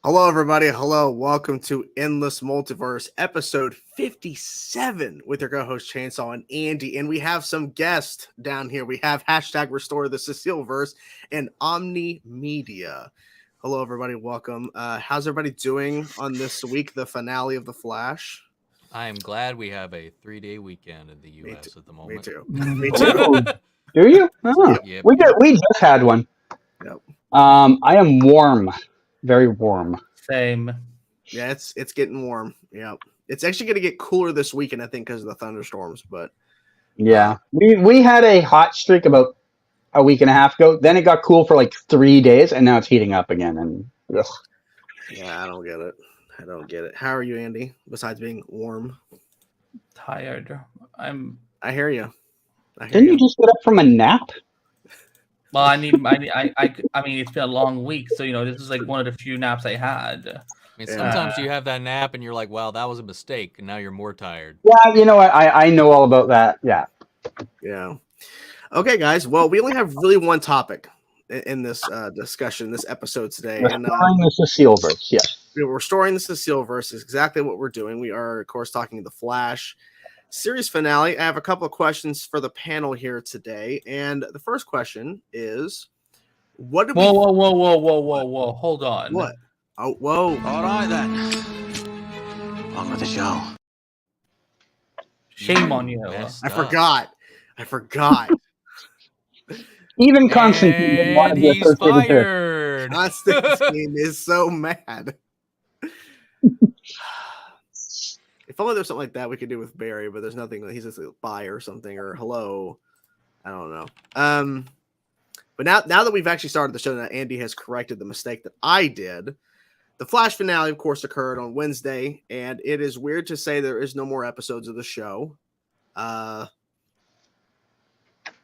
Hello, everybody. Hello. Welcome to Endless Multiverse, episode 57 with your co-host Chainsaw and Andy. And we have some guests down here. We have hashtag Restore the Cecileverse and Omni Media. Hello, everybody. Welcome. How's everybody doing on this week, the finale of The Flash? I am glad we have a 3-day weekend in the U.S. at the moment. Me too. Me too. Do you? Oh, Yep. we just had one. Yep. I am warm, very warm. Same. Yeah, it's getting warm. Yep. It's actually going to get cooler this weekend, I think, because of the thunderstorms. But Yeah, we had a hot streak about a week and a half ago. Then it got cool for like 3 days, and now it's heating up again. And yeah, I don't get it. How are you, Andy? Besides being warm, Tired. I hear you. Didn't you just get up from a nap? Well, I mean, it's been a long week, so this is like one of the few naps I had. I mean, sometimes you have that nap and you're like, wow, that was a mistake, and now you're more tired. Yeah, you know what? I know all about that. Yeah. Yeah. Okay, guys. Well, we only have really one topic in this discussion, this episode today. Restoring the Cecileverse, yes. We're restoring the Cecileverse is exactly what we're doing. We are, of course, talking the Flash series finale. I have a couple of questions for the panel here today, and the first question is, what did Whoa! Hold on. What? Oh, whoa! All right then. On with the show. Shame on you. I forgot. Even Constantine didn't want to be And he's associated with it. fired. Constantine is so mad. If only there's something like that we could do with Barry, but there's nothing. He's just like bye or something or hello. I don't know. But now that we've actually started the show, that Andy has corrected the mistake that I did. The Flash finale, of course, occurred on Wednesday, and it is weird to say there is no more episodes of the show.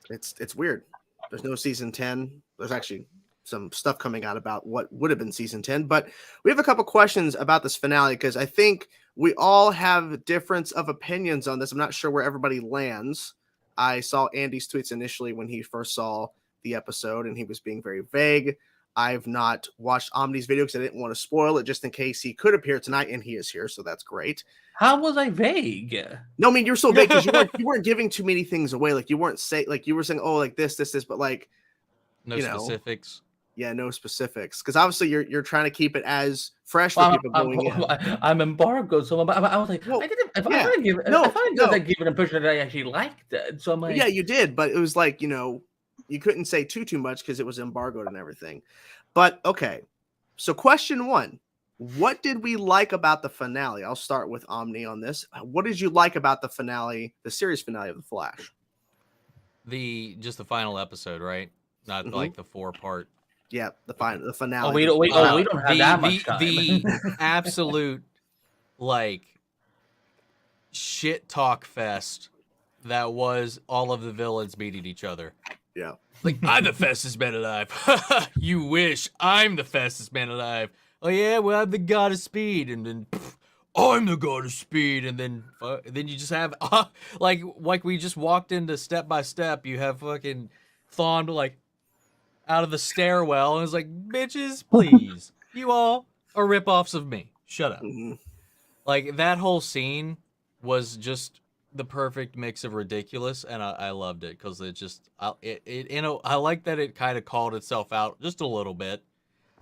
It's weird. There's no season 10. There's actually some stuff coming out about what would have been season 10, but we have a couple questions about this finale because I think we all have difference of opinions on this. I'm not sure where everybody lands. I saw Andy's tweets initially when he first saw the episode, and he was being very vague. I've not watched Omni's video because I didn't want to spoil it just in case he could appear tonight, and he is here, so that's great. How was I vague? No, I mean, you're so vague because you weren't giving too many things away. Like you weren't you were saying, oh, like this, but like No specifics. Yeah, no specifics. Because obviously you're trying to keep it as fresh for people going in. I'm embargoed, so I was like, well, I didn't. If yeah. I didn't give it, No, if I didn't give an impression that I actually liked it, so I'm like, yeah, you did, but it was like you couldn't say too much because it was embargoed and everything. But okay, so question one: what did we like about the finale? I'll start with Omni on this. What did you like about the finale, the series finale of the Flash? Just the final episode, right? Not like the 4-part. Yeah, the finale. Oh, we don't have that much time. The absolute like shit talk fest that was all of the villains beating each other. Yeah. Like, I'm the fastest man alive. You wish. I'm the fastest man alive. Oh yeah, well I'm the Godspeed, and then I'm the Godspeed, and then you just have like we just walked into Step by Step. You have fucking Thawne like out of the stairwell, and it's like, bitches, please, you all are ripoffs of me. Shut up. Mm-hmm. Like that whole scene was just the perfect mix of ridiculous, and I loved it because it just I like that it kind of called itself out just a little bit,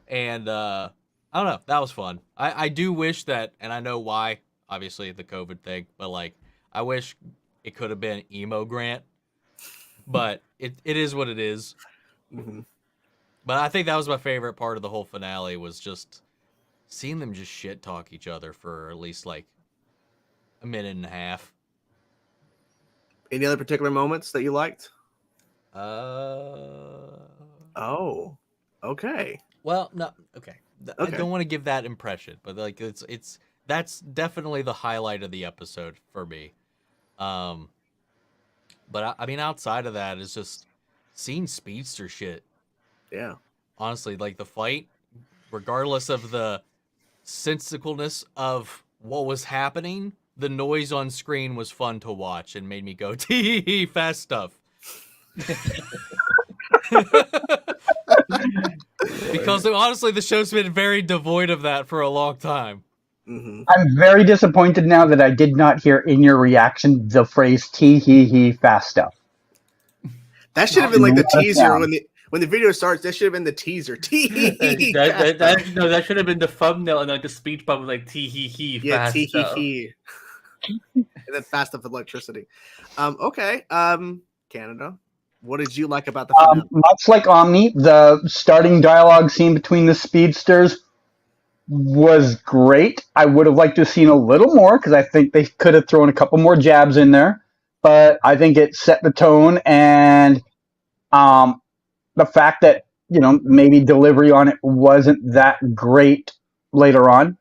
and I don't know, that was fun. I do wish that, and I know why, obviously the COVID thing, but like I wish it could have been emo Grant, but it is what it is. Mm-hmm. But I think that was my favorite part of the whole finale, was just seeing them just shit talk each other for at least like a minute and a half. Any other particular moments that you liked? Oh, okay. Well, no, okay. I Okay. don't want to give that impression, but like that's definitely the highlight of the episode for me. But I mean, outside of that, it's just seeing speedster shit. Yeah. Honestly, like the fight, regardless of the sensicalness of what was happening, the noise on screen was fun to watch and made me go, tee, fast stuff. Because honestly, the show's been very devoid of that for a long time. Mhm. I'm very disappointed now that I did not hear in your reaction the phrase "tee hee hee" fast stuff. That should have been like the What a teaser sound. when the video starts. That should have been the teaser. Tee that should have been the thumbnail, and like the speech bubble like tee hee hee Yeah, fast tee stuff. hee. And then fast stuff with electricity. Okay. Canada. What did you like about the finale? Much like Omni, the starting dialogue scene between the speedsters was great. I would have liked to have seen a little more because I think they could have thrown a couple more jabs in there. But I think it set the tone, and the fact that maybe delivery on it wasn't that great later on,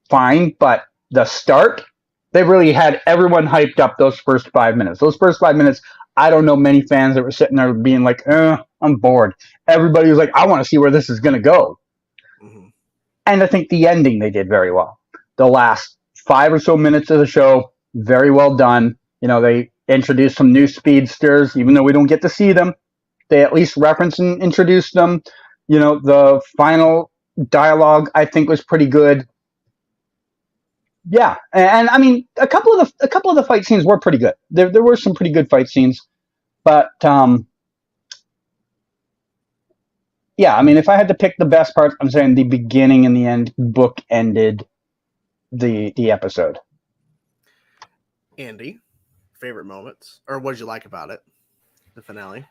fine. But the start, they really had everyone hyped up those first 5 minutes. Those first 5 minutes, I don't know many fans that were sitting there being like, I'm bored. Everybody was like, I want to see where this is going to go. Mm-hmm. And I think the ending they did very well. The last 5 or so minutes of the show, very well done. They introduced some new speedsters, even though we don't get to see them. They at least reference and introduce them. The final dialogue I think was pretty good. Yeah, and I mean a couple of the fight scenes were pretty good. There were some pretty good fight scenes, but yeah, I mean if I had to pick the best parts, I'm saying the beginning and the end book ended the episode. Andy, favorite moments, or what did you like about it? The finale.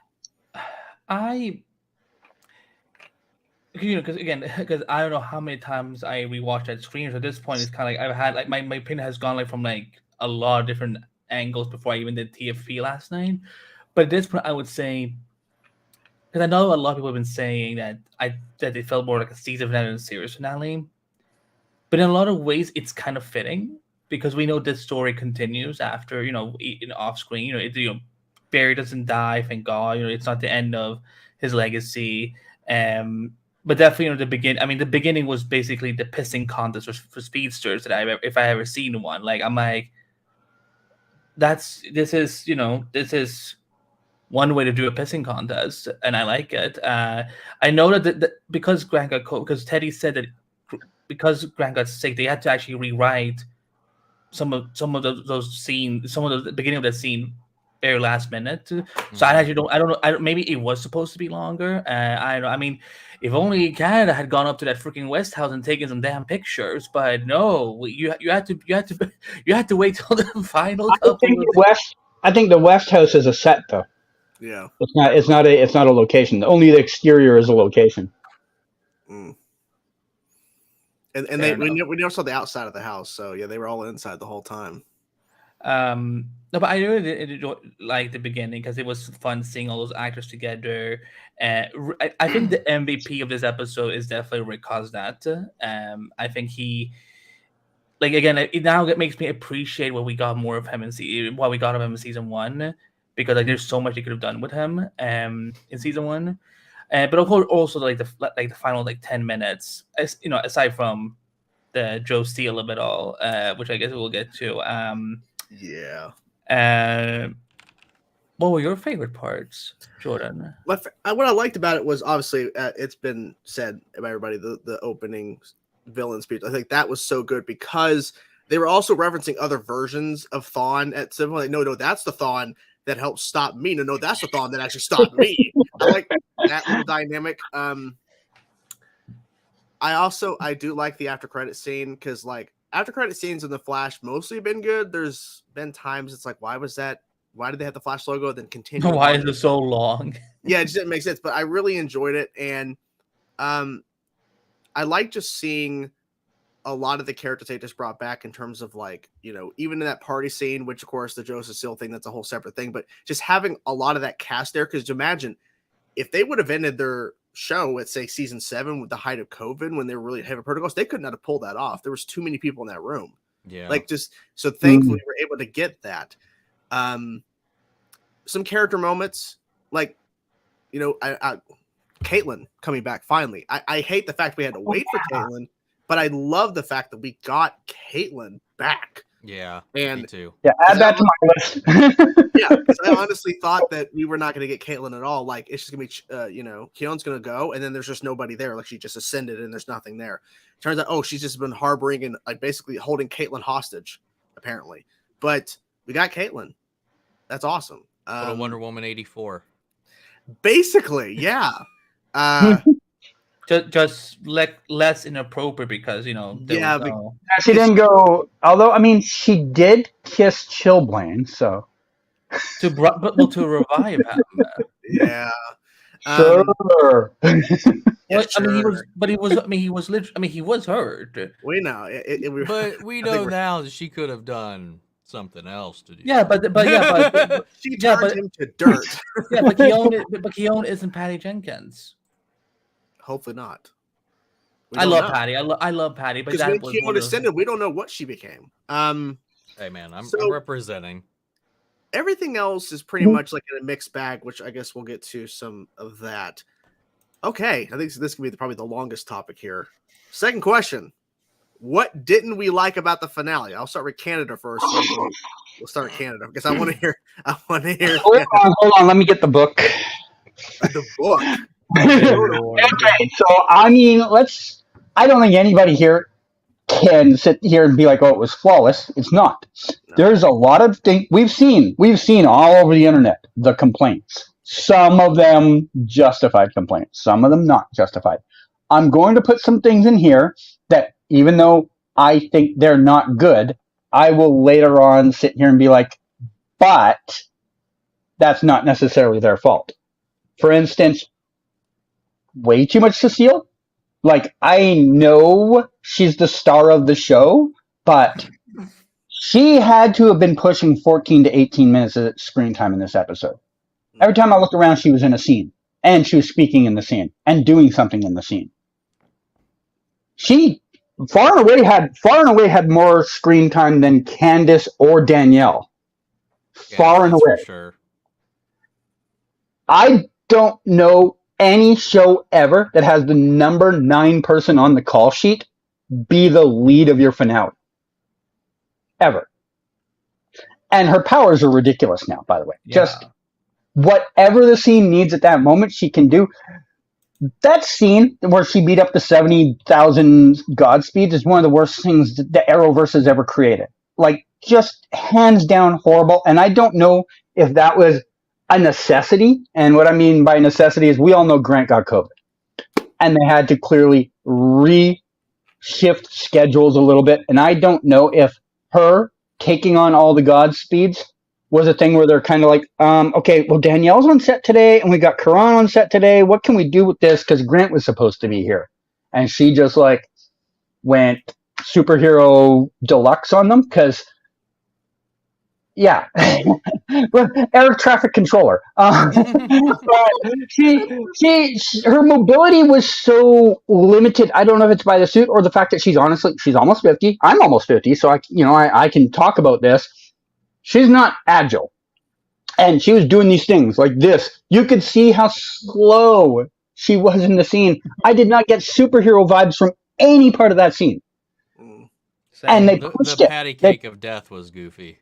Because I don't know how many times I rewatched that screen. So at this point, it's kind of like I've had like my opinion has gone like from like a lot of different angles before I even did TFP last night. But at this point, I would say because I know a lot of people have been saying that they felt more like a season finale than a series finale. But in a lot of ways, it's kind of fitting because we know this story continues after in off screen. Barry doesn't die, thank God. It's not the end of his legacy. But definitely, the beginning was basically the pissing contest for speedsters that if I ever seen one. Like I'm like, this is one way to do a pissing contest, and I like it. I know that because Grant because Teddy said that because Grant got sick, they had to actually rewrite some of those scenes, some of the beginning of that scene very last minute. So I actually don't know. Maybe it was supposed to be longer. I don't know. I mean, if only Canada had gone up to that freaking West House and taken some damn pictures, but no, you had to wait till the final I think the West House is a set though. Yeah. It's not a location. Only the exterior is a location. Mm. And we never saw the outside of the house, so yeah, they were all inside the whole time. No, but I really enjoyed like the beginning because it was fun seeing all those actors together. I think the MVP of this episode is definitely Rick Cosnat. I think he, like again, it makes me appreciate what we got more of him in season 1 because like there's so much they could have done with him in season 1. But of course, also like the final like 10 minutes, aside from the Joe Steele of it all, which I guess we'll get to. Yeah. What were your favorite parts, Jordan? What I liked about it was obviously it's been said by everybody the opening villain speech. I think that was so good because they were also referencing other versions of Thawne at some point. Like, no, that's the Thawne that helped stop me. No, that's the Thawne that actually stopped me. I like that little dynamic. I do like the after credit scene because like after credit scenes in the Flash mostly have been good. There's been times it's like, why was that? Why did they have the Flash logo? Then continue. Why is it so long? Yeah, it just didn't make sense. But I really enjoyed it, and I like just seeing a lot of the characters they just brought back in terms of like, even in that party scene, which of course the Joseph Seal thing, that's a whole separate thing. But just having a lot of that cast there, because imagine if they would have ended their show at say season 7 with the height of COVID when they were really heavy protocols, they could not have pulled that off. There was too many people in that room. Yeah. Like just so thankfully we're able to get that. Some character moments like, Caitlin coming back finally. I hate the fact we had to wait for Caitlin, but I love the fact that we got Caitlin back. Yeah, And me too. Yeah, add that to my list. yeah, because I honestly thought that we were not going to get Caitlyn at all. Like, it's just going to be, Keon's going to go, and then there's just nobody there. Like, she just ascended, and there's nothing there. Turns out, she's just been harboring and like basically holding Caitlyn hostage, apparently. But we got Caitlyn. That's awesome. What a Wonder Woman 84. Basically, yeah. Just less inappropriate because there was no... She didn't go. Although, I mean, she did kiss Chillblaine, so to revive him. Yeah. Sure. Yeah, I mean, sure. he was literally. He was hurt. We know. But we know now that she could have done something else to do. Yeah, but she turned him to dirt. Yeah, but Keon isn't Patty Jenkins. Hopefully not. I love Patty. I love Patty, but because that when was Keon ascended, we don't know what she became. Hey man, I'm representing. Everything else is pretty much like in a mixed bag, which I guess we'll get to some of that. Okay, I think this could be probably the longest topic here. Second question: what didn't we like about the finale? I'll start with Canada first. We'll start with Canada because I want to hear. Hold on. Let me get the book. The book. Okay, so I mean, I don't think anybody here can sit here and be like, "Oh, it was flawless." It's not. No. There's a lot of things we've seen all over the internet the complaints. Some of them justified complaints, some of them not justified. I'm going to put some things in here that, even though I think they're not good, I will later on sit here and be like, but that's not necessarily their fault. For instance, way too much Cecile. Like, I know she's the star of the show, but she had to have been pushing 14 to 18 minutes of screen time in this episode. Every time I looked around, she was in a scene, and she was speaking in the scene, and doing something in the scene. She far and away had more screen time than Candace or Danielle. Yeah, far and away. For sure. I don't know any show ever that has the number 9 person on the call sheet be the lead of your finale. Ever. And her powers are ridiculous now, by the way. Yeah. Just whatever the scene needs at that moment, she can do. That scene where she beat up the 70,000 Godspeeds is one of the worst things the Arrowverse has ever created. Like, just hands down horrible. And I don't know if that was a necessity. And what I mean by necessity is we all know Grant got COVID. And they had to clearly shift schedules a little bit. And I don't know if her taking on all the Godspeeds was a thing where they're kind of like, okay, well, Danielle's on set today, and we got Karan on set today. What can we do with this? Because Grant was supposed to be here. And she just, like, went superhero deluxe on them, because, yeah, air traffic controller. Her mobility was so limited. I don't know if it's by the suit or the fact that she's almost 50. I'm almost 50, so I can talk about this. She's not agile. And she was doing these things like this. You could see how slow she was in the scene. I did not get superhero vibes from any part of that scene. Same. And they the pushed it. patty cake of death was goofy.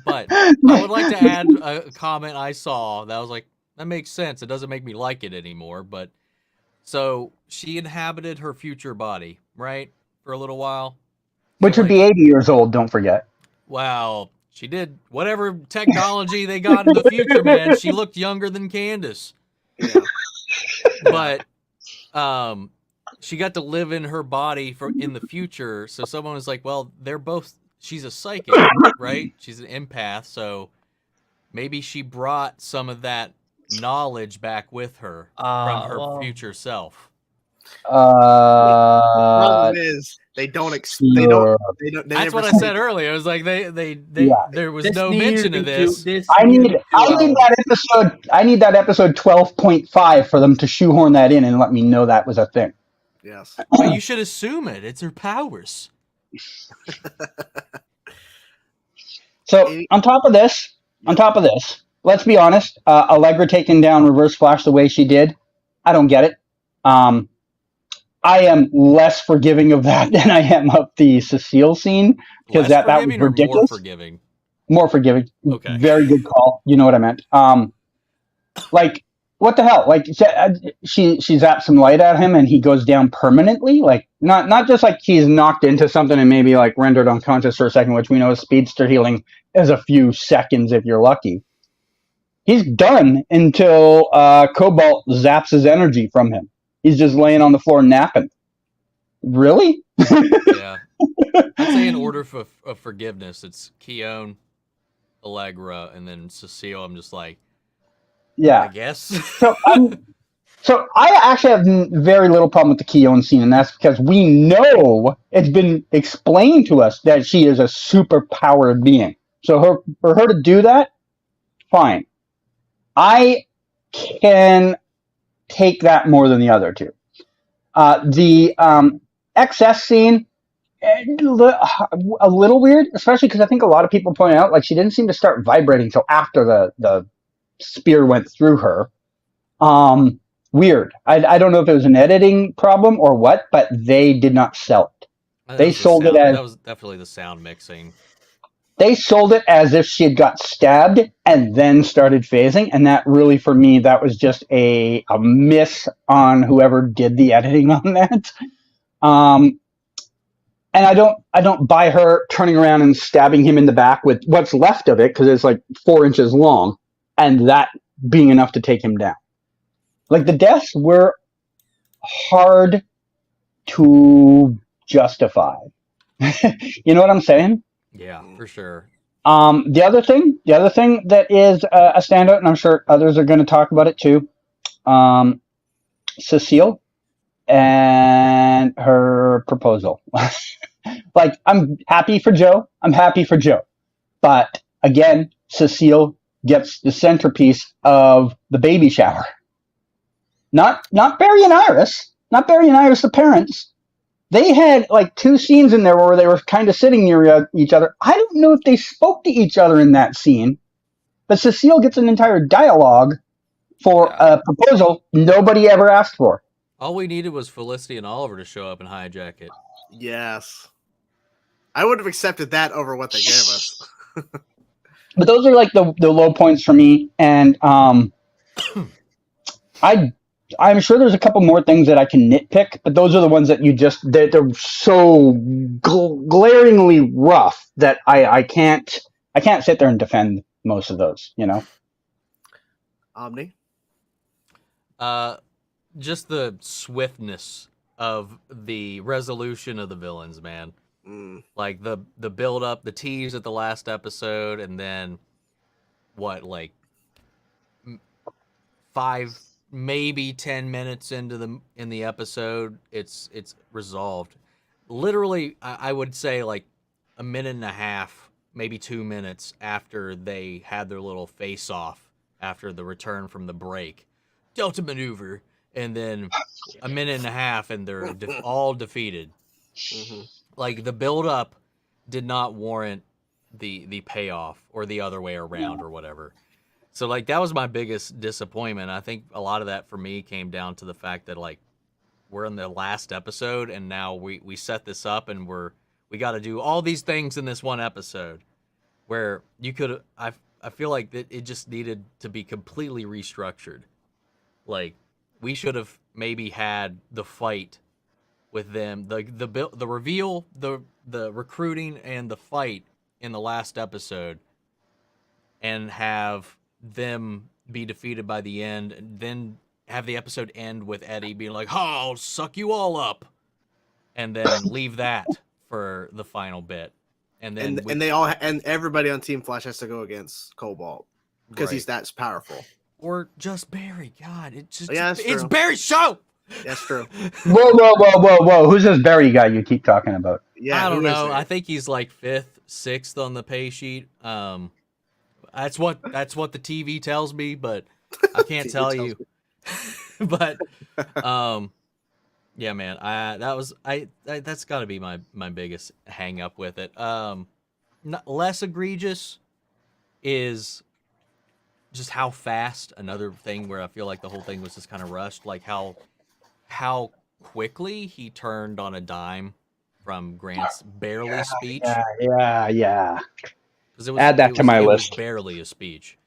But I would like to add a comment I saw that was like, that makes sense. It doesn't make me like it anymore. But so she inhabited her future body, right? For a little while. Which would be 80 years old, don't forget. Wow. She did whatever technology they got in the future, man. She looked younger than Candace. Yeah. But she got to live in her body in the future. So someone was like, well, she's a psychic, right? She's an empath. So maybe she brought some of that knowledge back with her from her future self. The problem is they don't. That's what I said earlier. It was like there was no mention of this. I need that episode. I need that episode 12.5 for them to shoehorn that in and let me know that was a thing. Yes. But you should assume it. It's her powers. So on top of this, let's be honest. Allegra taking down Reverse Flash the way she did, I don't get it. I am less forgiving of that than I am of the Cecile scene because Less that was forgiving or more ridiculous. forgiving? More forgiving. Okay. Very good call. You know what I meant. Like, what the hell? Like, she zaps some light at him and he goes down permanently. Like, not just like he's knocked into something and maybe like rendered unconscious for a second, which we know is speedster healing is a few seconds if you're lucky. He's done until Cobalt zaps his energy from him. He's just laying on the floor napping. Really? Yeah. I'd say in order of forgiveness, it's Keone, Allegra, and then Cecile. I'm just like, Yeah. I guess. So I actually have very little problem with the Keone scene, and that's because we know it's been explained to us that she is a super-powered being. So for her to do that, fine. I can take that more than the other two. The XS scene, a little weird, especially because I think a lot of people point out like she didn't seem to start vibrating until after the spear went through her. Weird. I don't know if it was an editing problem or what, but they did not sell it. They sold it as that was definitely the sound mixing. They sold it as if she had got stabbed and then started phasing, and that really, for me, that was just a miss on whoever did the editing on that. And I don't buy her turning around and stabbing him in the back with what's left of it because it's like 4 inches long, and that being enough to take him down. Like the deaths were hard to justify. You know what I'm saying? Yeah, for sure. The other thing that is a standout, and I'm sure others are going to talk about it too, Cecile and her proposal. Like, I'm happy for Joe. But again, Cecile gets the centerpiece of the baby shower. Not Barry and Iris, the parents. They had like 2 scenes in there where they were kind of sitting near each other. I don't know if they spoke to each other in that scene, but Cecile gets an entire dialogue for a proposal nobody ever asked for. All we needed was Felicity and Oliver to show up and hijack it. Yes. I would have accepted that over what they gave us. But those are like the low points for me, and I'm sure there's a couple more things that I can nitpick, but those are the ones that they're so glaringly rough that I can't sit there and defend most of those, you know? Omni? Just the swiftness of the resolution of the villains, man. Like the build up, the tease at the last episode, and then what, like 5, maybe 10 minutes into the episode, it's resolved. Literally, I would say like a minute and a half, maybe 2 minutes after they had their little face off after the return from the break, Delta maneuver, and then a minute and a half, and they're all defeated. Mm-hmm. Like the build up did not warrant the payoff, or the other way around, or whatever. So like that was my biggest disappointment. I think a lot of that for me came down to the fact that like we're in the last episode, and now we set this up, and we got to do all these things in this one episode, where you could I feel like that it just needed to be completely restructured. Like we should have maybe had the fight with them, the reveal, the recruiting, and the fight in the last episode, and have them be defeated by the end, and then have the episode end with Eddie being like, "Oh, I'll suck you all up," and then leave that for the final bit, and then and everybody on Team Flash has to go against Cobalt because he's that powerful. Or just Barry. God, it's true. Barry's show. That's true. Whoa! Who's this Barry guy you keep talking about? Yeah, I don't know. I think he's like 5th, 6th on the pay sheet. That's what the TV tells me, but I can't tell you. But yeah, man. That's got to be my biggest hang up with it. Less egregious is just how fast. Another thing where I feel like the whole thing was just kind of rushed, like how quickly he turned on a dime from Grant's barely speech. Yeah. Because Add that to my it list. was barely a speech.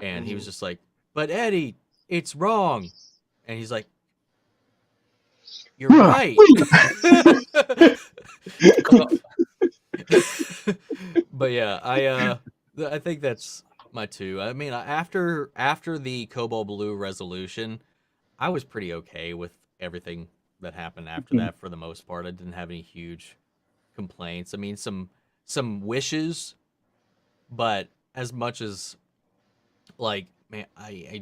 And he was just like, but Eddie, it's wrong. And he's like, you're right. But yeah, I think that's my two. I mean, after the Cobalt Blue resolution, I was pretty okay with everything that happened after that for the most part. I didn't have any huge complaints. I mean, some wishes, but as much as like, man, I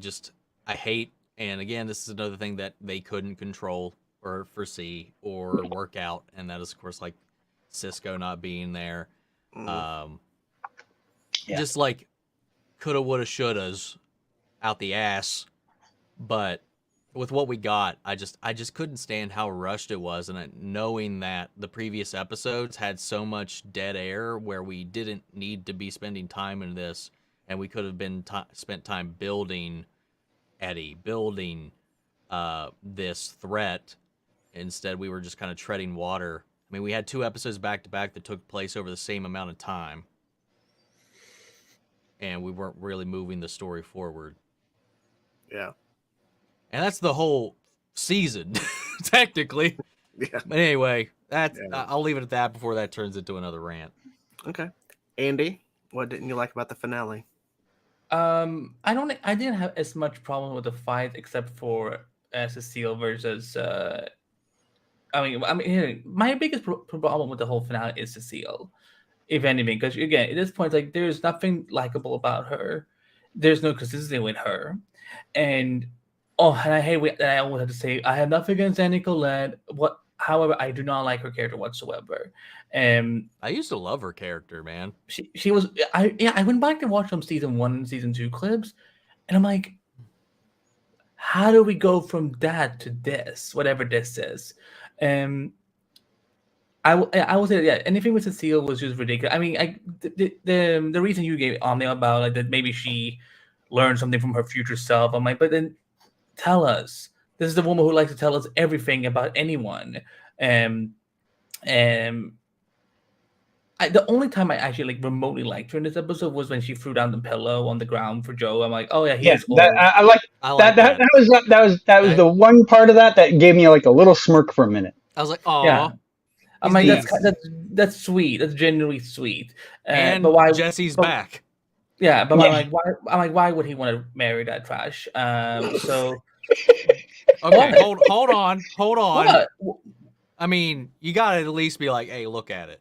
hate, and again, this is another thing that they couldn't control or foresee or work out, and that is of course like Cisco not being there. Just like coulda, woulda, shouldas out the ass, but with what we got, I just couldn't stand how rushed it was, and knowing that the previous episodes had so much dead air where we didn't need to be spending time in this, and we could have been spent time building Eddie, building this threat. Instead, we were just kind of treading water. I mean, we had 2 episodes back to back that took place over the same amount of time, and we weren't really moving the story forward. Yeah. And that's the whole season, technically. Yeah. But anyway, I'll leave it at that before that turns into another rant. Okay. Andy, what didn't you like about the finale? I didn't have as much problem with the fight except for Cecile versus. My biggest problem with the whole finale is Cecile, if anything, because again, at this point, like there's nothing likable about her. There's no consistency with her, and I hate that I always have to say I have nothing against Annie Colette. However, I do not like her character whatsoever. I used to love her character, man. She was I went back and watched some season 1 and season 2 clips, and I'm like, how do we go from that to this, whatever this is? I will say that, anything with Cecile was just ridiculous. I mean, the reason you gave Omnia about like that maybe she learned something from her future self. I'm like, but then tell us. This is the woman who likes to tell us everything about anyone. The only time I actually like remotely liked her in this episode was when she threw down the pillow on the ground for Joe. I'm like, oh yeah, he's old. I like that. That was the one part of that gave me like a little smirk for a minute. I was like, oh, yeah. I'm like, that's sweet. That's genuinely sweet. And but why Jesse's back? Yeah, but I'm like, why would he want to marry that trash? So okay, hold on. What? I mean, you gotta at least be like, hey, look at it.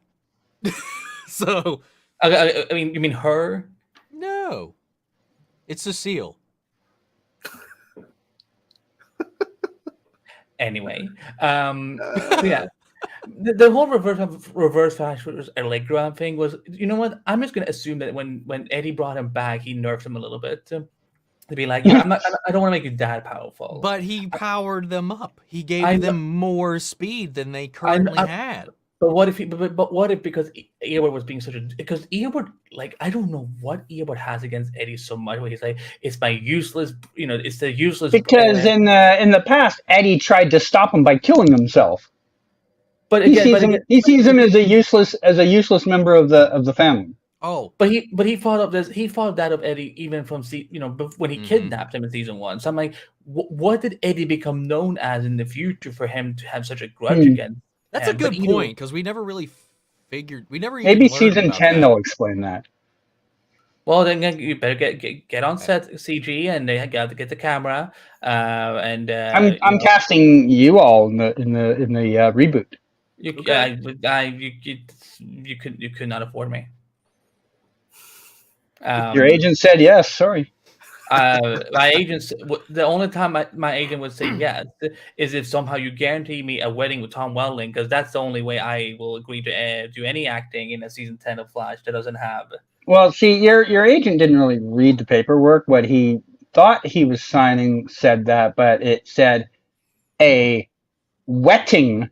So, I mean, you mean her? No, it's Cecile. Anyway, yeah. The whole reverse Flash Allegra thing was, you know what? I'm just gonna assume that when Eddie brought him back, he nerfed him a little bit to be like, yeah, I don't want to make you that powerful. But he powered them up. He gave them more speed than they currently had. But what if because Eobard was being because Eobard, like, I don't know what Eobard has against Eddie so much where he's like, it's my useless, it's the useless. Because in the past, Eddie tried to stop him by killing himself. But again, he sees him as a useless member of the family. Oh, but he thought that of Eddie even from when he kidnapped him in season 1. So I'm like, what did Eddie become known as in the future for him to have such a grudge against? That's a good point, because we never really figured. We never even maybe season 10 they'll explain that. Well, then you better get on set CG, and they got to get the camera. I'm casting you all in the reboot. You could not afford me. Your agent said yes. Sorry. My agent. The only time my agent would say yes is if somehow you guarantee me a wedding with Tom Welling, because that's the only way I will agree to do any acting in a season 10 of Flash that doesn't have. Well, see, your agent didn't really read the paperwork. What he thought he was signing said that, but it said a wetting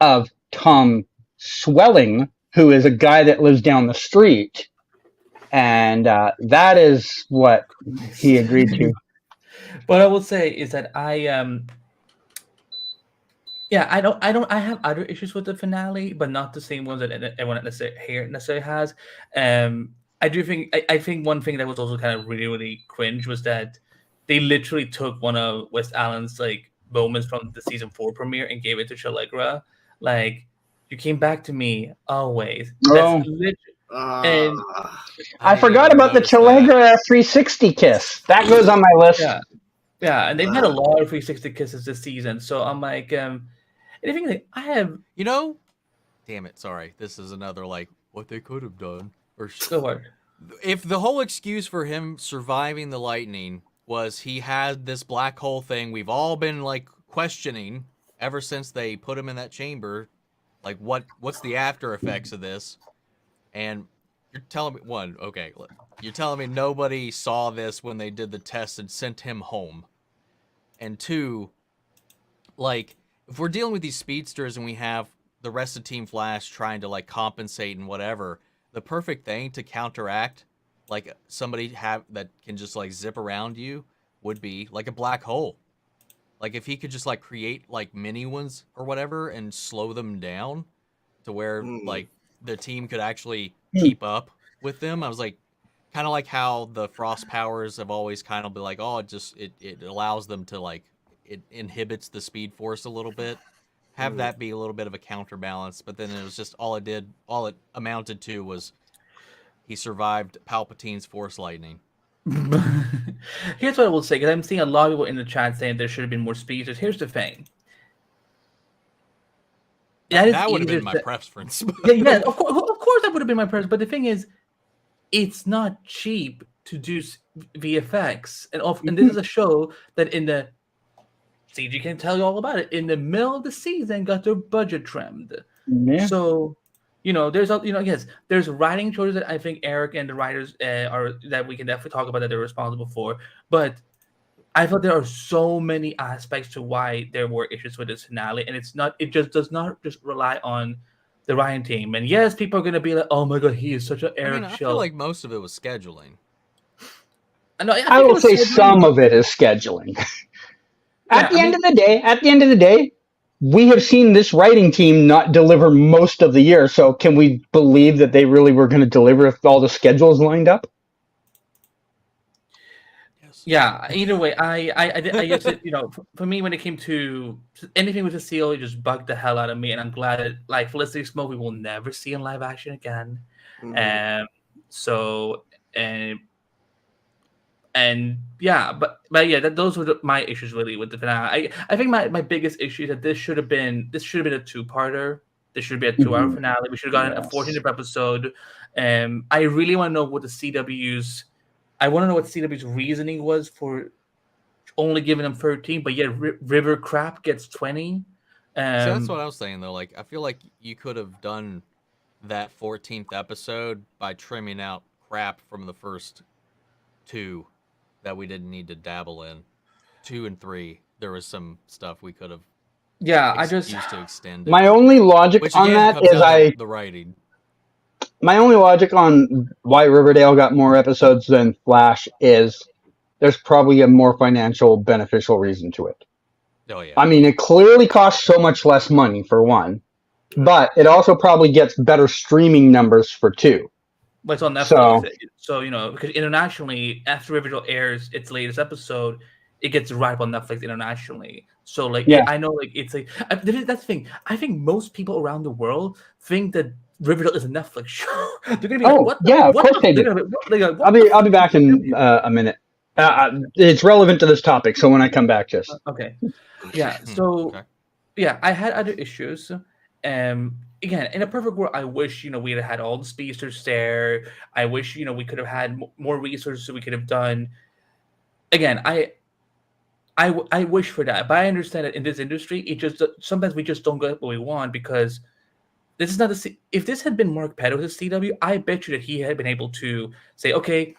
of Tom Swelling, who is a guy that lives down the street. And that is what he agreed to. What I will say is that Yeah, I have other issues with the finale, but not the same ones that everyone necessarily has. I think one thing that was also kind of really, really cringe was that they literally took one of West Allen's like moments from the season 4 premiere and gave it to Shalegra. Like, you came back to me always. That's Oh. literally, Uh, and I didn't forgot even about the notice that. Chalegra 360 kiss. That goes on my list. yeah, yeah, and they've had a lot of 360 kisses this season. So I'm like, and I think like, I have You know, damn it, sorry. This is another like what they could have done. Or go hard. if the whole excuse for him surviving the lightning was he had this black hole thing we've all been like questioning ever since they put him in that chamber, like what's the after effects of this? And you're telling me you're telling me nobody saw this when they did the test and sent him home. And 2, like, if we're dealing with these speedsters and we have the rest of Team Flash trying to like compensate and whatever, the perfect thing to counteract like somebody that can just like zip around you would be like a black hole. Like if he could just like create like mini ones or whatever and slow them down to where like the team could actually keep up with them. I was like, kind of like how the Frost powers have always kind of been like, oh, it allows them to like, it inhibits the Speed Force a little bit. Have that be a little bit of a counterbalance, but then it was just all it amounted to was he survived Palpatine's Force lightning. Here's what I will say, because I'm seeing a lot of people in the chat saying there should have been more speedsters. Here's the thing. That would have been my preference. Yeah, of course that would have been my preference. But the thing is, it's not cheap to do VFX, and this is a show that in the CG can tell you all about it. In the middle of the season, got their budget trimmed. Yeah. So, there's writing choices that I think Eric and the writers are that we can definitely talk about that they're responsible for. But I thought there are so many aspects to why there were issues with this finale, and it just does not just rely on the writing team. And yes, people are gonna be like, "Oh my god, he is such an Eric I Shell." feel like most of it was scheduling. I will say some of it is scheduling. At the end of the day, we have seen this writing team not deliver most of the year. So can we believe that they really were going to deliver if all the schedules lined up? Yes. Yeah. Either way, I guess for me when it came to anything with the seal, it just bugged the hell out of me, and I'm glad that like Felicity Smoke we will never see in live action again. And yeah, but yeah, those were my issues really with the finale. I think my biggest issue is that this should have been a 2-parter. This should be a 2-hour finale. We should have gotten a 14th episode. I really want to know what CW's reasoning was for only giving them 13, but yet River Crap gets 20. So that's what I was saying though. Like I feel like you could have done that 14th episode by trimming out crap from the first 2. That we didn't need to dabble in. 2 and 3, there was some stuff we could have. Yeah, used to extend. My only logic on that is the writing. My only logic on why Riverdale got more episodes than Flash is there's probably a more financial beneficial reason to it. Oh yeah. I mean, it clearly costs so much less money for 1, but it also probably gets better streaming numbers for 2. But it's on Netflix, so because internationally, after Riverdale airs its latest episode, it gets right up on Netflix internationally. So I know it's like that's the thing. I think most people around the world think that Riverdale is a Netflix show. They're gonna be like, of course they do. I'll be back in a minute. It's relevant to this topic, so when I come back, just okay. Yeah. So yeah, I had other issues. Again, in a perfect world, I wish we had all the speedsters there. I wish we could have had more resources so we could have done. Again, I wish for that, but I understand that in this industry, it just sometimes we just don't get what we want because this is not the. If this had been Mark Meadows' CW, I bet you that he had been able to say, okay,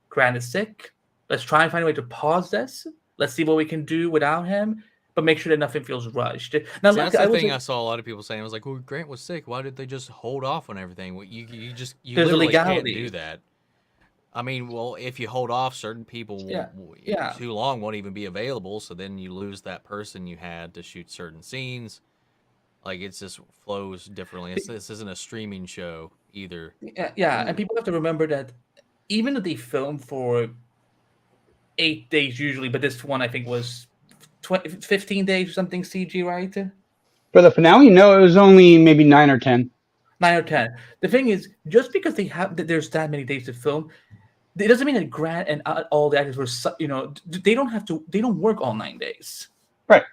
Grant is sick. Let's try and find a way to pause this. Let's see what we can do without him. But make sure that nothing feels rushed. Now, that's the thing I saw a lot of people saying. I was like, well, Grant was sick. Why did they just hold off on everything? Well, you literally can't do that. I mean, well, if you hold off, certain people Yeah. too long won't even be available. So then you lose that person you had to shoot certain scenes. Like it just flows differently. This isn't a streaming show either. Yeah, and people have to remember that even though they film for 8 days usually, but this one I think was 15 days or something CG, right? For the finale, no, it was only maybe 9 or 10. 9 or 10. The thing is, just because there's that many days to film, it doesn't mean that Grant and all the actors were, they don't work all 9 days. Right.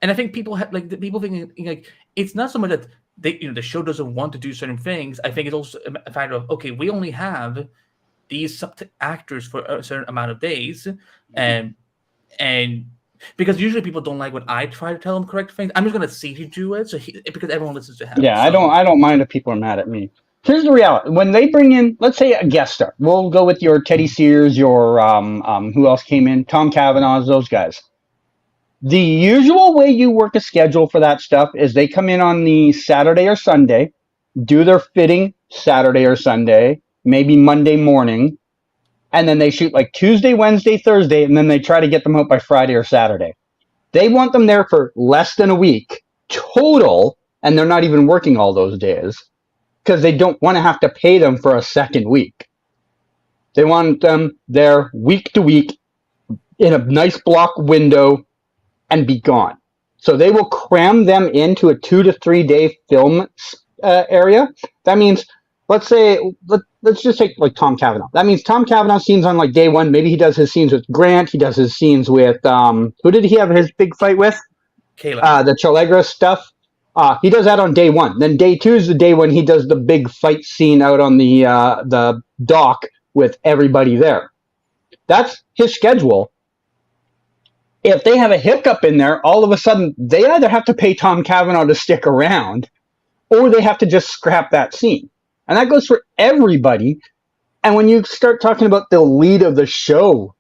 And I think people have people thinking like it's not so much that the show doesn't want to do certain things. I think it's also a factor of, okay, we only have these actors for a certain amount of days, and because usually people don't like when I try to tell them correct things. I'm just gonna see you do it, because everyone listens to him. Yeah, so. I don't mind if people are mad at me. Here's the reality: when they bring in, let's say, a guest star, we'll go with your Teddy Sears, your who else came in? Tom Cavanaugh, those guys. The usual way you work a schedule for that stuff is they come in on the Saturday or Sunday, do their fitting Saturday or Sunday, maybe Monday morning, and then they shoot like Tuesday, Wednesday, Thursday, and then they try to get them out by Friday or Saturday. They want them there for less than a week total, and they're not even working all those days because they don't want to have to pay them for a second week. They want them there week to week in a nice block window and be gone. So they will cram them into a 2 to 3 day film area. That means, let's just take like Tom Cavanaugh. That means Tom Cavanaugh scenes on like day one. Maybe he does his scenes with Grant. He does his scenes with who did he have his big fight with? Kayla. The Chalegra stuff. He does that on day one. Then day two is the day when he does the big fight scene out on the dock with everybody there. That's his schedule. If they have a hiccup in there, all of a sudden they either have to pay Tom Cavanaugh to stick around, or they have to just scrap that scene. And that goes for everybody. And when you start talking about the lead of the show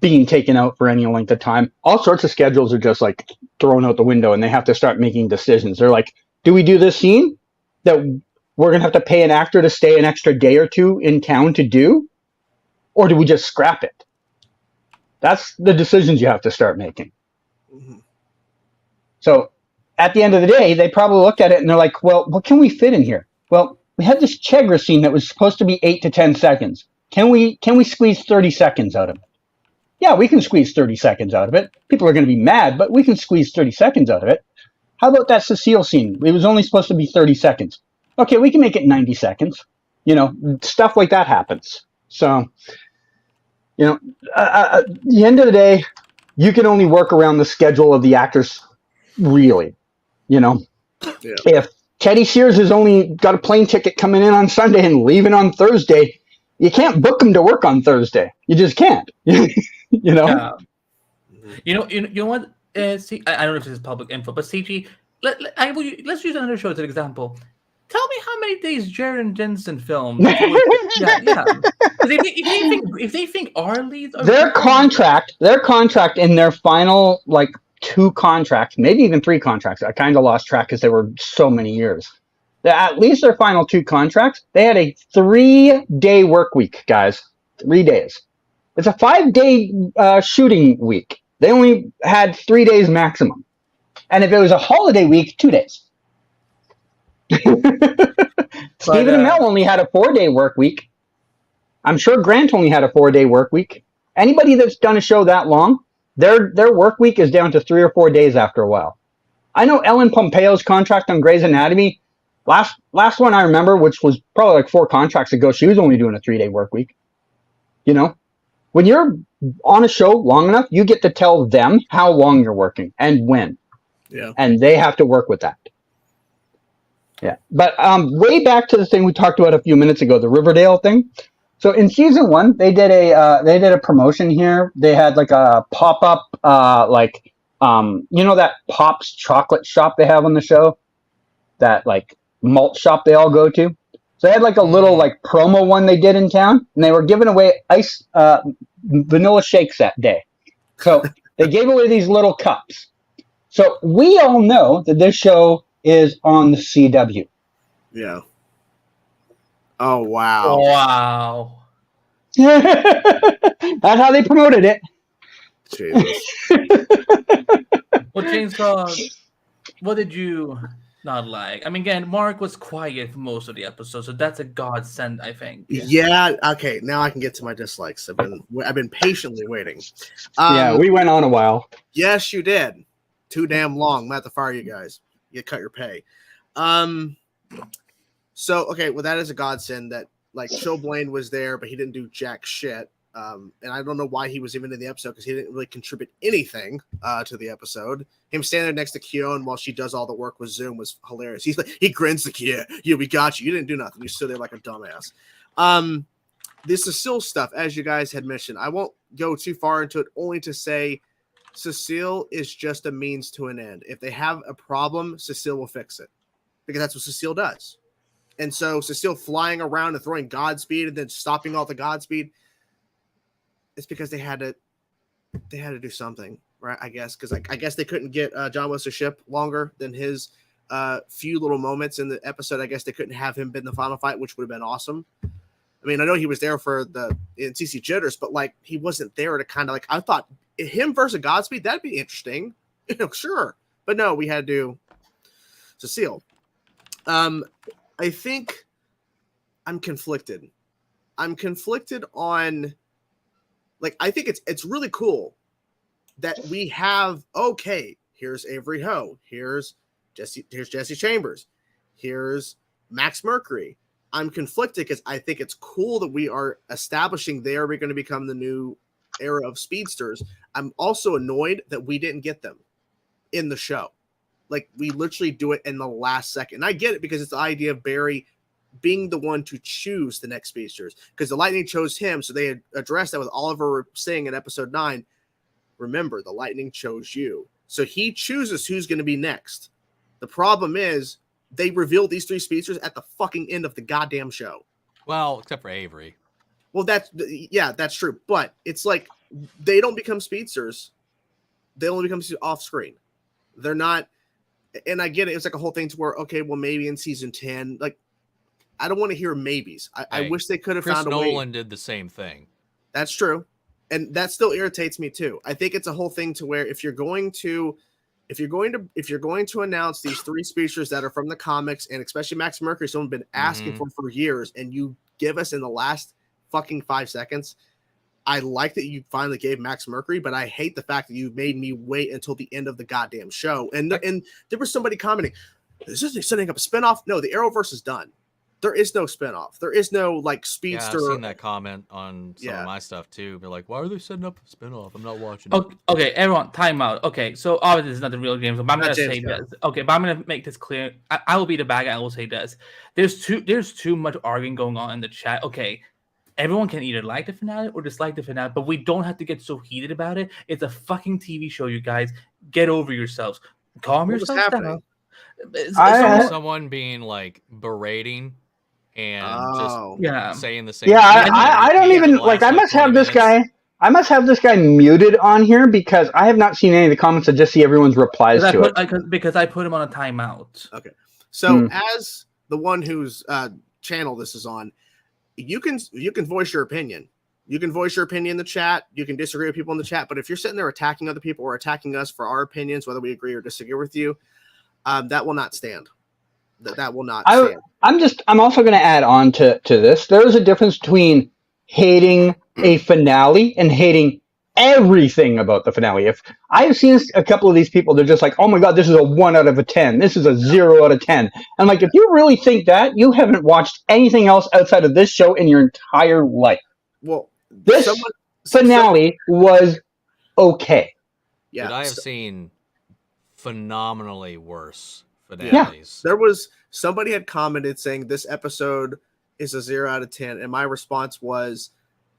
being taken out for any length of time, all sorts of schedules are just like thrown out the window, and they have to start making decisions. They're like, do we do this scene that we're going to have to pay an actor to stay an extra day or two in town to do? Or do we just scrap it? That's the decisions you have to start making. Mm-hmm. So at the end of the day, they probably looked at it and they're like, well, what can we fit in here? Well, we had this Chegra scene that was supposed to be 8 to 10 seconds. Can we squeeze 30 seconds out of it? Yeah, we can squeeze 30 seconds out of it. People are going to be mad, but we can squeeze 30 seconds out of it. How about that Cecile scene? It was only supposed to be 30 seconds. Okay, we can make it 90 seconds. Stuff like that happens. So, at the end of the day, you can only work around the schedule of the actors, really. Yeah. If Teddy Sears has only got a plane ticket coming in on Sunday and leaving on Thursday, you can't book him to work on Thursday. You just can't. Yeah. You know what? See, I don't know if this is public info, but CG, let's use another show as an example. Tell me how many days Jared and Jensen filmed. Yeah. If they think our leads are their contract in their final 2 contracts, maybe even 3 contracts. I kind of lost track because there were so many years. At least their final 2 contracts, they had a 3-day work week, guys. 3 days. It's a 5-day shooting week. They only had 3 days maximum. And if it was a holiday week, 2 days. Stephen and Mel only had a 4-day work week. I'm sure Grant only had a 4-day work week. Anybody that's done a show that long, their work week is down to 3 or 4 days after a while. I know Ellen Pompeo's contract on Grey's Anatomy, last one I remember, which was probably 4 contracts ago, she was only doing a 3-day work week. When you're on a show long enough, you get to tell them how long you're working and when. Yeah. And they have to work with that. Yeah. But way back to the thing we talked about a few minutes ago, the Riverdale thing. So in season 1, they did a promotion here. They had a pop-up that Pop's chocolate shop they have on the show, that malt shop they all go to. So they had a little promo one they did in town, and they were giving away ice vanilla shakes that day. So they gave away these little cups. So we all know that this show is on the CW. Yeah. Oh, wow. Wow. That's how they promoted it. Jesus. Well, Chainsaw, what did you not like? I mean, again, Mark was quiet for most of the episode, so that's a godsend, I think. Yeah. Okay. Now I can get to my dislikes. I've been patiently waiting. Yeah, we went on a while. Yes, you did. Too damn long. I'm gonna have to fire you guys. You cut your pay. So okay, well that is a godsend that like Joe Blaine was there, but he didn't do jack shit. And I don't know why he was even in the episode because he didn't really contribute anything to the episode. Him standing there next to Keon while she does all the work with Zoom was hilarious. He grins like, yeah, we got you. You didn't do nothing. You stood there like a dumbass. This Cecile stuff, as you guys had mentioned, I won't go too far into it, only to say Cecile is just a means to an end. If they have a problem, Cecile will fix it because that's what Cecile does. And so Cecile flying around and throwing Godspeed and then stopping all the Godspeed, it's because they had to do something, right? I guess because I guess they couldn't get John Wesley Shipp longer than his few little moments in the episode. I guess they couldn't have him been the final fight, which would have been awesome. I mean, I know he was there for in CC Jitters, but like he wasn't there to kind of like I thought him versus Godspeed that'd be interesting, sure, but no, we had to do Cecile. I think I'm conflicted. I'm conflicted on. Like, I think it's really cool that we have, okay, here's Avery Ho, here's Jesse Chambers, here's Max Mercury. I'm conflicted because I think it's cool that we are establishing they are going to become the new era of speedsters. I'm also annoyed that we didn't get them in the show. Like, we literally do it in the last second. And I get it because it's the idea of Barry being the one to choose the next speedsters because the Lightning chose him. So they had addressed that with Oliver saying in episode 9, remember the Lightning chose you. So he chooses who's going to be next. The problem is they revealed these 3 speedsters at the fucking end of the goddamn show. Well, except for Avery. Well, that's true. But it's like, they don't become speedsters. They only become off screen. They're not. And I get it. It's like a whole thing to where, okay, well, maybe in season 10, like, I don't want to hear maybes. I wish they could have found a way. Chris Nolan did the same thing. That's true. And that still irritates me too. I think it's a whole thing to where if you're going to announce these 3 speedsters that are from the comics, and especially Max Mercury, someone's been asking for years, and you give us in the last fucking 5 seconds. I like that you finally gave Max Mercury, but I hate the fact that you made me wait until the end of the goddamn show. And there was somebody commenting, is this setting up a spinoff? No, the Arrowverse is done. There is no spinoff. There is no like speedster. Yeah, I've seen that comment on some of my stuff too. They're like, why are they setting up a spinoff? I'm not watching it. Okay, everyone, time out. Okay, so obviously this is not the real game, but I'm going to say this. Okay, but I'm going to make this clear. I will be the bad guy. I will say this. There's too much arguing going on in the chat. Okay, everyone can either like the finale or dislike the finale, but we don't have to get so heated about it. It's a fucking TV show, you guys. Get over yourselves. Calm yourselves down. Someone being like berating and just saying the same. Yeah, I don't even like. I must have this guy. I must have this guy muted on here because I have not seen any of the comments. I just see everyone's replies to it. Because I put him on a timeout. Okay, so as the one whose channel this is on, you can voice your opinion. You can voice your opinion in the chat. You can disagree with people in the chat. But if you're sitting there attacking other people or attacking us for our opinions, whether we agree or disagree with you, that will not stand. That will not stand. I'm also going to add on to this. There is a difference between hating a finale and hating everything about the finale. If I've seen a couple of these people, they're just like, oh my God, this is a 1 out of a 10. This is a 0 out of 10. I'm like, if you really think that, you haven't watched anything else outside of this show in your entire life. Well, this finale was okay. Yeah, but I have seen phenomenally worse finales. Yeah. There was somebody had commented saying this episode is a 0 out of 10, and my response was,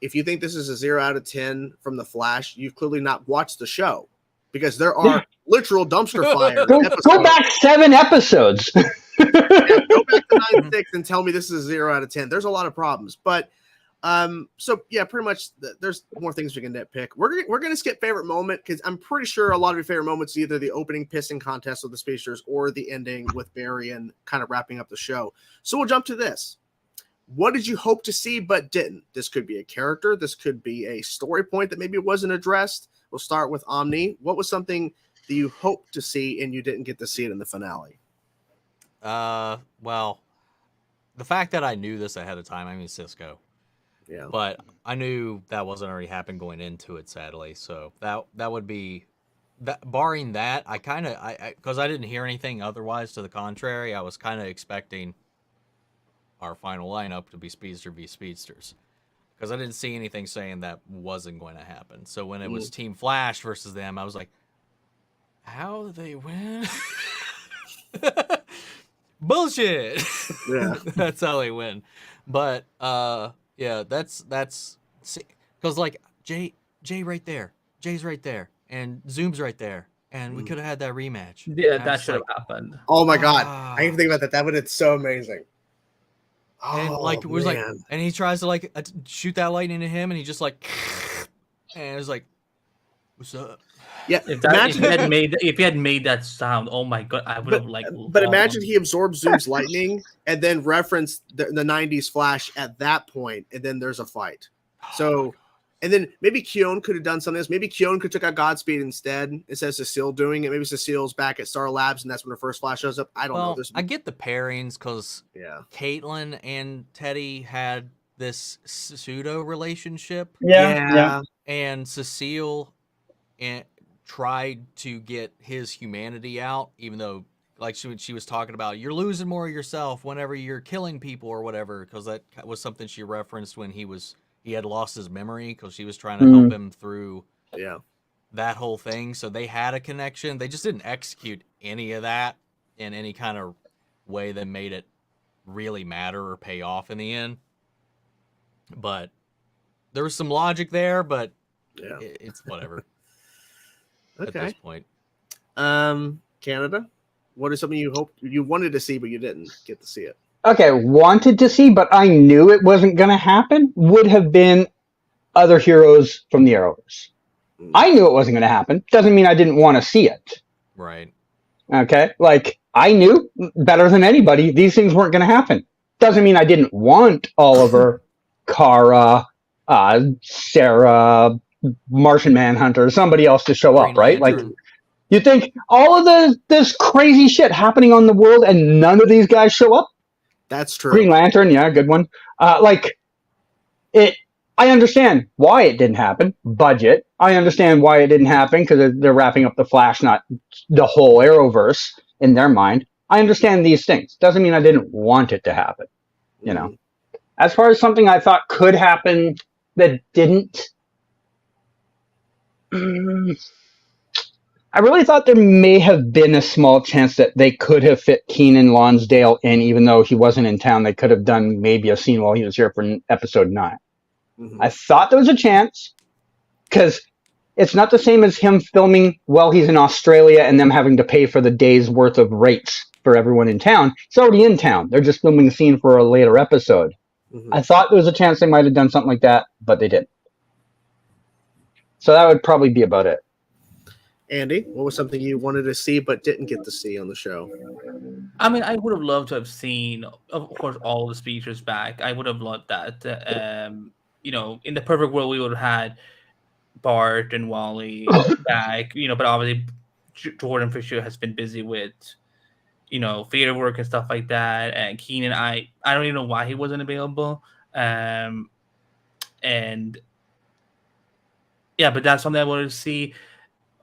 if you think this is a 0 out of 10 from the Flash, you've clearly not watched the show because there are literal dumpster fire episodes. Go back 7 episodes. Go back to 9-6 and tell me this is a 0 out of 10. There's a lot of problems, but so yeah, pretty much there's more things we can nitpick. We're gonna skip favorite moment because I'm pretty sure a lot of your favorite moments is either the opening pissing contest with the speedsters or the ending with Barry and kind of wrapping up the show. So we'll jump to this. what did you hope to see but didn't? This could be a character. This could be a story point that maybe wasn't addressed. We'll start with Omni. What was something that you hoped to see and you didn't get to see it in the finale? Well, the fact that I knew this ahead of time, I mean, Cisco. Yeah. But I knew that wasn't already happened going into it, sadly. So that would be that. Barring that, I kind of because I didn't hear anything otherwise to the contrary. I was kind of expecting our final lineup to be Speedster v Speedsters, because I didn't see anything saying that wasn't going to happen. So when it was Team Flash versus them, I was like, how do they win? Bullshit. Yeah. That's how they win. But yeah, that's because like Jay right there, Jay's right there, and Zoom's right there, and we could have had that rematch. Yeah, that should have happened. Oh my god, I even think about that. That would it's so amazing. And like it was like, and he tries to like shoot that lightning at him, and he just like, and it was like, what's up? Yeah, If he had made that sound, oh my god, I would have like. But imagine he absorbs Zoom's lightning and then referenced the 90s Flash at that point, and then there's a fight. So, and then maybe Keone could have done something else. Maybe Keone could have took out Godspeed instead of Cecile doing it. Maybe Cecile's back at Star Labs, and that's when her first Flash shows up. I don't know. I get the pairings because yeah, Caitlin and Teddy had this pseudo relationship. Yeah. And Cecile tried to get his humanity out, even though like she was talking about you're losing more of yourself whenever you're killing people or whatever, because that was something she referenced when he had lost his memory, because she was trying to help him through that whole thing. So they had a connection. They just didn't execute any of that in any kind of way that made it really matter or pay off in the end. But there was some logic there, but it's whatever. At this point. Canada, what is something you wanted to see but you didn't get to see it? Okay, wanted to see, but I knew it wasn't going to happen, would have been other heroes from the Arrowverse. I knew it wasn't going to happen. Doesn't mean I didn't want to see it. Right. Okay, like I knew better than anybody these things weren't going to happen. Doesn't mean I didn't want Oliver, Kara, Sarah, Martian Manhunter, somebody else to show up, right? Like, you think all of this crazy shit happening on the world and none of these guys show up? That's true. Green Lantern, yeah, good one. I understand why it didn't happen. Budget. I understand why it didn't happen, because they're wrapping up the Flash, not the whole Arrowverse in their mind. I understand these things. Doesn't mean I didn't want it to happen. You know, as far as something I thought could happen that didn't. I really thought there may have been a small chance that they could have fit Keenan Lonsdale in, even though he wasn't in town. They could have done maybe a scene while he was here for episode 9. I thought there was a chance, because it's not the same as him filming while he's in Australia and them having to pay for the day's worth of rates for everyone in town. He's already in town. They're just filming the scene for a later episode. I thought there was a chance they might have done something like that, but they didn't. So that would probably be about it. Andy, what was something you wanted to see but didn't get to see on the show? I mean, I would have loved to have seen, of course, all the speakers back. I would have loved that. You know, in the perfect world, we would have had Bart and Wally back. You know, but obviously, Jordan for sure has been busy with, you know, theater work and stuff like that. And Keenan, I don't even know why he wasn't available. And yeah, but that's something I wanted to see.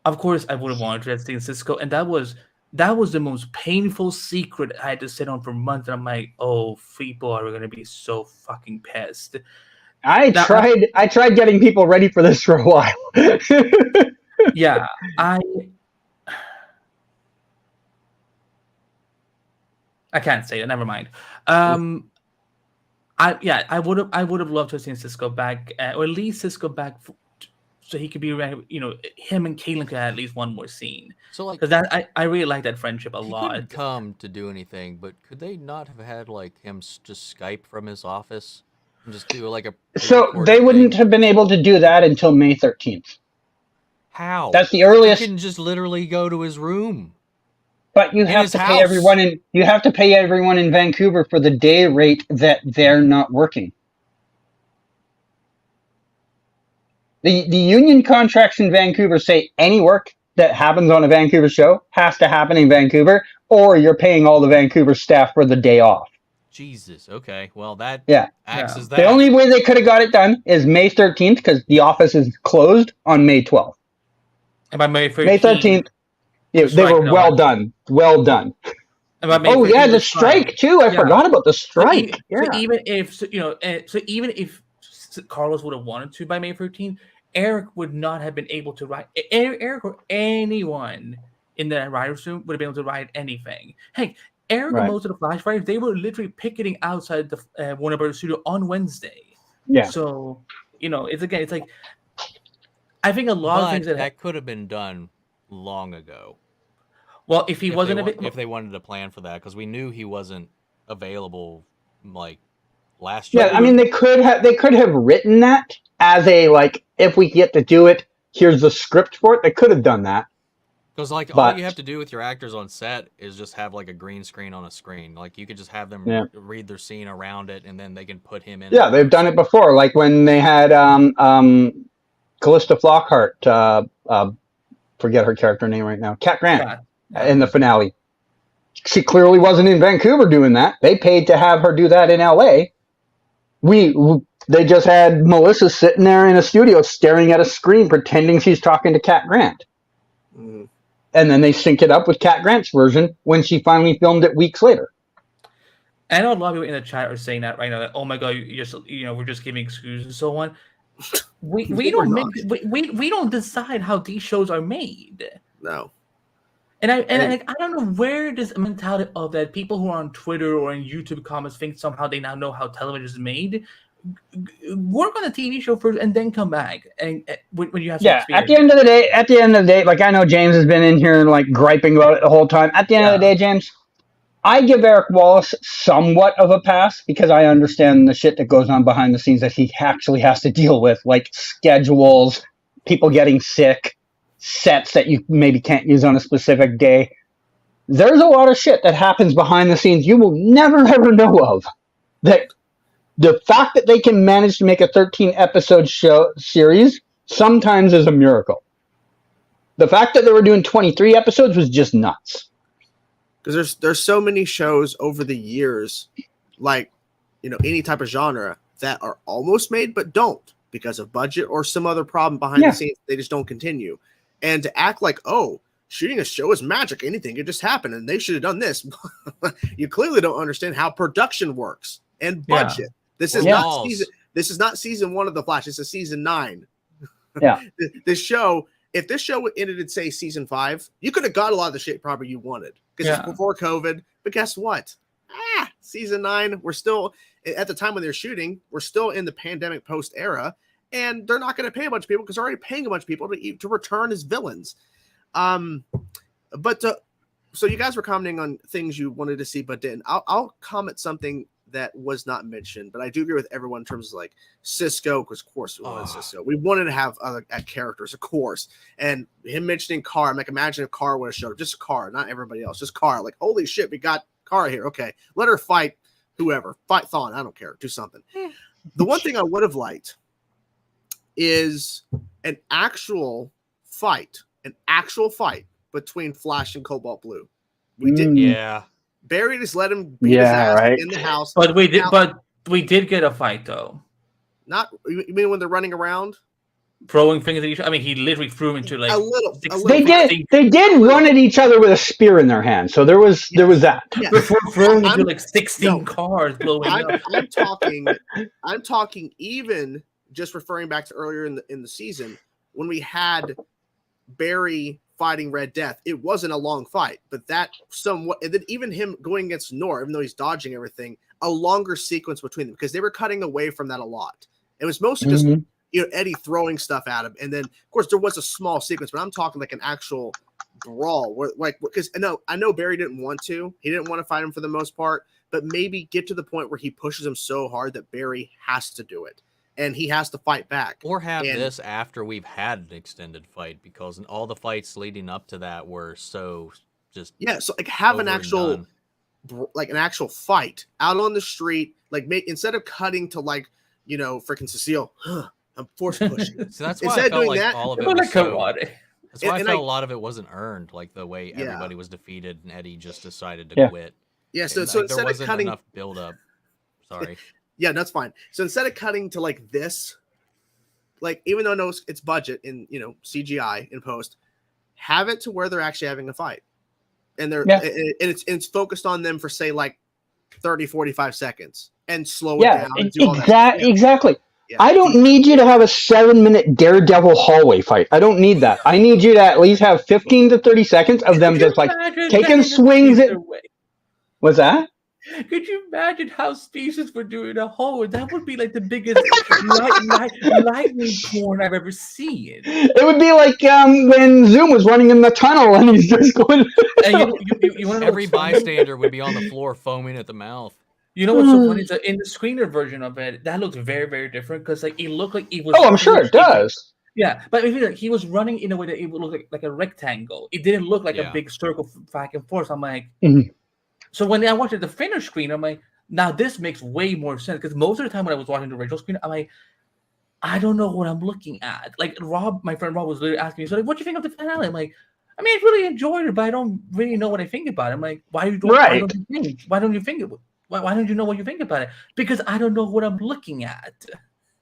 Of course, I would have wanted to see Cisco, and that was the most painful secret I had to sit on for months. And I'm like, oh, people are going to be so fucking pissed. I tried getting people ready for this for a while. Yeah, I can't say it. Never mind. I would have loved to have seen Cisco back, or at least Cisco back. So he could be, you know, him and Caitlin could have at least one more scene. So like, because that I really like that friendship a lot. He couldn't come to do anything, but could they not have had like him just Skype from his office and just do like a? So they wouldn't have been able to do that until May 13th. How? That's the earliest. He can just literally go to his room. But you In have his to pay house. everyone in Vancouver for the day rate that they're not working. The union contracts in Vancouver say any work that happens on a Vancouver show has to happen in Vancouver, or you're paying all the Vancouver staff for the day off. Jesus. Okay. Well, that Yeah. acts as The that. only way they could have got it done is May 13th because the office is closed on May 12th. And by May 13th, May 13th, the they were strike, well done. Well done. And by May Oh, 13th, yeah, the strike, too. I forgot about the strike. So even if Carlos would have wanted to by May 13th, Eric would not have been able to write. Eric or anyone in the writer's room would have been able to write anything. Heck, Eric and most of the Flash writers, they were literally picketing outside the Warner Brothers studio on Wednesday. Yeah. So, it's like, I think a lot of things that could have been done long ago. Well, if he wasn't if they wanted to plan for that, because we knew he wasn't available like last year. Yeah, I mean they could have written that as a if we get to do it, here's the script for it. They could have done that. Because all you have to do with your actors on set is just have like a green screen on a screen. Like you could just have them read their scene around it, and then they can put him in. Yeah, they've done it before. Like when they had Callista Flockhart, forget her character name right now, Cat Grant, in the finale. She clearly wasn't in Vancouver doing that. They paid to have her do that in LA. They just had Melissa sitting there in a studio staring at a screen pretending she's talking to Cat Grant. Mm-hmm. And then they sync it up with Cat Grant's version when she finally filmed it weeks later. I know a lot of people in the chat are saying that right now, that, oh my God, we're just giving excuses and so on. We don't decide how these shows are made. No. And I don't know where this mentality of that people who are on Twitter or in YouTube comments think somehow they now know how television is made. Work on a TV show first and then come back. And when you have some experience. At the end of the day, like I know James has been in here like griping about it the whole time. At the end of the day, James, I give Eric Wallace somewhat of a pass because I understand the shit that goes on behind the scenes that he actually has to deal with, like schedules, people getting sick, sets that you maybe can't use on a specific day. There's a lot of shit that happens behind the scenes you will never ever know of. That the fact that they can manage to make a 13-episode show series sometimes is a miracle. The fact that they were doing 23 episodes was just nuts. Because there's so many shows over the years, like, any type of genre that are almost made but don't because of budget or some other problem behind the scenes. They just don't continue. And to act like, oh, shooting a show is magic, anything could just happen, and they should have done this. You clearly don't understand how production works and budget. Yeah. This is not season. This is not season 1 of The Flash. This is season 9. Yeah. This show. If this show ended at say season 5, you could have got a lot of the shit probably you wanted because it's before COVID. But guess what? Season 9, we're still at the time when they're shooting. We're still in the pandemic post era, and they're not going to pay a bunch of people because they're already paying a bunch of people to return as villains. So you guys were commenting on things you wanted to see but didn't. I'll comment something that was not mentioned, but I do agree with everyone in terms of like Cisco, because of course we wanted Cisco. We wanted to have other characters, of course, and him mentioning Kara. I'm like, imagine if Kara would have showed up, just Kara, not everybody else, just Kara. Like, holy shit, we got Kara here. Okay, let her fight whoever, fight Thawne. I don't care, do something. The one thing I would have liked is an actual fight between Flash and Cobalt Blue. We didn't. Yeah. Barry just let him beat his ass in the house. But we did get a fight though. Not, you mean when they're running around? Throwing things at each other. I mean, he literally threw him into like a little. They did run at each other with a spear in their hand. So there was that. Yeah. Before throwing into like 16 cars blowing up. I'm talking even just referring back to earlier in the season when we had Barry fighting Red Death. It wasn't a long fight, but that somewhat, and then even him going against Nor, even though he's dodging everything, a longer sequence between them because they were cutting away from that a lot. It was mostly just Eddie throwing stuff at him, and then of course there was a small sequence, but I'm talking like an actual brawl where, like, because I know Barry didn't want to fight him for the most part, but maybe get to the point where he pushes him so hard that Barry has to do it. And he has to fight back. Or have this after we've had an extended fight, because all the fights leading up to that were so just So like have an over and actual done. like an actual fight out on the street, like instead of cutting to like freaking Cecile, I'm force pushing. So that's why Instead I of felt doing like that, all of it But was like so. karate. That's why I and felt I- a lot of it wasn't earned, like the way Yeah. everybody was defeated and Eddie just decided to Yeah. quit. yeah. So And, so like, there instead of wasn't cutting, enough build up. Sorry. yeah, that's fine. So instead of cutting to like this, like even though no, it's budget in CGI in post, have it to where they're actually having a fight, and they're Yeah. and it's focused on them for say like 30-45 seconds, and slow it Yeah, down and do all that. exactly. Yeah. I don't need you to have a 7-minute Daredevil hallway fight. I don't need that. I need you to at least have 15 to 30 seconds of them Could you just like imagine taking that swings at. either way? What's that? Could you imagine how species were doing a whole? That would be like the biggest lightning porn I've ever seen. It would be like when Zoom was running in the tunnel and he's just going. And you want to know Every what's funny? bystander would be on the floor foaming at the mouth. You know what's so funny? Is that in the screener version of it, that looks very, very different because like it looked like it was. Oh, I'm sure it does. Yeah, but I mean, like, he was running in a way that it would look like a rectangle. It didn't look like Yeah. a big circle back and forth. I'm like, Mhm. So when I watched it, the finished screen, I'm like, now this makes way more sense because most of the time when I was watching the original screen, I'm like, I don't know what I'm looking at. Like Rob, my friend Rob was literally asking me, so like, what do you think of the finale? I'm like, I mean, I really enjoyed it, but I don't really know what I think about it. I'm like, why don't you think? Why don't you think it? Why don't you know what you think about it? Because I don't know what I'm looking at.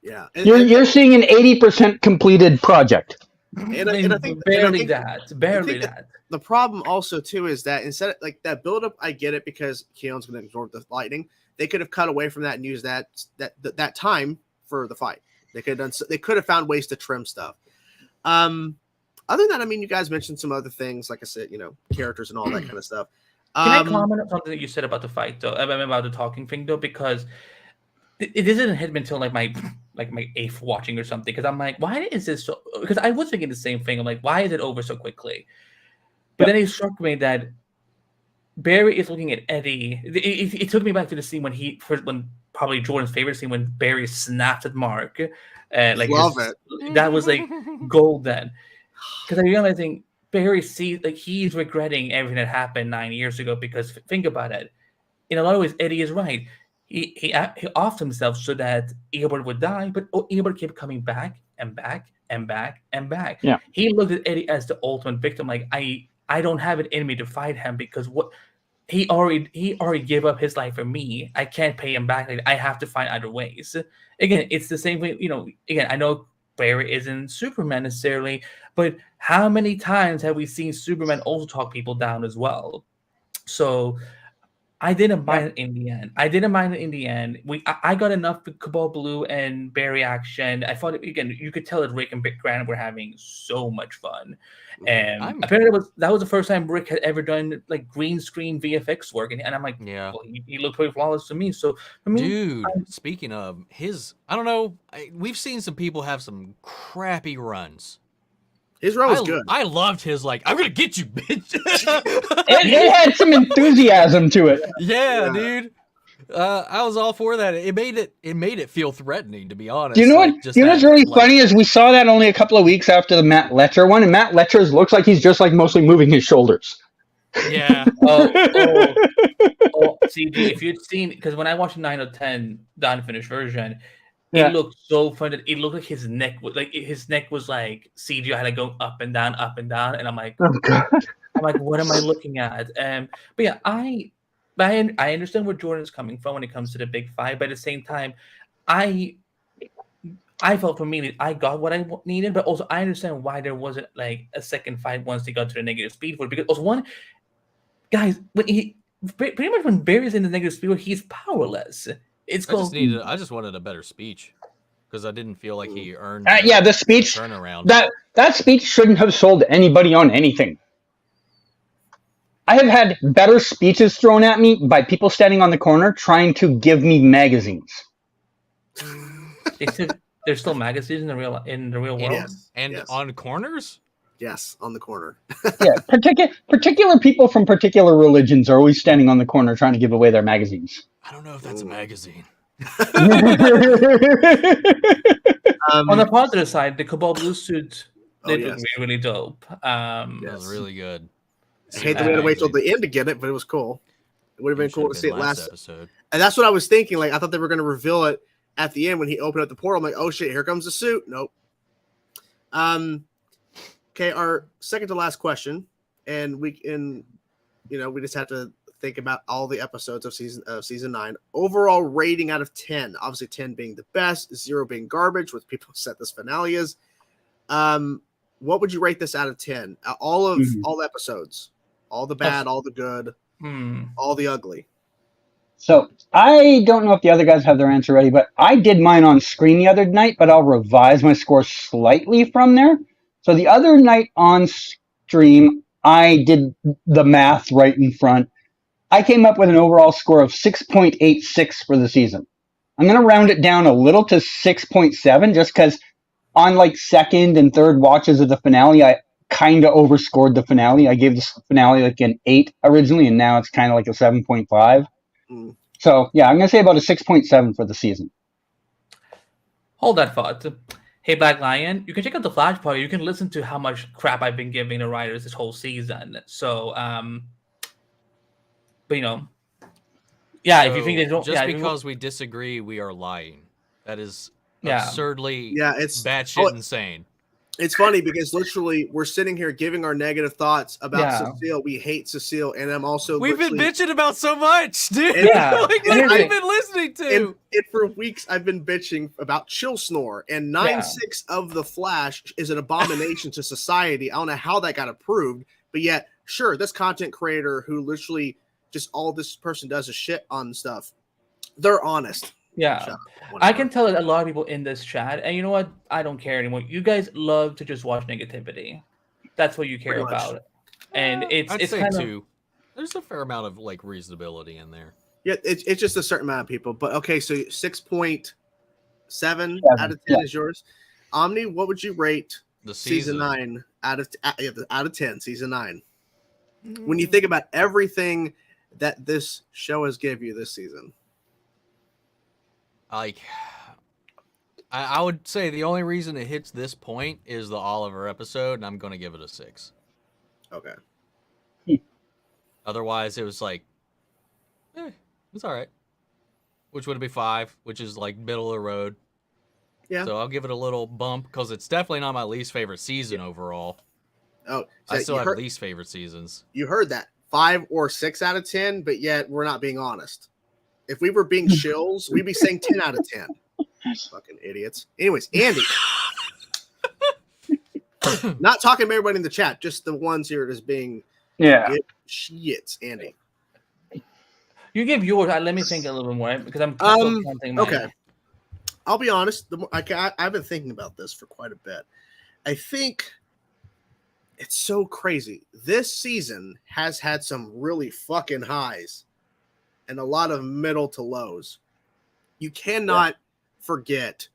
Yeah, You're seeing an 80% completed project. and I think barely that. The problem also too is that instead of like that buildup, I get it because Keon's going to absorb the lightning. They could have cut away from that and used that time for the fight. They could have done. They could have found ways to trim stuff. Other than that, I mean, you guys mentioned some other things, like I said, characters and all that kind of stuff. Can I comment on something that you said about the fight though? I mean, about the talking thing though, because it didn't hit me until like my 8th watching or something. Because I'm like, why is this so? Because I was thinking the same thing. I'm like, why is it over so quickly? But then it struck me that Barry is looking at Eddie. It took me back to the scene when probably Jordan's favorite scene when Barry snapped at Mark. Love it. That was like golden. Because I realizing Barry sees like he's regretting everything that happened 9 years ago. Because think about it, in a lot of ways, Eddie is right. He offed himself so that Ebert would die, but Ebert kept coming back and back and back and back. Yeah. He looked at Eddie as the ultimate victim. Like I don't have an enemy to fight him because what he already gave up his life for me. I can't pay him back. Like, I have to find other ways. Again, it's the same way. Again, I know Barry isn't Superman necessarily, but how many times have we seen Superman also talk people down as well? So I didn't mind it in the end. I got enough with Cobalt Blue and Barry action. I thought, again, you could tell that Rick and Grant were having so much fun. And apparently that was the first time Rick had ever done like green screen VFX work. And I'm like, yeah, well, he looked pretty flawless to me. So, I mean, dude, speaking of I don't know. We've seen some people have some crappy runs. His run was good. I loved his I'm gonna get you, bitch. It had some enthusiasm to it. Yeah, dude. I was all for that. It made it feel threatening, to be honest. Do you know what's really funny is we saw that only a couple of weeks after the Matt Letcher one, and Matt Letcher's looks like he's just like mostly moving his shoulders. Yeah. See, if you'd seen, because when I watched 9 or 10, the unfinished version, Yeah. it looked so fun that it looked like his neck was like CGI had to go up and down, and I'm like, Oh god. what am I looking at? But yeah, I understand where Jordan's coming from when it comes to the big fight, but at the same time, I felt for me that I got what I needed, but also I understand why there wasn't like a second fight once they got to the negative speed force. Because also one, guys, pretty much when Barry's in the negative speed force, he's powerless. I just wanted a better speech because I didn't feel like he earned. The speech turnaround. That speech shouldn't have sold anybody on anything. I have had better speeches thrown at me by people standing on the corner trying to give me magazines. There's still magazines in the real world. Yes. On corners. Yes, on the corner. Yeah, particular people from particular religions are always standing on the corner trying to give away their magazines. I don't know if that's a magazine. On the positive side, the Cobalt Blue suit Oh, looked really dope. That was really good. I hate that we had to wait till the end to get it, but it was cool. It would have been cool to see it last episode. And that's what I was thinking. Like, I thought they were going to reveal it at the end when he opened up the portal. I'm like, oh shit, here comes the suit. Nope. Okay, our second to last question, and we just have to think about all the episodes of season 9. Overall rating out of 10. Obviously 10 being the best, 0 being garbage, which people said this finale is. What would you rate this out of 10? All the episodes. All the bad, all the good, all the ugly. So I don't know if the other guys have their answer ready, but I did mine on screen the other night, but I'll revise my score slightly from there. So the other night on stream, I did the math right in front. I came up with an overall score of 6.86 for the season. I'm going to round it down a little to 6.7 just because on like second and third watches of the finale, I kind of overscored the finale. I gave the finale like an 8 originally, and now it's kind of like a 7.5. So, yeah, I'm going to say about a 6.7 for the season. Hold that thought. Hey, Black Lion, you can check out the Flash Party. You can listen to how much crap I've been giving the writers this whole season. So, but if you think they don't... Just because we disagree, we are lying. That is absurdly it's batshit insane. It's funny because literally we're sitting here giving our negative thoughts about Cecile. We hate Cecile, and I'm also we've been bitching about so much, dude. Yeah, like we've been listening to. And for weeks I've been bitching about Chill Snore, and 9/6 of the Flash is an abomination to society. I don't know how that got approved, but yet, sure, this content creator who literally just all this person does is shit on stuff. They're honest. Yeah, I can tell that a lot of people in this chat, and you know what? I don't care anymore. You guys love to just watch negativity. That's what you care about, and it's kind of there's a fair amount of like reasonability in there. Yeah, it's just a certain amount of people. But okay, so 6.7 out of 10 is yours. Omni, what would you rate the season 9 out of 10? Season 9. When you think about everything that this show has given you this season. Like, I would say the only reason it hits this point is the Oliver episode, and I'm going to give it a 6. Okay. Otherwise, it was like, it's all right. Which would be 5, which is like middle of the road. Yeah. So I'll give it a little bump because it's definitely not my least favorite season overall. Oh, so I still have least favorite seasons. You heard that. 5 or 6 out of 10, but yet we're not being honest. If we were being shills, we'd be saying 10 out of 10. Fucking idiots. Anyways, Andy. Not talking about everybody in the chat, just the ones here as being shits, Andy. You give yours. Let me think a little bit more because I'm okay. I'll be honest. I've been thinking about this for quite a bit. I think it's so crazy. This season has had some really fucking highs and a lot of middle to lows. You cannot forget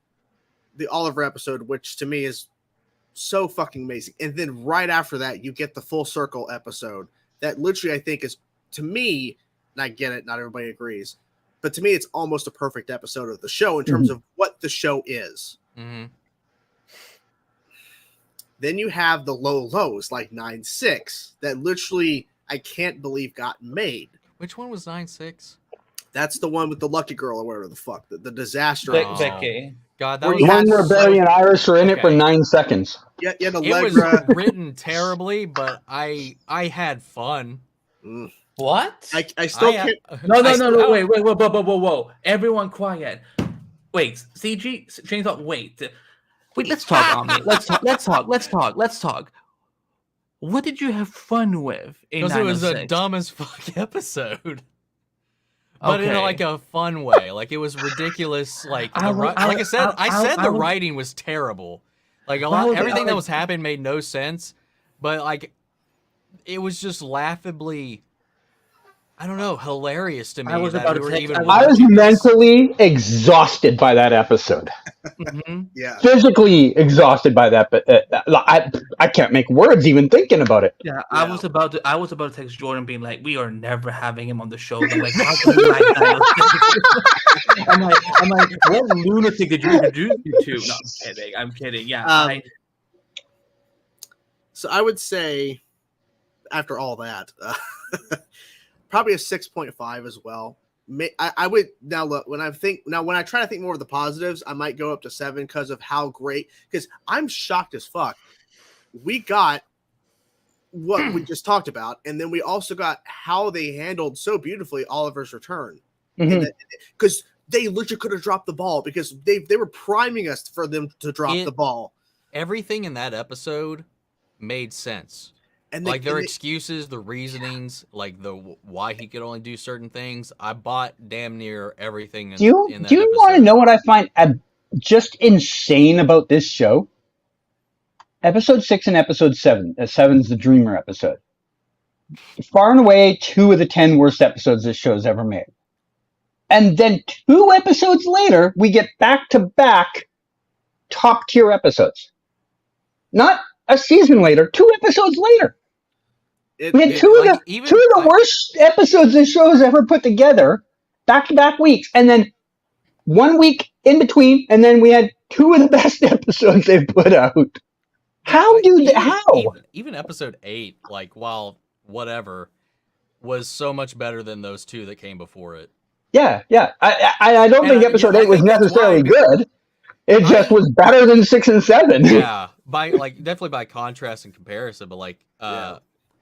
the Oliver episode, which to me is so fucking amazing. And then right after that, you get the Full Circle episode that literally I think is, to me, and I get it, not everybody agrees, but to me, it's almost a perfect episode of the show in terms of what the show is. Mm-hmm. Then you have the low lows, like 9/6, that literally I can't believe got made. Which one was 9/6? That's the one with the lucky girl or whatever the fuck, the disaster. Becky. God, that was one where Barry and Iris were in it for 9 seconds. Yeah, the it was written terribly, but I had fun. What? I still can't. No, wait, whoa. Everyone quiet. Wait, CG, Chainsaw, wait, let's talk, Omni. Let's talk. What did you have fun with in 9/6? Because it was a dumb as fuck episode. But in like a fun way. Like it was ridiculous. Like I said the writing was terrible. Like everything that was happening made no sense. But like it was just laughably, I don't know, hilarious to me. I was mentally exhausted by that episode. Yeah, physically exhausted by that. But I can't make words even thinking about it. Yeah, I was about to text Jordan, being like, "We are never having him on the show." I'm like, how can you like that? I'm like, what lunatic did you introduce me to? No, I'm kidding. Yeah. So I would say, after all that, probably a 6.5 as well. I would now look when I try to think more of the positives, I might go up to 7 because of how great. Because I'm shocked as fuck. We got what we just talked about, and then we also got how they handled so beautifully Oliver's return, because they literally could have dropped the ball because they were priming us for them to drop the ball. Everything in that episode made sense. And like their excuses, the reasonings, like the why he could only do certain things. I bought damn near everything. Do you want to know what I find just insane about this show? Episode 6 and episode 7. 7's the Dreamer episode. Far and away, 2 of the 10 worst episodes this show's ever made. And then 2 episodes later, we get back-to-back top-tier episodes. Not a season later, 2 episodes later. We had two of the worst episodes this show has ever put together, back-to-back weeks, and then 1 week in between, and then we had 2 of the best episodes they've put out. How? Even episode 8, like, while whatever, was so much better than those 2 that came before it. Yeah. I don't think episode 8 was necessarily good. It just was better than 6 and 7. Yeah, definitely by contrast and comparison, but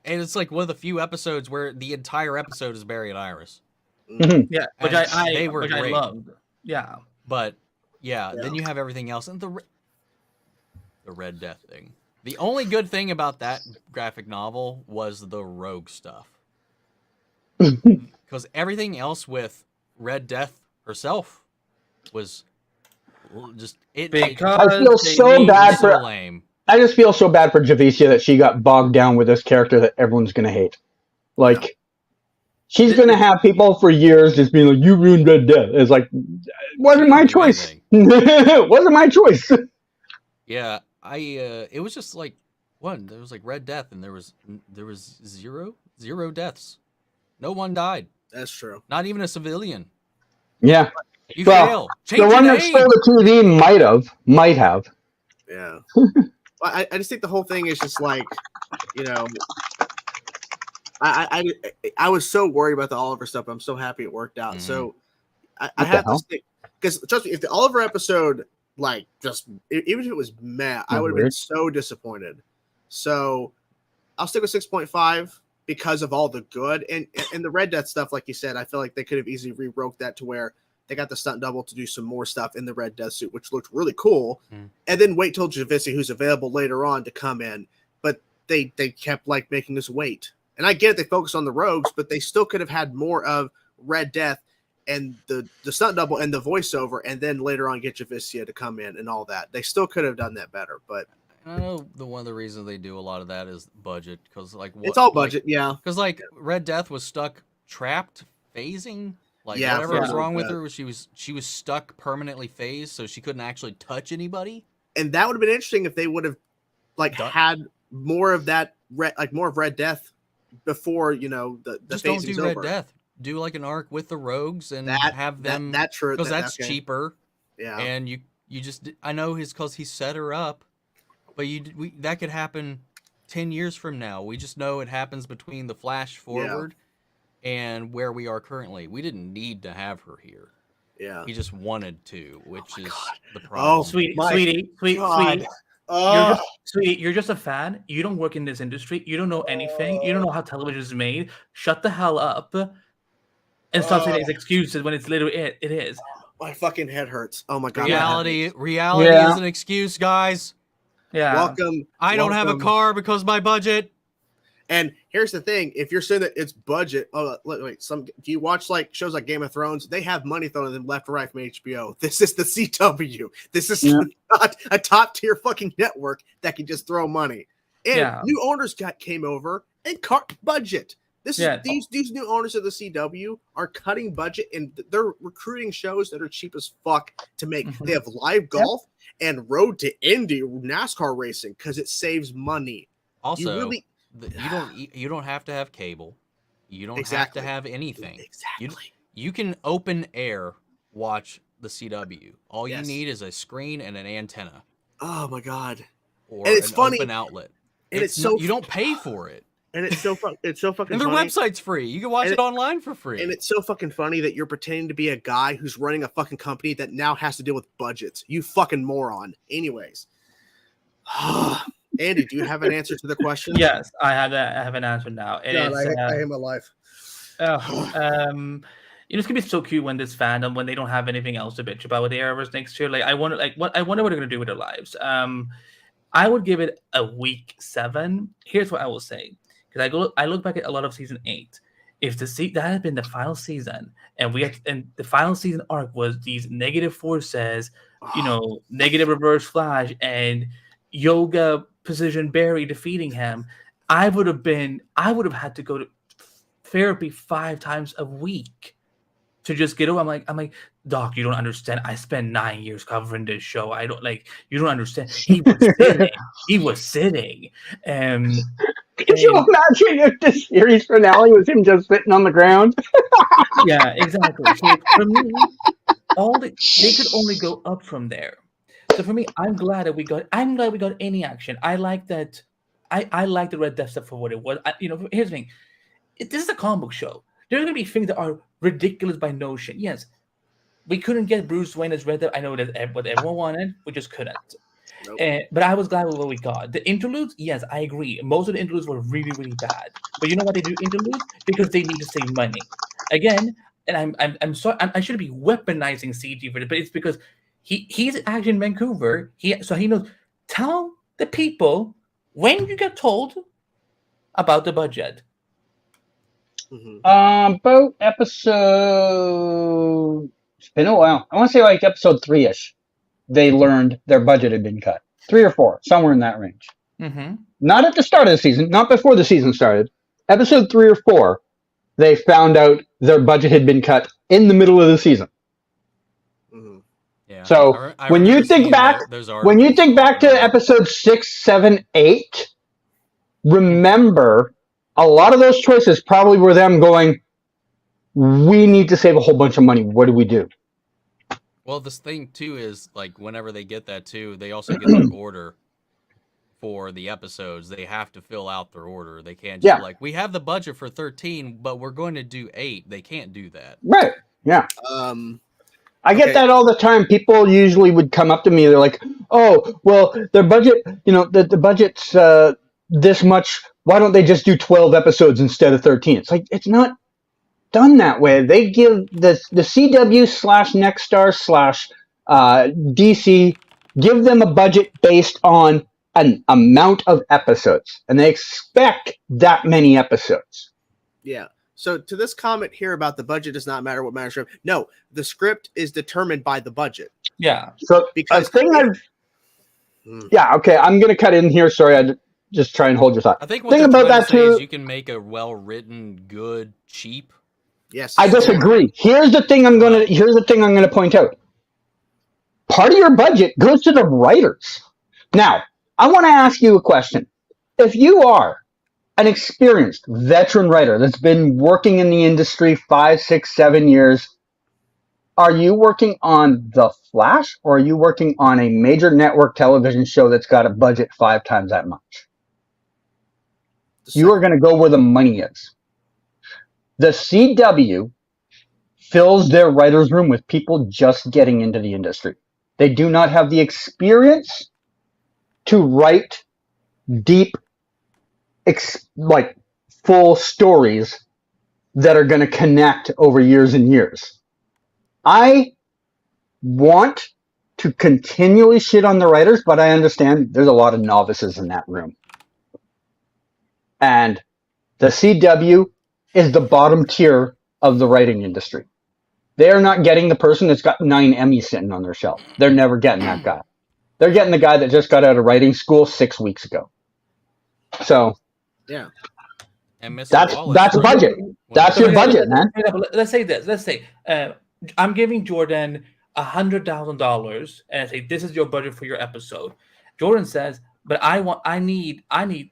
and it's like one of the few episodes where the entire episode is Barry and Iris. Mm-hmm. Yeah, which they were great. I loved. Yeah, but then you have everything else, and the Red Death thing. The only good thing about that graphic novel was the rogue stuff, because everything else with Red Death herself was just it. I feel so bad for lame. I just feel so bad for Javicia that she got bogged down with this character that everyone's gonna hate. Like, she's gonna have people for years just being like, "You ruined Red Death." It's like, wasn't my choice. Wasn't my choice. Yeah, it was just like there was like Red Death, and there was zero deaths. No one died. That's true. Not even a civilian. Yeah. You fail. The one that stole the TV might have. Yeah. I just think the whole thing is just like, I was so worried about the Oliver stuff. But I'm so happy it worked out. Mm-hmm. So I have to think, because trust me, if the Oliver episode, like, just even if it was meh, I would have been so disappointed. So I'll stick with 6.5 because of all the good and the Red Death stuff. Like you said, I feel like they could have easily rewrote that to where they got the stunt double to do some more stuff in the Red Death suit, which looked really cool. And then wait till Javicia, who's available later on, to come in. But they kept like making us wait. And I get it, they focused on the rogues, but they still could have had more of Red Death and the stunt double and the voiceover, and then later on get Javicia to come in and all that. They still could have done that better. But I know one of the reasons they do a lot of that is budget, because it's all budget, yeah. Because Red Death was trapped, phasing. Whatever was wrong with her, she was stuck permanently phased, so she couldn't actually touch anybody. And that would have been interesting if they would have had more of that, more of Red Death before the just phasing's don't do over. Red Death. Do like an arc with the rogues and have them. That's true. Because that's cheaper. Yeah. And you just, I know because he set her up, but that could happen 10 years from now. We just know it happens between the Flash forward. Yeah. And where we are currently, we didn't need to have her here. Yeah, he just wanted to, which is the problem. Oh, sweetie. You're just a fan. You don't work in this industry. You don't know anything. You don't know how television is made. Shut the hell up and stop saying these excuses when it's literally it is. My fucking head hurts. Oh my god. Reality is an excuse, guys. Yeah. Welcome. I don't have a car because my budget. And here's the thing: if you're saying that it's budget, wait. Do you watch shows like Game of Thrones? They have money thrown at them left and right from HBO. This is the CW. This is not a top tier fucking network that can just throw money. And new owners came over and cut budget. These new owners of the CW are cutting budget, and they're recruiting shows that are cheap as fuck to make. Mm-hmm. They have live golf and Road to Indy NASCAR racing because it saves money. Also, you don't have to have cable. You don't have to have anything. Exactly. You can open air watch the CW. All you need is a screen and an antenna. Oh my god! Or it's funny. Open outlet. And it's so you don't pay for it. And it's so fucking And their funny. website's free. You can watch it online for free. And it's so fucking funny that you're pretending to be a guy who's running a fucking company that now has to deal with budgets. You fucking moron. Anyways. Andy, do you have an answer to the question? Yes, I have an answer now. It God, is, I hate my life. It's gonna be so cute when this fandom, when they don't have anything else to bitch about with the Arrowverse next year. Like I wonder what they're gonna do with their lives. I would give it a week 7. Here's what I will say, because I look back at a lot of season 8. If that had been the final season, and the final season arc was these negative forces, negative reverse Flash and Yoga Precision Barry defeating him, I would have had to go to therapy 5 times a week to just get over. I'm like, Doc, you don't understand. I spent 9 years covering this show. You don't understand. He was sitting. Could you imagine if the series finale was him just sitting on the ground? Yeah, exactly. So for me, they could only go up from there. So for me, I'm glad we got any action. I like that. I like the Red Death stuff for what it was. Here's the thing. This is a comic book show. There's going to be things that are ridiculous by notion. Yes, we couldn't get Bruce Wayne as Red Death. I know that's what everyone wanted. We just couldn't. Nope. But I was glad with what we got. The interludes, yes, I agree. Most of the interludes were really, really bad. But you know why they do interludes? Because they need to save money. Again, and I'm sorry, I shouldn't be weaponizing CG for it, but it's because he's actually in Vancouver. So he knows. Tell the people when you get told about the budget. Mm-hmm. About episode. It's been a while. I want to say like episode 3-ish. They learned their budget had been cut. 3 or 4, somewhere in that range. Mm-hmm. Not at the start of the season, not before the season started. Episode 3 or 4, they found out their budget had been cut in the middle of the season. Mm-hmm. Yeah. So when you think back to episode 6, 7, 8, remember a lot of those choices probably were them going, we need to save a whole bunch of money. What do we do? Well, this thing too is like whenever they get that too, they also get their order for the episodes. They have to fill out their order. They can't just we have the budget for 13, but we're going to do 8. They can't do that. Right. Yeah. I get Okay. that all the time. People usually would come up to me. They're like, "Oh, well, their budget, the budget's this much. Why don't they just do 12 episodes instead of 13?" It's like it's not done that way. They give the CW / Nextstar / DC give them a budget based on an amount of episodes, and they expect that many episodes. Yeah. So to this comment here about the budget does not matter, what matters. No, the script is determined by the budget. Yeah. So because I'm going to cut in here. Sorry, I just try and hold your thought. I think what they're trying to say is you can make a well-written, good, cheap. Yes. I disagree. Here's the thing I'm gonna point out. Part of your budget goes to the writers. Now, I want to ask you a question. If you are an experienced veteran writer that's been working in the industry 5, 6, 7 years, are you working on The Flash or are you working on a major network television show that's got a budget 5 times that much? You are going to go where the money is. The CW fills their writer's room with people just getting into the industry. They do not have the experience to write deep, full stories that are going to connect over years and years. I want to continually shit on the writers, but I understand there's a lot of novices in that room. And the CW is the bottom tier of the writing industry. They are not getting the person that's got 9 Emmys sitting on their shelf. They're never getting that guy. They're getting the guy that just got out of writing school 6 weeks ago. So, yeah, and that's budget. That's your budget, man. Let's say this. Let's say I'm giving Jordan $100,000, and I say this is your budget for your episode. Jordan says, but I need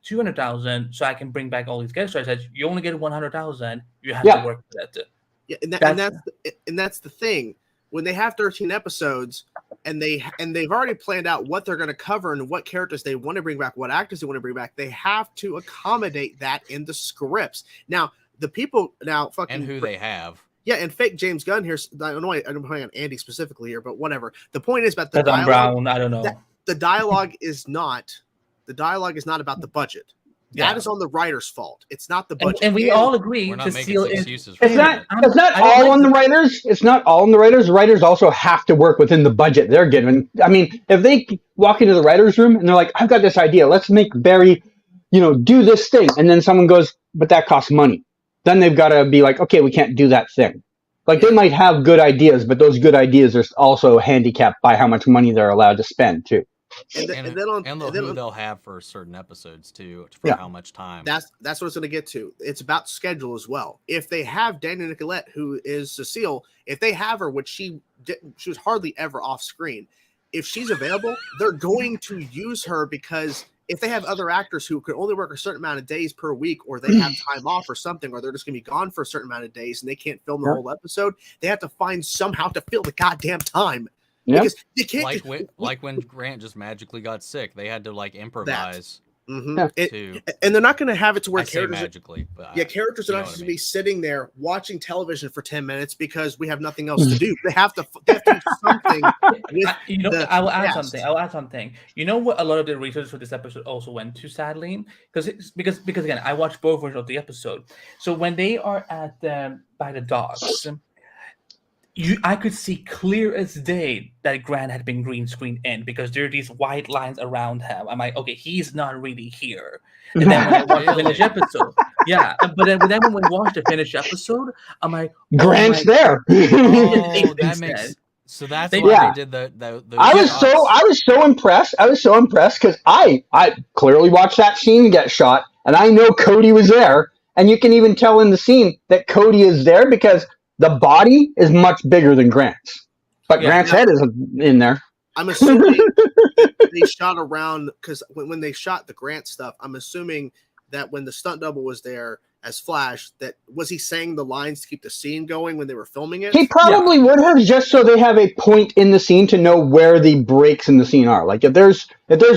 200,000 so I can bring back all these guest stars. I said, you only get 100,000. You have to work for that. Yeah, and that's the thing. When they have 13 episodes, and they've already planned out what they're going to cover and what characters they want to bring back, what actors they want to bring back. They have to accommodate that in the scripts. Now, the people now fucking and who they have. Yeah, and fake James Gunn here. I don't know. I'm playing on Andy specifically here, but whatever. The point is about the Because I'm dialogue. brown, I don't know. The dialogue is not about the budget. That is on the writer's fault. It's not the budget. And we all agree We're not to making seal excuses for It's that. not. It's not all on the writers. It's not all on the writers. The writers also have to work within the budget they're given. I mean, if they walk into the writers' room and they're like, "I've got this idea. Let's make Barry, do this thing," and then someone goes, "But that costs money." Then they've got to be like, "Okay, we can't do that thing." Like they might have good ideas, but those good ideas are also handicapped by how much money they're allowed to spend too. And who they'll have for certain episodes too, for how much time. That's what it's going to get to. It's about schedule as well. If they have Dana Nicolette, who is Cecile, if they have her, which she was hardly ever off screen, if she's available, they're going to use her, because if they have other actors who can only work a certain amount of days per week, or they have time off or something, or they're just going to be gone for a certain amount of days and they can't film the whole episode, they have to find somehow to fill the goddamn time. Yep. Because you can't like when Grant just magically got sick, they had to improvise. And they're not going to have it to where characters magically, but characters are not just going to be sitting there watching television for 10 minutes because we have nothing else to do. They have to do something. I will add something. You know what? A lot of the research for this episode also went to, sadly, because again, I watched both versions of the episode. So when they are at by the docks, I could see clear as day that Grant had been green screened in, because there are these white lines around him. I'm like, okay, he's not really here. And then when I watched the finished episode, but then when we watched the finished episode, I'm like, Grant's there. That makes. So that's why they did the I was so impressed. I was so impressed because I clearly watched that scene get shot, and I know Cody was there, and you can even tell in the scene that Cody is there because the body is much bigger than Grant's, but Grant's head isn't in there. I'm assuming they shot around, because when they shot the Grant stuff, I'm assuming that when the stunt double was there as Flash, that was he saying the lines to keep the scene going when they were filming it? He probably would have, just so they have a point in the scene to know where the breaks in the scene are. Like if there's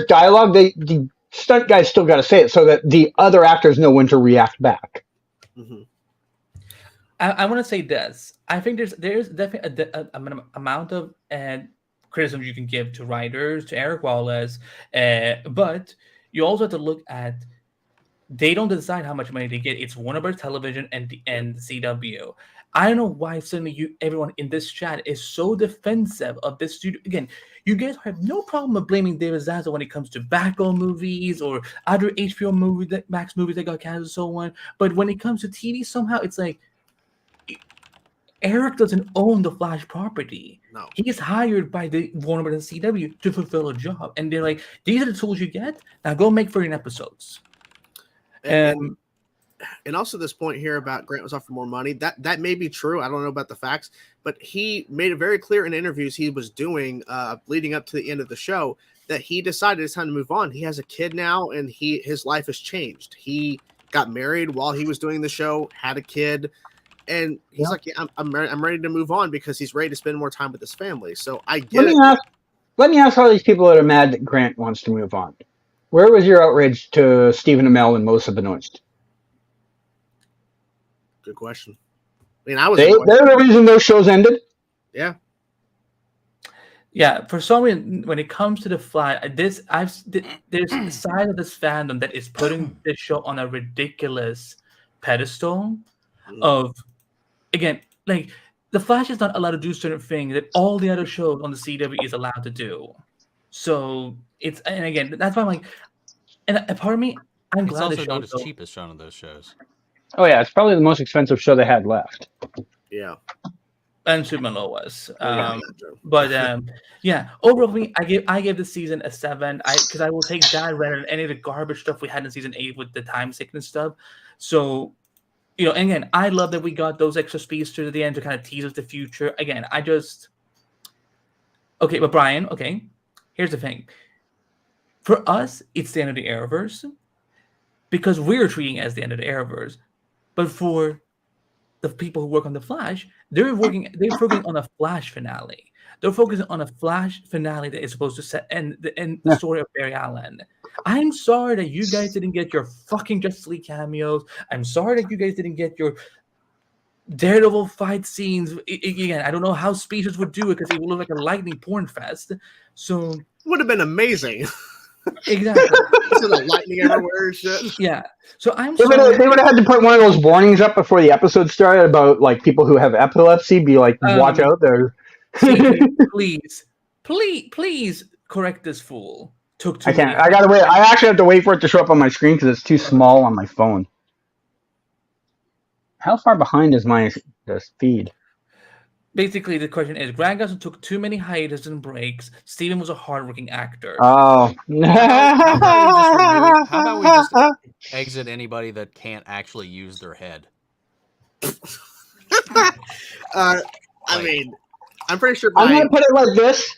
dialogue, the stunt guy's still got to say it so that the other actors know when to react back. Mm-hmm. I want to say this. I think there's definitely an amount of criticism you can give to writers, to Eric Wallace, but you also have to look at, they don't decide how much money they get. It's Warner Bros. Television and CW. I don't know why suddenly everyone in this chat is so defensive of this studio. Again, you guys have no problem of blaming David Zaslav when it comes to Batgirl movies or other HBO Max movies that got canceled and so on. But when it comes to TV, somehow it's like, Eric doesn't own the Flash property. No. He's hired by the Warner Bros. and CW to fulfill a job. And they're like, these are the tools you get. Now go make 13 episodes. And also this point here about Grant was offered more money. That may be true. I don't know about the facts, but he made it very clear in interviews he was doing leading up to the end of the show that he decided it's time to move on. He has a kid now, and his life has changed. He got married while he was doing the show, had a kid. And he's like, yeah, I'm ready to move on because he's ready to spend more time with his family. So I get it. Let me ask all these people that are mad that Grant wants to move on. Where was your outrage to Stephen Amell and Melissa Benoist? Good question. I mean, they're the reason those shows ended. Yeah. Yeah, for some reason, when it comes to the Flash, there's a side of this fandom that is putting this show on a ridiculous pedestal of, again, like the Flash is not allowed to do certain things that all the other shows on the CW is allowed to do. So and again, that's why I'm like, and a part of me, I'm glad it's also not as cheap as one of those shows. Oh yeah, it's probably the most expensive show they had left. Yeah. And Superman Lois. But overall, I gave this season a 7. Because I will take that rather than any of the garbage stuff we had in season 8 with the time sickness stuff. So, and again, I love that we got those extra speedsters at the end to kind of tease us the future. Again, okay, but Brian, here's the thing. For us, it's the end of the Arrowverse because we're treating it as the end of the Arrowverse. But for the people who work on the Flash, they're working on a Flash finale. They're focusing on a Flash finale that is supposed to end the story of Barry Allen. I'm sorry that you guys didn't get your fucking Justice League cameos. I'm sorry that you guys didn't get your Daredevil fight scenes. Again, I don't know how Species would do it because it would look like a lightning porn fest. So Would have been amazing. exactly. So the lightning everywhere and shit. Yeah. So I'm They sorry. would have had to put one of those warnings up before the episode started about like people who have epilepsy. Be like, watch out there. please correct this fool. Took too I can't. many- I gotta wait. I actually have to wait for it to show up on my screen because it's too small on my phone. How far behind is my this feed? Basically, the question is: Grant Gustin took too many hiatus and breaks. Steven was a hardworking actor. Oh. How about we just exit anybody that can't actually use their head? I mean, I'm pretty sure. I'm gonna put it like this.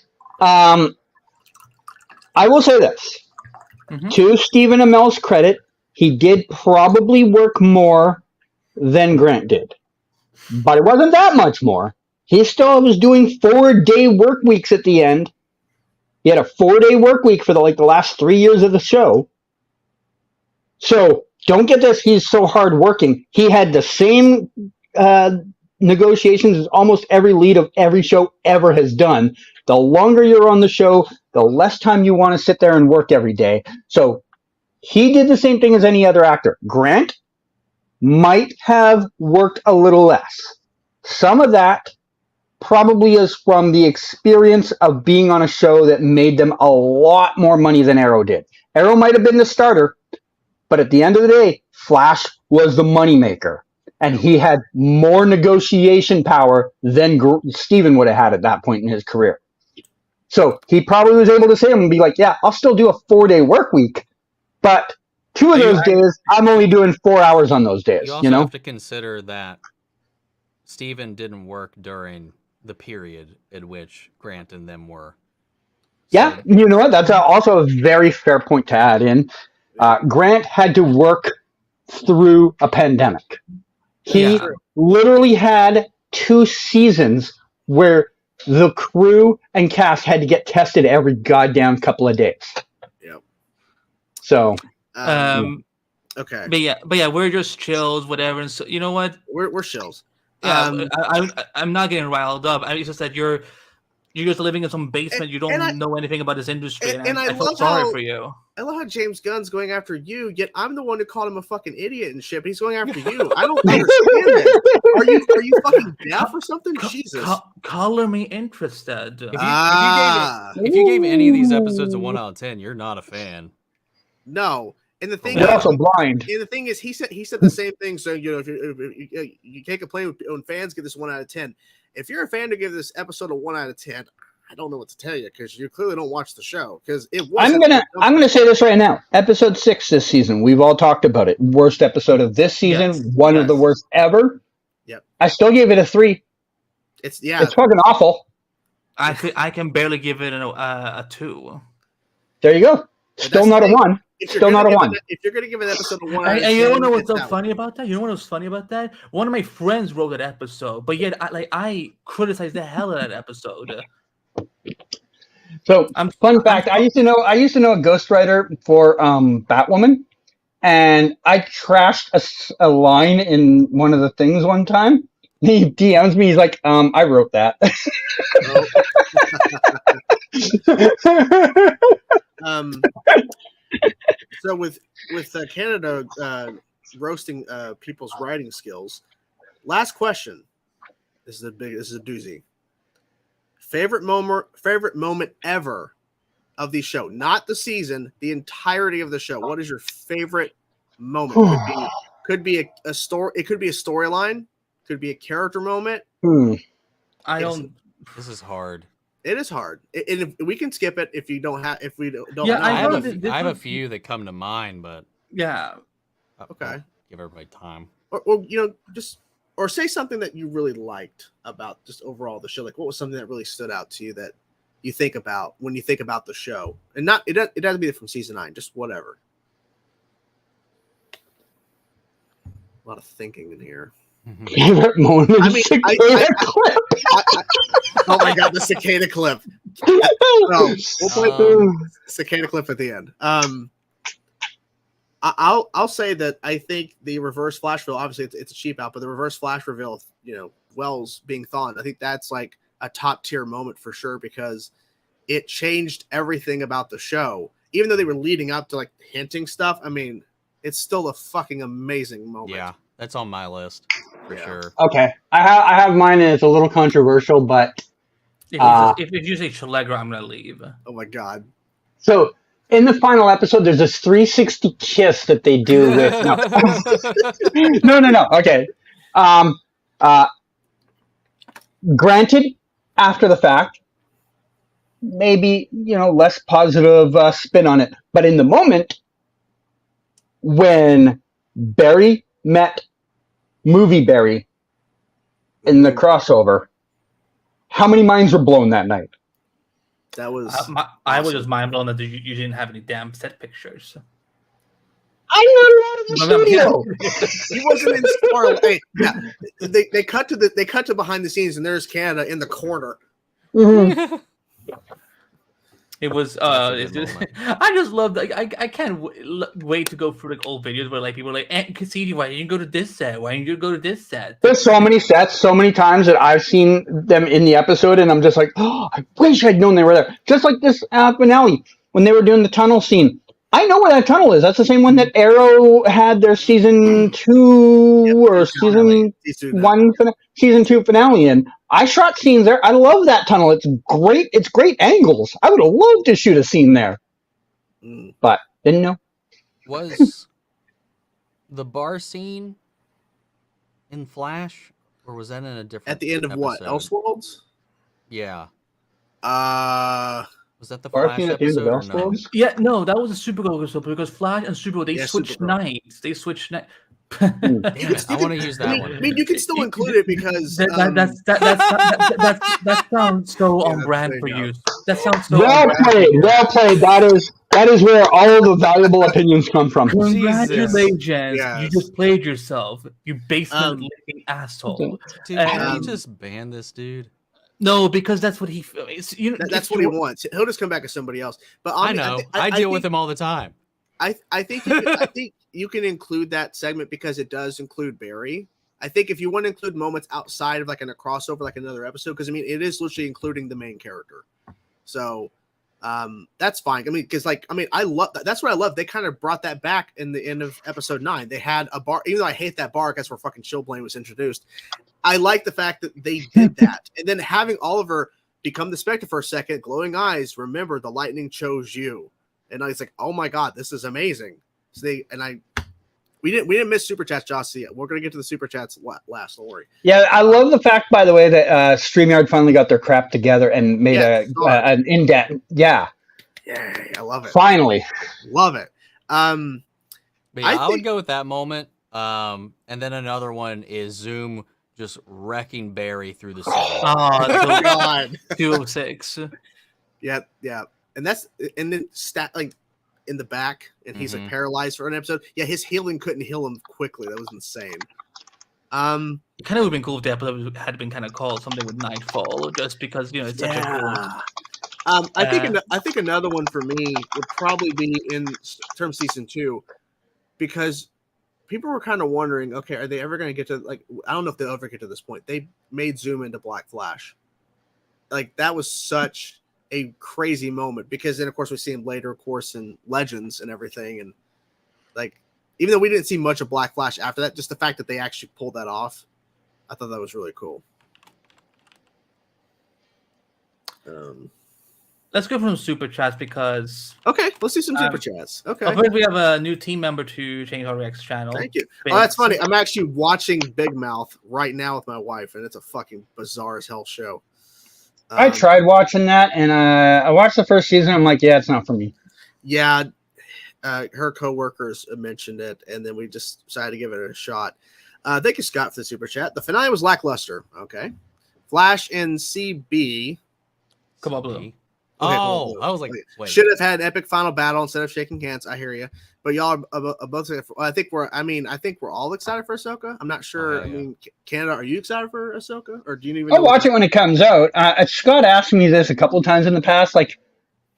I will say this. To Stephen Amell's credit, he did probably work more than Grant did. But it wasn't that much more. He still was doing 4-day work weeks at the end. He had a 4-day work week for the last 3 years of the show. So don't get this, he's so hardworking. He had the same negotiations as almost every lead of every show ever has done. The longer you're on the show, the less time you want to sit there and work every day. So he did the same thing as any other actor. Grant might have worked a little less. Some of that probably is from the experience of being on a show that made them a lot more money than Arrow did. Arrow might have been the starter, but at the end of the day, Flash was the moneymaker. And he had more negotiation power than Steven would have had at that point in his career. So he probably was able to say and be like, yeah, I'll still do a 4-day work week, but 2 of those days, I'm only doing 4 hours on those days. You also have to consider that Steven didn't work during the period at which Grant and them were. Yeah, So, you know what? That's also a very fair point to add in. Grant had to work through a pandemic. He literally had 2 seasons where the crew and cast had to get tested every goddamn couple of days. Yep. So, okay. But yeah, we're just chills, whatever. And so, you know what? We're shills. Yeah, I'm not getting riled up. It's just that you're just living in some basement. You don't know anything about this industry. And I feel sorry for you. I love how James Gunn's going after you, yet I'm the one who called him a fucking idiot and shit. But he's going after you. I don't understand it. Are you fucking deaf or something? Jesus. Color me interested. If you gave any of these episodes a 1 out of 10, you're not a fan. No. And the thing you're also blind. And the thing is, he said the same thing. So if you can't complain when fans give this 1 out of 10. If you're a fan to give this episode a 1 out of 10, I don't know what to tell you because you clearly don't watch the show. Because it was. I'm gonna say this right now. Episode 6 this season. We've all talked about it. Worst episode of this season. Yes. One of the worst ever. Yep. I still gave it a 3. It's It's fucking awful. I can barely give it a 2. There you go. Still not a 1. Still not a 1. If you're gonna give an episode a 1 out of 10, you don't know what's so funny about that? You know what was funny about that? One of my friends wrote that episode, but yet I criticized the hell out of that episode. So, fun fact: I used to know a ghostwriter for Batwoman, and I trashed a line in one of the things one time. He DMs me. He's like, "I wrote that." So with Canada roasting people's writing skills, last question. This is a doozy. Favorite moment ever of the show, not the season, the entirety of the show. What is your favorite moment? Could be a story. It could be a storyline. Could be a character moment. This is hard. It is hard, and if we can skip it if you don't have. If we don't. Yeah, know. I have a few that come to mind, but yeah. Okay. Give everybody time. Or or say something that you really liked about just overall the show. Like, what was something that really stood out to you that you think about when you think about the show, and not it doesn't be from season 9, just whatever. A lot of thinking in here. Favorite moment. Oh my god, the cicada clip. No, we'll play cicada clip at the end. I'll say that I think the reverse flash reveal, obviously it's a cheap out, but the reverse flash reveal, Wells being Thawne, I think that's like a top tier moment for sure because it changed everything about the show. Even though they were leading up to like hinting stuff, I mean, it's still a fucking amazing moment. Yeah, that's on my list for sure. Okay, I have mine, and it's a little controversial, but if you say Chalegra, I'm gonna leave. Oh my god. So in the final episode, there's this 360 kiss that they do with no. Okay. Granted, after the fact, maybe less positive spin on it, but in the moment when Barry met Movie Barry in the crossover, how many minds were blown that night? That was I was just mind blown that you didn't have any damn set pictures. I'm not allowed in the studio. He wasn't in Star. Hey, yeah, they cut to behind the scenes, and there's Canada in the corner. Mm-hmm. It was I just love I can't wait to go through like old videos where like people are like, Cassidy, why didn't you go to this set? Why didn't you go to this set? There's so many sets, so many times that I've seen them in the episode, and I'm just like, oh, I wish I'd known they were there. Just like this finale when they were doing the tunnel scene. I know where that tunnel is. That's the same one that Arrow had their season 2 or season 1, season 2 finale in. I shot scenes there. I love that tunnel. It's great. It's great angles. I would have loved to shoot a scene there, but didn't know. Was the bar scene in Flash, or was that in a different? At the end of episode? what? Elseworlds? Yeah. Was that the bar Flash scene at the end of episode? Or no? Elseworlds? Yeah, no, that was a Supergirl episode because Flash and Supergirl they switched nights. They switched nights. Damn it, I want to use that one. I mean, you can still include it because that sounds so on brand for you. That sounds so well played. Well played. That is where all of the valuable opinions come from. Congratulations! Yes. You just played yourself. You basement licking asshole. Dude, can you just ban this dude? No, because that's what he. That's what he wants. He'll just come back as somebody else. But I know. I deal with him all the time. I think you can include that segment because it does include Barry. I think if you want to include moments outside of like in a crossover, like another episode, because I mean it is literally including the main character. So that's fine. I mean, because I love that. That's what I love. They kind of brought that back in the end of episode 9. They had a bar, even though I hate that bar because where fucking Chillblade was introduced. I like the fact that they did that, and then having Oliver become the Spectre for a second, glowing eyes. Remember, the lightning chose you. And I was like, "Oh my god, this is amazing!" So we didn't miss super chats, Josh. Yet we're gonna get to the super chats last. Don't worry. Yeah, I love the fact, by the way, that StreamYard finally got their crap together and made an in-depth. Yeah, I love it. Finally, love it. But yeah, I would go with that moment. And then another one is Zoom just wrecking Barry through the city. Oh god, 206. Yeah. And then like in the back, and he's like paralyzed for an episode. Yeah, his healing couldn't heal him quickly. That was insane. It kind of would have been cool if the episode had been kind of called something with Nightfall, just because it's such a cool. I think another one for me would probably be in term season 2, because people were kind of wondering, okay, are they ever going to get to like? I don't know if they'll ever get to this point. They made Zoom into Black Flash. Like that was such a crazy moment, because then of course we see him later, of course, in Legends and everything, and like even though we didn't see much of Black Flash after that, just the fact that they actually pulled that off, I thought that was really cool. Let's go from super chats because okay, let's do some super chats. Okay, first we have a new team member to Change Our Rex channel. Thank you. Oh, that's funny. I'm actually watching Big Mouth right now with my wife, and it's a fucking bizarre as hell show. I tried watching that, and I watched the first season. I'm like, yeah, it's not for me. Yeah, her coworkers mentioned it, and then we just decided to give it a shot. Thank you, Scott, for the super chat. The finale was lackluster. Okay, Flash and CB. Cobalt Blue. Oh, I was like, wait. Should have had an epic final battle instead of shaking hands. I hear you, but y'all are both. I think we're all excited for Ahsoka. I'm not sure. Oh, yeah. I mean, Canada, are you excited for Ahsoka, or do you even? I'll watch it when it comes out. Scott asked me this a couple of times in the past. Like,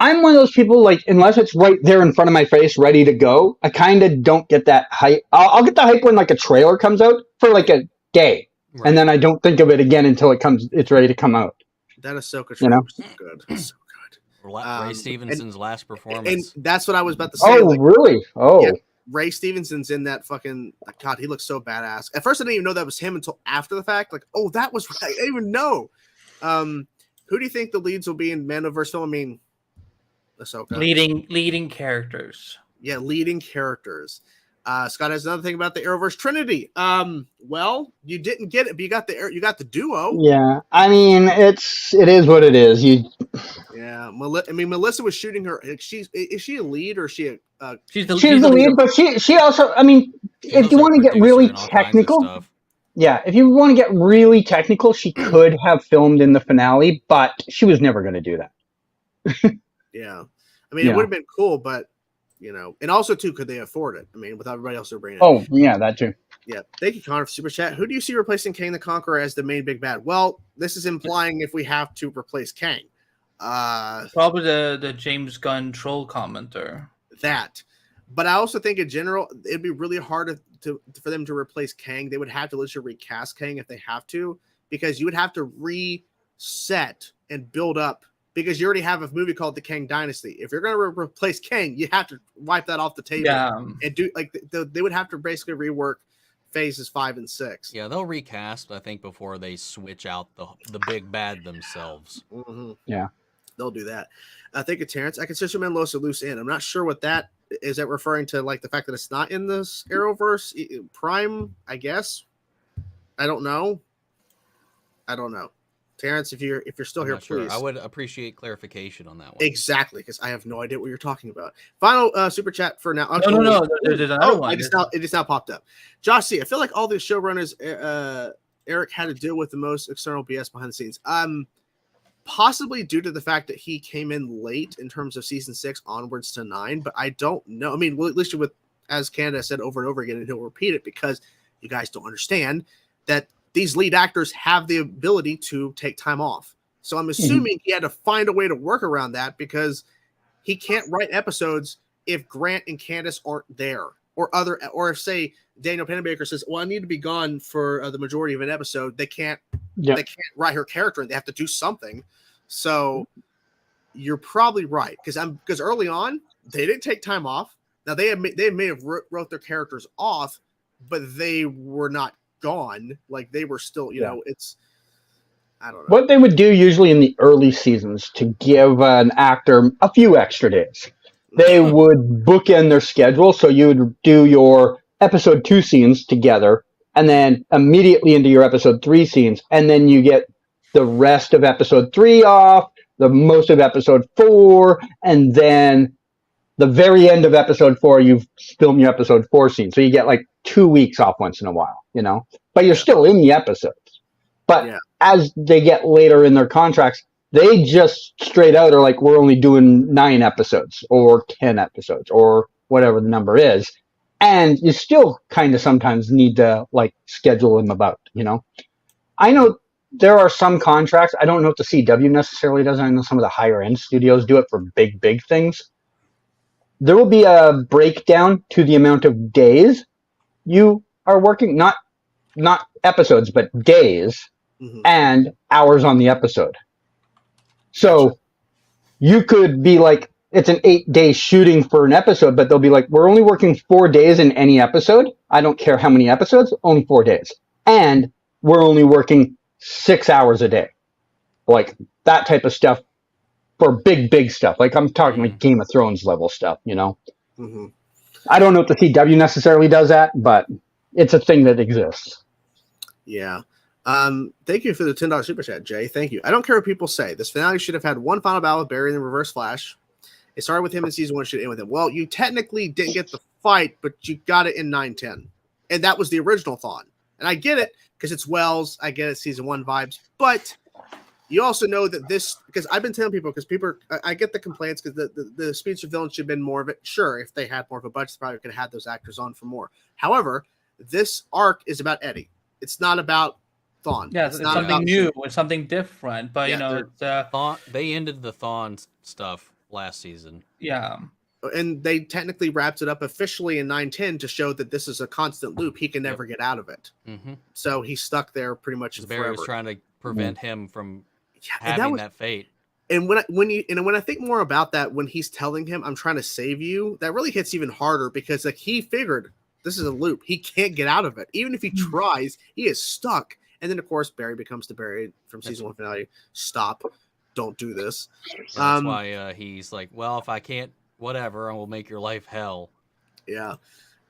I'm one of those people, like, unless it's right there in front of my face, ready to go, I kind of don't get that hype. I'll get the hype when, like, a trailer comes out for, like, a day. Right. And then I don't think of it again until it's ready to come out. That Ahsoka trailer was so good. It's so good. Ray Stevenson's last performance. And that's what I was about to say. Oh, like, really? Oh. Yeah, Ray Stevenson's in that fucking... God, he looks so badass. At first, I didn't even know that was him until after the fact. Like, oh, that was... I didn't even know. Who do you think the leads will be in Mandoverse film? I mean, Ahsoka. Leading characters. Yeah, leading characters. Scott has another thing about the Arrowverse Trinity. Well, you didn't get it, but you got the duo. Yeah, I mean, it is what it is. Yeah, Melissa was shooting her. Is she a lead or is she a? She's the lead, but she also. I mean, if you want to get really technical, yeah, if you want to get really technical, she could have filmed in the finale, but she was never going to do that. Yeah, I mean, it would have been cool, but. You know, and also too, could they afford it? I mean, with everybody else they're bringing. Oh, yeah, that too. Yeah, thank you, Connor, for super chat. Who do you see replacing Kang the Conqueror as the main big bad? Well, this is implying if we have to replace Kang. Probably the James Gunn troll commenter. That, but I also think in general it'd be really hard for them to replace Kang. They would have to literally recast Kang if they have to, because you would have to reset and build up. Because you already have a movie called The Kang Dynasty. If you're going to replace Kang, you have to wipe that off the table. Yeah. And do like they would have to basically rework phases 5 and 6. Yeah, they'll recast, I think, before they switch out the big bad themselves. Mm-hmm. Yeah, they'll do that. Thank you, Terrence. I consider Menlos a loose end. I'm not sure what that is. That referring to, like the fact that it's not in this Arrowverse Prime? I guess. I don't know. Terrence, if you're still here, please. I would appreciate clarification on that one. Exactly, because I have no idea what you're talking about. Final super chat for now. No. There's another one. It just now popped up. Josh C, I feel like all the showrunners Eric had to deal with the most external BS behind the scenes. Possibly due to the fact that he came in late in terms of season 6 onwards to 9, but I don't know. I mean, well, at least with, as Canada said over and over again, and he'll repeat it because you guys don't understand that these lead actors have the ability to take time off. So I'm assuming he had to find a way to work around that, because he can't write episodes if Grant and Candace aren't there, or if say Daniel Pennebaker says, well, I need to be gone for the majority of an episode. They can't write her character, and they have to do something. So you're probably right. Because early on they didn't take time off. Now they may have wrote their characters off, but they were not gone. Like they were still, you know, it's, I don't know. What they would do usually in the early seasons to give an actor a few extra days, they would bookend their schedule. So you would do your episode 2 scenes together, and then immediately into your episode 3 scenes, and then you get the rest of episode 3 off, the most of episode 4, and then the very end of episode 4, you've filmed your episode 4 scene. So you get like 2 weeks off once in a while, you know, but you're still in the episodes. But as they get later in their contracts, they just straight out are like, we're only doing 9 episodes or 10 episodes or whatever the number is. And you still kind of sometimes need to like schedule them about, you know. I know there are some contracts. I don't know if the CW necessarily does. I know some of the higher end studios do it for big things. There will be a breakdown to the amount of days you are working, not episodes, but days and hours on the episode. So you could be like, it's an 8-day shooting for an episode, but they'll be like, we're only working 4 days in any episode. I don't care how many episodes, only 4 days. And we're only working 6 hours a day. Like that type of stuff. For big stuff, like I'm talking like Game of Thrones level stuff, you know. I don't know if the CW necessarily does that, but it's a thing that exists. Yeah. Thank you for the $10 super chat, Jay. Thank you. I don't care what people say. This finale should have had one final battle with Barry in the Reverse Flash. It started with him in season 1, should end with him. Well, you technically didn't get the fight, but you got it in 9-10, and that was the original thought. And I get it because it's Wells. I get it, season 1 vibes, but You also know that this, because I've been telling people, because people, I get the complaints because the Speedster villains should have been more of it. Sure, if they had more of a budget, they probably could have had those actors on for more. However, this arc is about Eddie. It's not about Thawne. Yeah, it's it's not something about new. It's something different. But Yeah, you know, it's Thawne, they ended the Thawne stuff last season. yeah. And they technically wrapped it up officially in 910 to show that this is a constant loop. He can never get out of it. Mm-hmm. So he's stuck there pretty much Barry forever. was trying to prevent him from and having that fate. And when I think more about that, when he's telling him, "I'm trying to save you," that really hits even harder because like he figured this is a loop. He can't get out of it. Even if he tries, he is stuck. And then of course Barry becomes the Barry from season 1 finale. Stop! Don't do this. That's why he's like, well, if I can't, whatever, I will make your life hell. Yeah.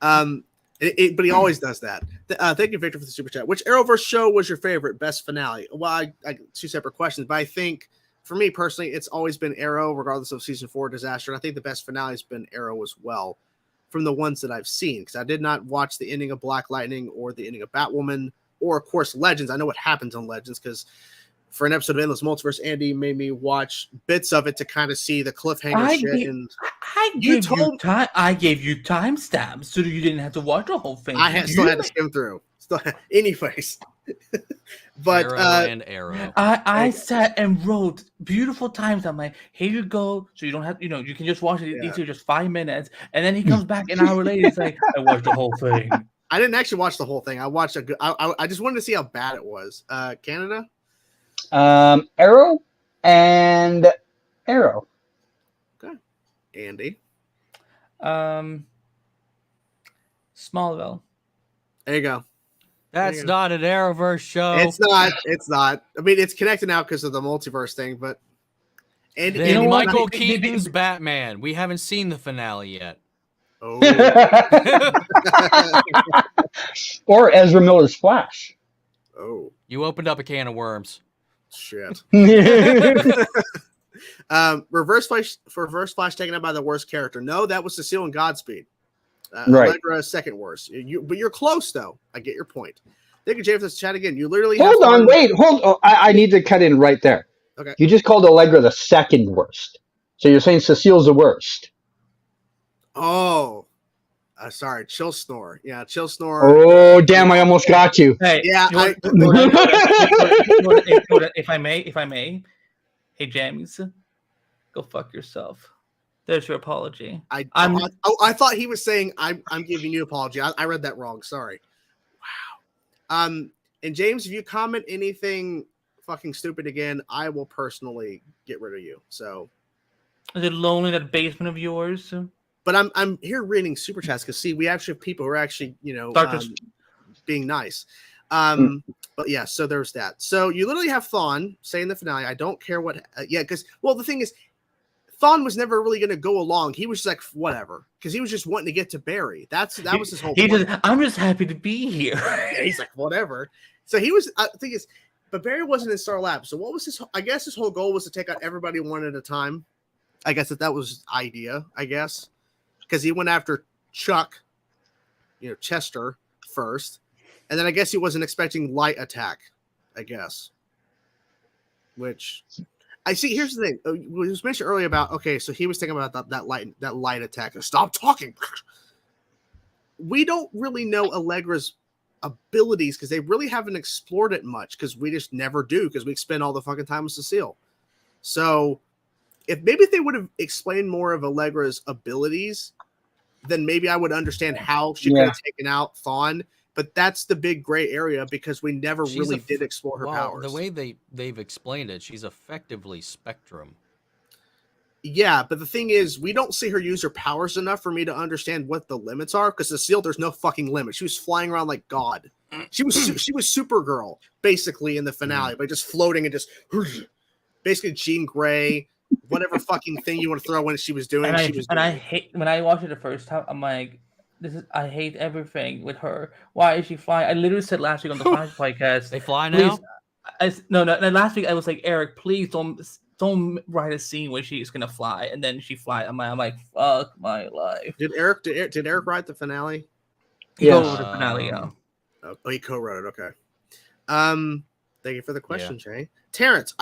But he always does that. Thank you, Victor, for the super chat. Which Arrowverse show was your favorite, best finale? Well, I two separate questions, but I think for me personally, it's always been Arrow, regardless of season 4 disaster. And I think the best finale has been Arrow as well, from the ones that I've seen, because I did not watch the ending of Black Lightning or the ending of Batwoman, or of course Legends. I know what happens on Legends because for an episode of Endless Multiverse, Andy made me watch bits of it to kind of see the cliffhanger shit. I gave you timestamps so that you didn't have to watch the whole thing. Still had to skim through. Anyways. But Arrow. I sat and wrote beautiful times. I'm like, here you go. So you don't have, you can just watch it. These are just 5 minutes. And then he comes back an hour later. It's like, I watched the whole thing. I didn't actually watch the whole thing. I watched I just wanted to see how bad it was. Canada? Arrow and Arrow. Okay. Andy? Smallville. There you go. That's not an Arrowverse show. It's not. It's not. I mean, it's connected now because of the multiverse thing, but and then Michael Keaton's Batman. We haven't seen the finale yet. Oh. Or Ezra Miller's Flash. Oh. You opened up a can of worms. Shit. Reverse Flash taken out by the worst character. No, that was Cecile and Godspeed. Right. Allegra second worst. But you're close though. I get your point. Thank you, Jay, for this chat again. You literally hold on. I need to cut in right there. Okay. You just called Allegra the second worst. So you're saying Cecile's the worst. Oh. Sorry, Chill Snore. Yeah, Chill Snore. Oh, damn, I almost got you. Hey, yeah. If I may. Hey, James, go fuck yourself. There's your apology. I thought he was saying I'm giving you an apology. I read that wrong. Sorry. Wow. And James, if you comment anything fucking stupid again, I will personally get rid of you. So. Is it lonely in that basement of yours? But I'm here reading super chats because see, we actually have people who are actually being nice. But yeah, so there's that. So you literally have Thawne saying the finale. I don't care what. Because the thing is, Thawne was never really going to go along. He was just like whatever because he was just wanting to get to Barry. That was his whole. I'm just happy to be here. Yeah, he's like whatever. So he was. The thing is, but Barry wasn't in Star Labs. So what was his? I guess his whole goal was to take out everybody one at a time. I guess that was his idea. I guess. Because he went after Chuck, Chester first, and then I guess he wasn't expecting light attack. I guess, which I see. Here's the thing: it was mentioned earlier about so he was thinking about that light attack. Stop talking. We don't really know Allegra's abilities because they really haven't explored it much because we just never do because we spend all the fucking time with Cecile. So. If they would have explained more of Allegra's abilities, then maybe I would understand how she could have taken out Thawne. But that's the big gray area because we never really did explore her powers. The way they've explained it, she's effectively Spectrum. Yeah, but the thing is, we don't see her use her powers enough for me to understand what the limits are. Because Cecile, there's no fucking limit. She was flying around like God. She was Supergirl basically in the finale, by just floating and just basically Jean Grey. Whatever fucking thing you want to throw in she was doing. I hate when I watched it the first time. I'm like, I hate everything with her. Why is she flying? I literally said last week on the Flash podcast. They fly now? No. Last week I was like, Eric, please don't write a scene where she's gonna fly, and then she flies. I'm like, fuck my life. Did Eric write the finale? He wrote the finale. Yeah. Oh, he co-wrote it. Okay. Thank you for the question, Jay. Terrence,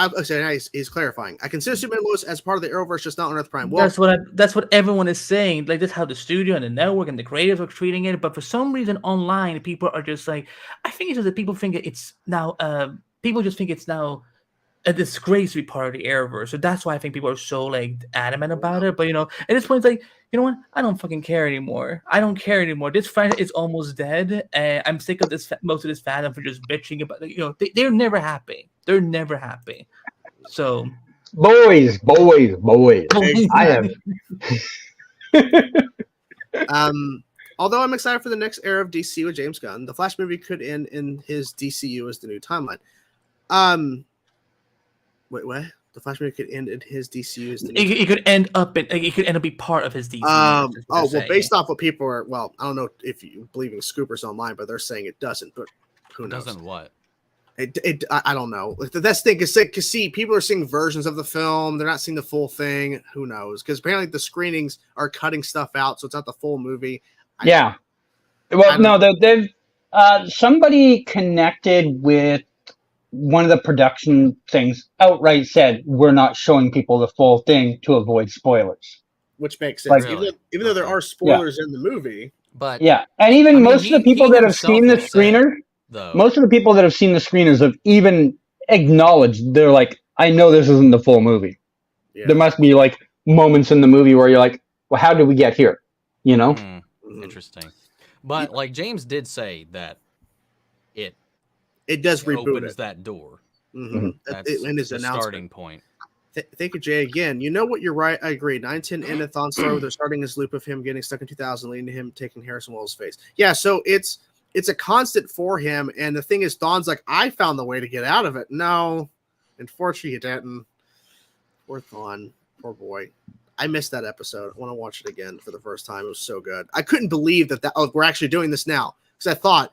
he's clarifying. I consider Superman Lois as part of the Arrowverse, just not on Earth Prime. Well, that's what everyone is saying. Like, that's how the studio and the network and the creators are treating it. But for some reason, online, people are just like, I think it's just that people think it's now. People just think it's now a disgrace to be part of the Arrowverse. So that's why I think people are so like adamant about it. But at this point, it's like, you know what? I don't fucking care anymore. I don't care anymore. This franchise is almost dead. I'm sick of this. Most of this fandom for just bitching about. They're never happy. They're never happy. So, boys. I have. Although I'm excited for the next era of DC with James Gunn, the Flash movie could end in his DCU as the new timeline. Wait, what? The Flash movie could end in his DCU as the new it could end up be part of his DCU. Based off what people are. Well, I don't know if you believe in scoopers online, but they're saying it doesn't. But who knows? Doesn't what? I don't know. That's the thing because see, people are seeing versions of the film. They're not seeing the full thing. Who knows? Because apparently the screenings are cutting stuff out, so it's not the full movie. Yeah. Well, no, they've somebody connected with one of the production things outright said we're not showing people the full thing to avoid spoilers. Which makes sense. Really? Even though there are spoilers in the movie. But yeah, and even most of the people that have seen the screener, most of the people that have seen the screeners have even acknowledged, they're like, I know this isn't the full movie. Yeah. There must be like moments in the movie where you're like, well, how did we get here? Interesting. But like James did say that it does reboot opens that door. Mm-hmm. That's in his the starting point. Thank you, Jay. Again, you know what? You're right. I agree. 9-10 and a Thon story where they're starting his loop of him getting stuck in 2000, leading to him taking Harrison Wells' face. Yeah, so it's a constant for him. And the thing is, Thon's like, I found the way to get out of it. No, unfortunately, he didn't. Poor Thon. Poor boy. I missed that episode. I want to watch it again for the first time. It was so good. I couldn't believe that we're actually doing this now because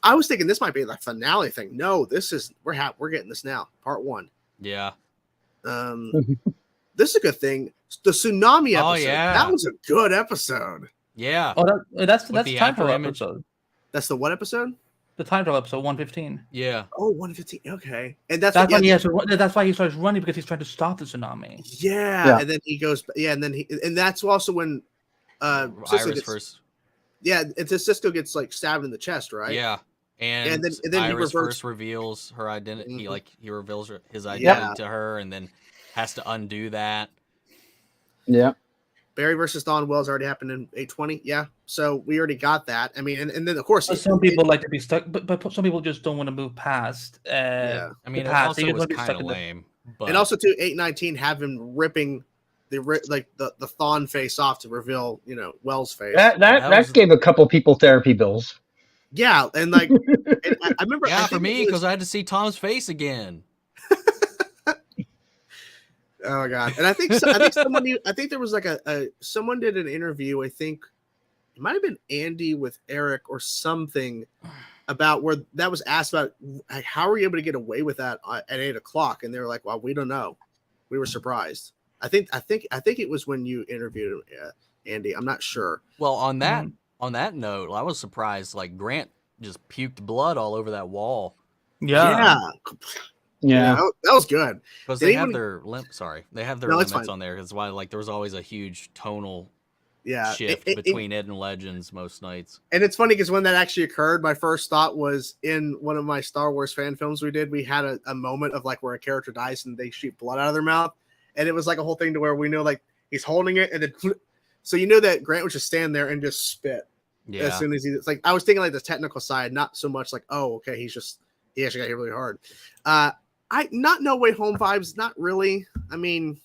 I was thinking this might be the finale thing. No, this is we're getting this now. Part 1. Yeah. This is a good thing. The tsunami episode. Oh, yeah. That was a good episode. Yeah. Oh, that's the time travel episode. That's the what episode? The time travel episode 115. Yeah. Oh, 115. Okay. And that's why he starts running because he's trying to stop the tsunami. Yeah. And then he goes. Yeah. And that's also when Iris first. Yeah, until Cisco gets like stabbed in the chest, right? Yeah, and then Iris first reveals her identity. Mm-hmm. He reveals his identity to her, and then has to undo that. Yeah. Barry versus Dawn Wells already happened in 820. Yeah, so we already got that. I mean, and then of course, some people like to be stuck, but some people just don't want to move past. I mean, it also was kind of lame. And also, too, 819 have him ripping the Thawne face off to reveal, Wells' face. That gave a couple people therapy bills. Yeah, and like I remember. Yeah, for me because I had to see Tom's face again. Oh my god! And I think there was like someone did an interview. I think it might have been Andy with Eric or something about where that was asked about like, how were you able to get away with that at 8:00, and they were like, "Well, we don't know. We were surprised." I think it was when you interviewed Andy. I'm not sure. Well, on that note, I was surprised. Like Grant just puked blood all over that wall. Yeah. That was good because they have their limits on there. That's why like there was always a huge tonal shift between Ed and Legends most nights. And it's funny because when that actually occurred, my first thought was in one of my Star Wars fan films we did. We had a moment of like where a character dies and they shoot blood out of their mouth. And it was like a whole thing to where we know like he's holding it and then so that Grant would just stand there and just spit as soon as it's like I was thinking like the technical side, not so much like he actually got hit really hard. Not No Way Home vibes, not really. I mean,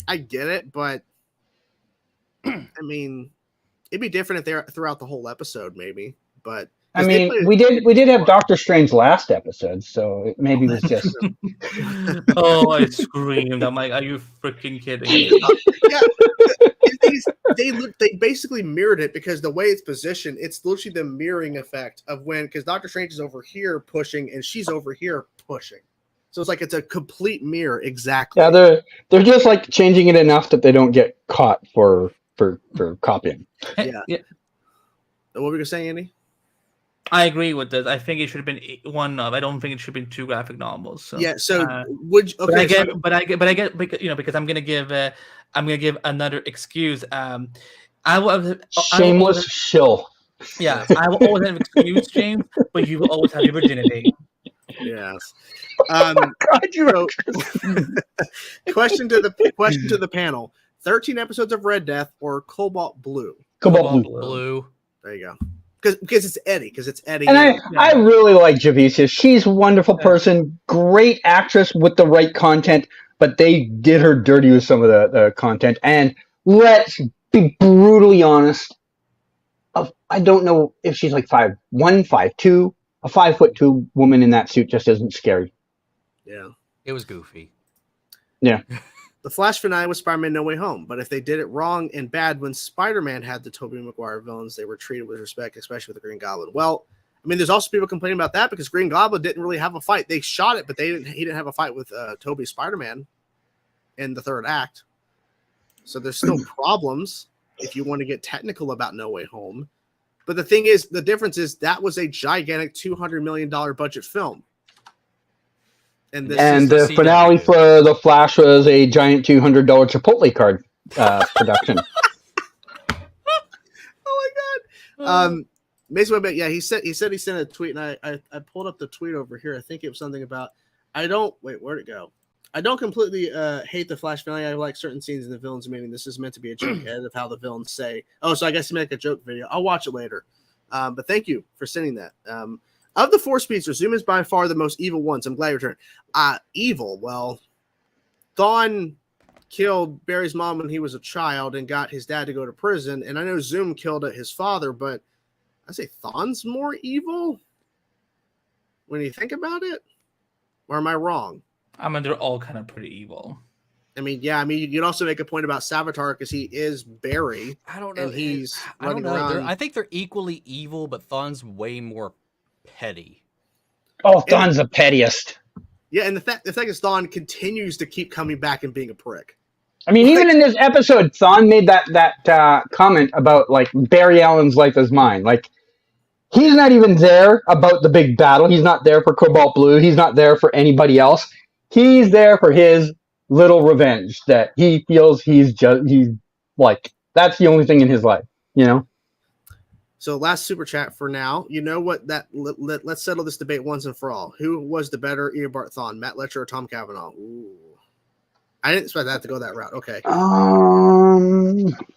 I get it, but I mean, it'd be different if they're throughout the whole episode, maybe. But I mean, we did have Doctor Strange last episode, so it maybe was just. Oh, I screamed! I'm like, are you freaking kidding me? They basically mirrored it because the way it's positioned, it's literally the mirroring effect of because Doctor Strange is over here pushing and she's over here pushing. So it's like it's a complete mirror, exactly. Yeah, they're just like changing it enough that they don't get caught for copying. Yeah. What were you saying, Andy? I agree with this. I think it should have been one of. I don't think it should have been 2 graphic novels. So. Yeah. So But I get, because I'm gonna give another excuse. I will Shameless shill. Yeah, I will always have excuse, James, but you will always have your virginity. Yes. God, you So, question to the panel: 13 episodes of Red Death or Cobalt Blue? Cobalt Blue. Blue. There you go. Because it's Eddie. Because it's Eddie. And I really like Javicia. She's a wonderful person, great actress with the right content, but they did her dirty with some of the content. And let's be brutally honest. I don't know if she's like 5'1", 5'2". A 5'2" woman in that suit just isn't scary. Yeah. It was goofy. Yeah. The Flash finale was Spider-Man No Way Home, but if they did it wrong and bad when Spider-Man had the Tobey Maguire villains, they were treated with respect, especially with the Green Goblin. Well, I mean, there's also people complaining about that because Green Goblin didn't really have a fight. They shot it, but he didn't have a fight with Tobey Spider-Man in the third act. So there's still problems if you want to get technical about No Way Home. But the thing is, the difference is that was a gigantic $200 million budget film. And the finale for The Flash was a giant $200 Chipotle card production. Oh my God. Mason, yeah, he said he sent a tweet, and I pulled up the tweet over here. I think it was something about where'd it go? I don't completely hate the Flash finale. I like certain scenes in the villains meeting. This is meant to be a joke of how the villains say. Oh, so I guess you make a joke video. I'll watch it later. But thank you for sending that. Of the 4 speedsters, Zoom is by far the most evil ones. I'm glad you returned. Evil. Well, Thawne killed Barry's mom when he was a child and got his dad to go to prison. And I know Zoom killed his father, but I say Thawne's more evil when you think about it. Or am I wrong? I mean, they're all kind of pretty evil. I mean, yeah. I mean, you'd also make a point about Savitar because he is Barry. I don't know. And he's I don't know. around. I think they're equally evil, but Thawne's way more petty. Oh, Thawne's the pettiest. Yeah, and the fact is Thawne continues to keep coming back and being a prick. I mean, even in this episode, Thawne made that comment about like Barry Allen's life is mine. Like, he's not even there about the big battle. He's not there for Cobalt Blue. He's not there for anybody else. He's there for his little revenge that he feels he's like, that's the only thing in his life, you know? So last super chat for now. You know what? Let's settle this debate once and for all. Who was the better Eobard Thawne, Matt Letcher or Tom Cavanaugh? Ooh. I didn't expect that to go that route. Okay.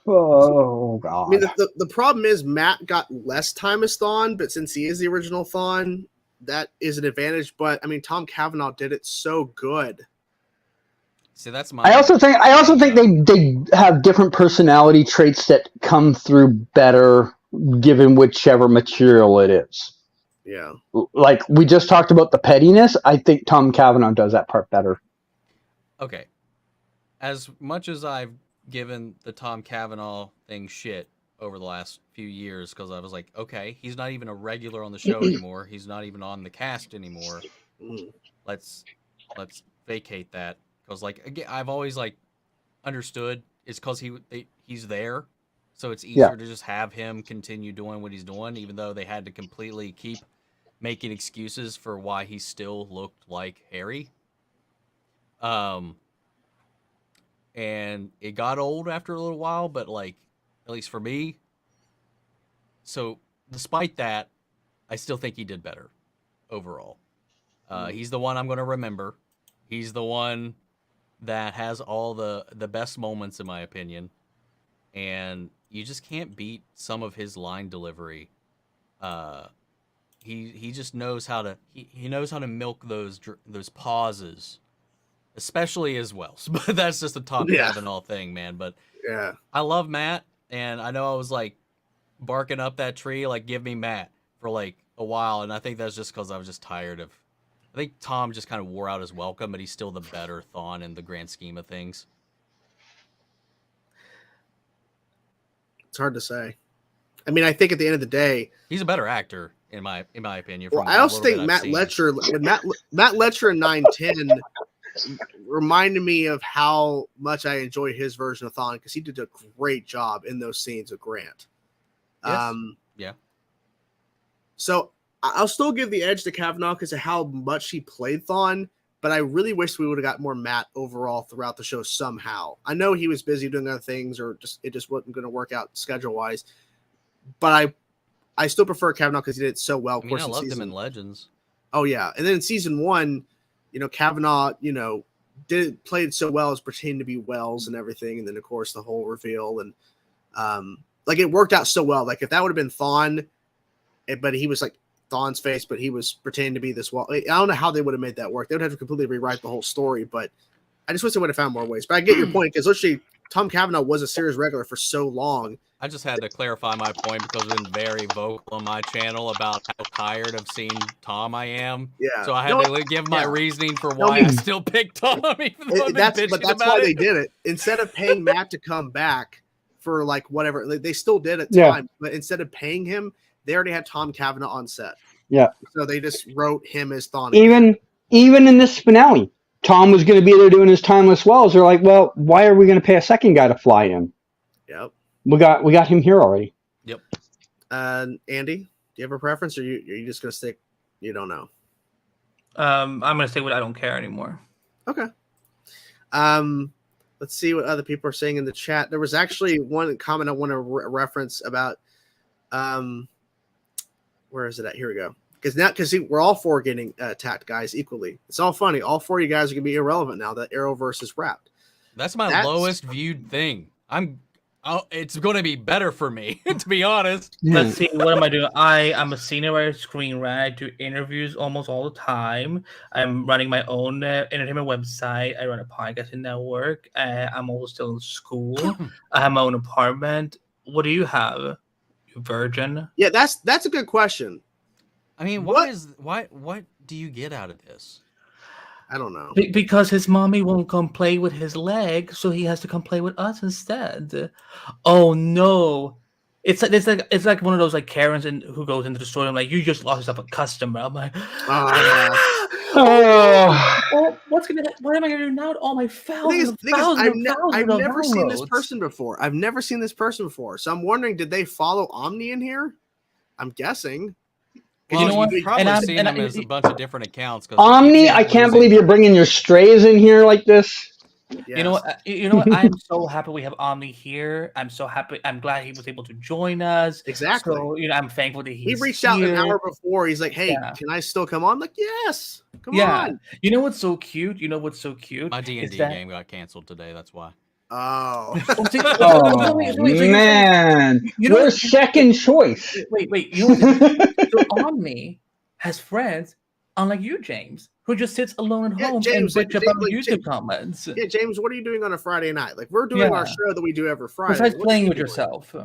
Oh God. I mean, the problem is Matt got less time as Thawne, but since he is the original Thawne, that is an advantage. But I mean, Tom Cavanaugh did it so good. See, that's my. I also think they have different personality traits that come through better given whichever material it is. Yeah. Like we just talked about the pettiness. I think Tom Cavanaugh does that part better. Okay. As much as I've given the Tom Cavanaugh thing shit over the last few years, because I was like, okay, he's not even a regular on the show anymore. He's not even on the cast anymore. Let's vacate that. Because like again, I've always like understood it's because he's there, so it's easier to just have him continue doing what he's doing, even though they had to completely keep making excuses for why he still looked like Harry. And it got old after a little while, but like, at least for me. So despite that, I still think he did better overall. He's the one I'm going to remember. He's the one that has all the best moments, in my opinion. And you just can't beat some of his line delivery. He just knows how to he knows how to milk those pauses. Especially as Wells, but that's just a Tom Cavanaugh thing, man. But yeah, I love Matt, and I know I was like barking up that tree, like give me Matt for like a while, and I think that's just because I was just tired of. I think Tom just kind of wore out his welcome, but he's still the better Thawne in the grand scheme of things. It's hard to say. I mean, I think at the end of the day, he's a better actor in my opinion. Well, I also think Matt Letcher in 910. Reminded me of how much I enjoy his version of Thawne because he did a great job in those scenes with Grant. Yes. Yeah. So I'll still give the edge to Kavanaugh because of how much he played Thawne, but I really wish we would have got more Matt overall throughout the show somehow. I know he was busy doing other things, or it just wasn't going to work out schedule wise. But I still prefer Kavanaugh because he did it so well. I loved him in Legends. Oh yeah, and then in season 1, Kavanaugh, played so well as pretending to be Wells and everything, and then of course the whole reveal and it worked out so well. Like if that would have been Thawne, but he was like Thawne's face, but he was pretending to be this wall. I don't know how they would have made that work. They would have to completely rewrite the whole story, but I just wish they would have found more ways. But I get your point because literally Tom Cavanaugh was a series regular for so long. I just had to clarify my point because I've been very vocal on my channel about how tired of seeing Tom I am. Yeah. So I had to give my reasoning for why I still picked Tom, even though that's why they did it. Instead of paying Matt to come back for like whatever, they still did at time, but instead of paying him, they already had Tom Cavanaugh on set. Yeah. So they just wrote him as Thawne. Even in this finale, Tom was going to be there doing his timeless wells. They're like, well, why are we going to pay a second guy to fly in? Yep. We got him here already. Yep. Andy, do you have a preference, or are you just going to stick? You don't know. I'm going to stick with I don't care anymore. Okay. Let's see what other people are saying in the chat. There was actually one comment I want to reference about. Where is it at? Here we go. Because we're all 4 getting attacked, guys, equally. It's all funny. All 4 of you guys are gonna be irrelevant now that Arrowverse is wrapped. That's my lowest viewed thing. It's going to be better for me, to be honest. Let's see. What am I doing? I'm a senior writer, screenwriter. I do interviews almost all the time. I'm running my own entertainment website. I run a podcasting network. I'm also still in school. I have my own apartment. What do you have? You virgin? Yeah, that's a good question. I mean, what do you get out of this? I don't know. Because his mommy won't come play with his leg, so he has to come play with us instead. Oh no. It's like one of those like Karens who goes into the store and like, you just lost yourself a customer. I'm like, what am I gonna do now? All my thousands I've never seen this person before. So I'm wondering, did they follow Omni in here? I'm guessing. Well, you know what? You've probably seen them as a bunch of different accounts. Omni, I can't believe you're bringing your strays in here like this. Yes. You know what? I'm so happy we have Omni here. I'm so happy. I'm glad he was able to join us. Exactly. So I'm thankful that he reached out an hour before. He's like, "Hey, can I still come on?" I'm like, yes, come on. You know what's so cute? My D&D game got canceled today. That's why. Oh. Man, we're second choice. Wait. You know what? So Omni has friends, unlike you, James, who just sits alone at home and bitch about YouTube comments. Yeah, James, what are you doing on a Friday night? Like, we're doing our show that we do every Friday. Besides playing with yourself.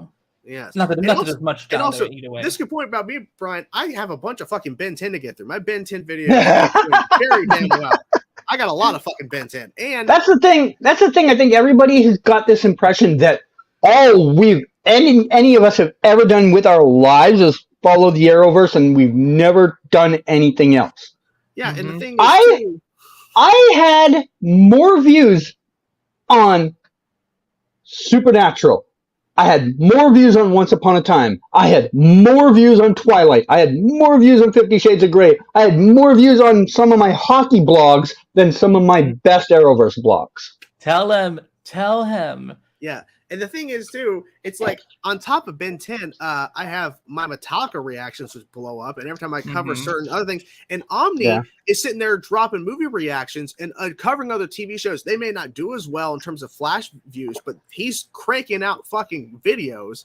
Yes. Not that there's much down there either way. This good point about me, Brian. I have a bunch of fucking Ben 10 to get through. My Ben 10 video is doing very damn well. I got a lot of fucking Ben 10. And that's the thing. I think everybody has got this impression that all any of us have ever done with our lives is follow the Arrowverse, and we've never done anything else. Yeah, and the thing is, I had more views on Supernatural. I had more views on Once Upon a Time. I had more views on Twilight. I had more views on 50 Shades of Grey. I had more views on some of my hockey blogs than some of my best Arrowverse blogs. Tell him. Yeah. And the thing is, too, it's like on top of Ben 10, I have my Metallica reactions which blow up. And every time I cover certain other things, and Omni is sitting there dropping movie reactions and covering other TV shows. They may not do as well in terms of Flash views, but he's cranking out fucking videos.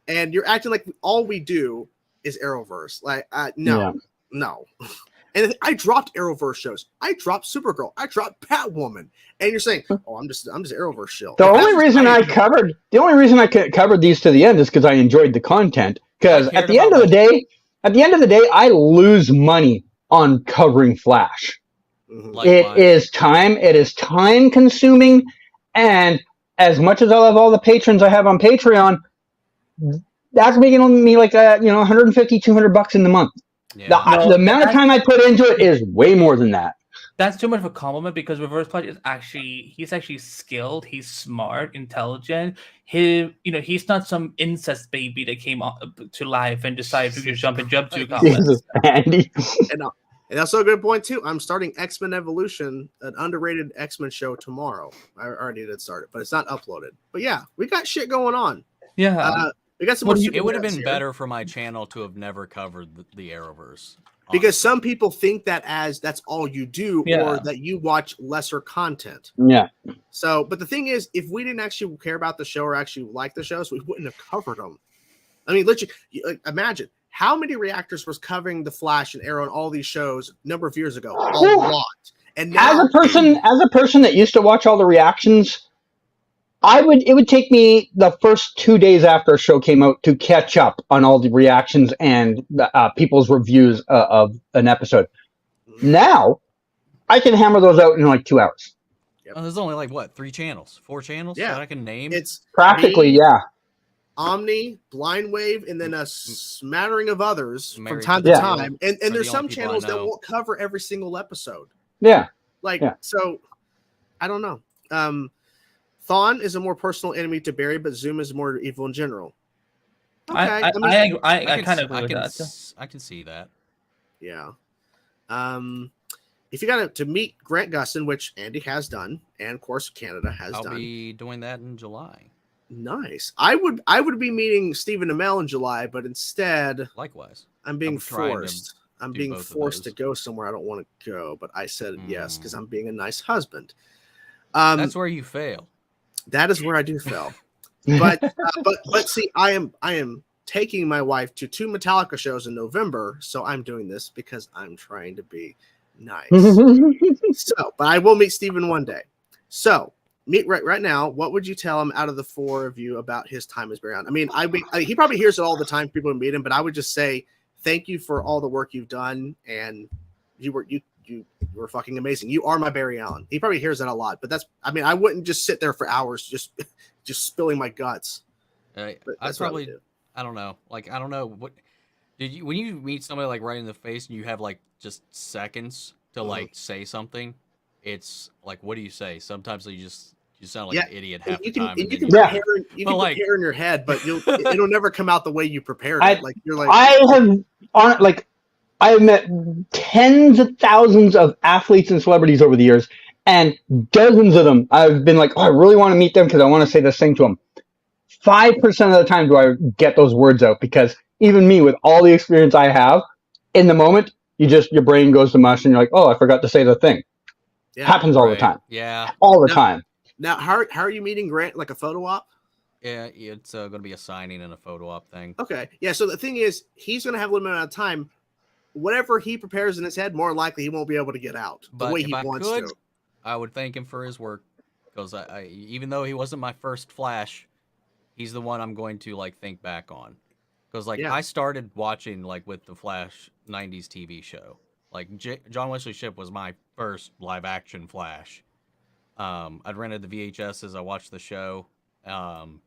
And you're acting like all we do is Arrowverse. Like, no. And I dropped Arrowverse shows. I dropped Supergirl. I dropped Batwoman. And you're saying, "Oh, I'm just Arrowverse shill." The only reason I covered these to the end is because I enjoyed the content. Because at the end of the day, I lose money on covering Flash. It is time consuming, and as much as I love all the patrons I have on Patreon, that's making me like $150, $200 in the month. Yeah. The amount of time I put into it is way more than that. That's too much of a compliment because Reverse Flash is he's actually skilled, he's smart, intelligent. He's not some incest baby that came to life and decided to just jump to combat. Jesus, Andy. And that's a good point too. I'm starting X-Men Evolution, an underrated X-Men show tomorrow. I already did start it, but it's not uploaded. But yeah, we got shit going on. Yeah. We got some more. It would have been here. better for my channel to have never covered the Arrowverse. Because some people think that as that's all you do, Yeah. or that you watch lesser content. Yeah. So, but the thing is, if we didn't actually care about the show or actually like the shows, we wouldn't have covered them. I mean, literally, imagine how many reactors was covering the Flash and Arrow and all these shows a number of years ago. A lot. And now, As a person that used to watch all the reactions, it would take me the first 2 days after a show came out to catch up on all the reactions and people's reviews of an episode. Now, I can hammer those out in like 2 hours. Oh, there's only like what, 4 channels that I can name. It's Practically, yeah. Omni, Blind Wave, and then a smattering of others from Married time to to the time. And are there's the some only people I channels that know. won't cover every single episode. Yeah. So I don't know. Thawne is a more personal enemy to Barry, but Zoom is more evil in general. Okay, I kind of agree with that. I can see that. Yeah. If you got to meet Grant Gustin, which Andy has done, and of course Canada has I'll done. be doing that in July. Nice. I would be meeting Stephen Amell in July, but instead Likewise. I'm being I'm trying to forced. I'm do being both of forced to those. go somewhere I don't want to go, but I said yes because I'm being a nice husband. That's where you fail. That is where I do fail. But see, I am taking my wife to 2 Metallica shows in November, so I'm doing this because I'm trying to be nice. So, but I will meet Steven one day. So, meet right now. What would you tell him out of the 4 of you about his time as Barry Allen? I mean, he probably hears it all the time. People meet him, but I would just say thank you for all the work you've done, and you were fucking amazing. You are my Barry Allen. He probably hears that a lot, but I wouldn't just sit there for hours just spilling my guts. I That's what I would probably, do. I don't know. Like, I don't know what when you meet somebody like right in the face and you have like just seconds to like say something, it's like, what do you say? Sometimes you sound like an idiot half the time. You can Yeah. prepare in your head, but it'll never come out the way you prepared I- it. Like you're like, I have met tens of thousands of athletes and celebrities over the years, and dozens of them I've been like, oh, I really want to meet them because I want to say this thing to them. 5% of the time do I get those words out, because even me, with all the experience I have, in the moment, your brain goes to mush and you're like, oh, I forgot to say the thing. yeah. Happens all the Right. time. Yeah. All the time. Now, how are you meeting Grant? Like a photo op? Yeah, it's going to be a signing and a photo op thing. Okay. Yeah. So the thing is, he's going to have a limited amount of time. Whatever he prepares in his head, more likely he won't be able to get out the But way if he I wants could, to. I would thank him for his work, because I even though he wasn't my first Flash, he's the one I'm going to like think back on, because like Yeah. I started watching like with the Flash '90s TV show. Like John Wesley Shipp was my first live action Flash. I'd rented the VHS as I watched the show, and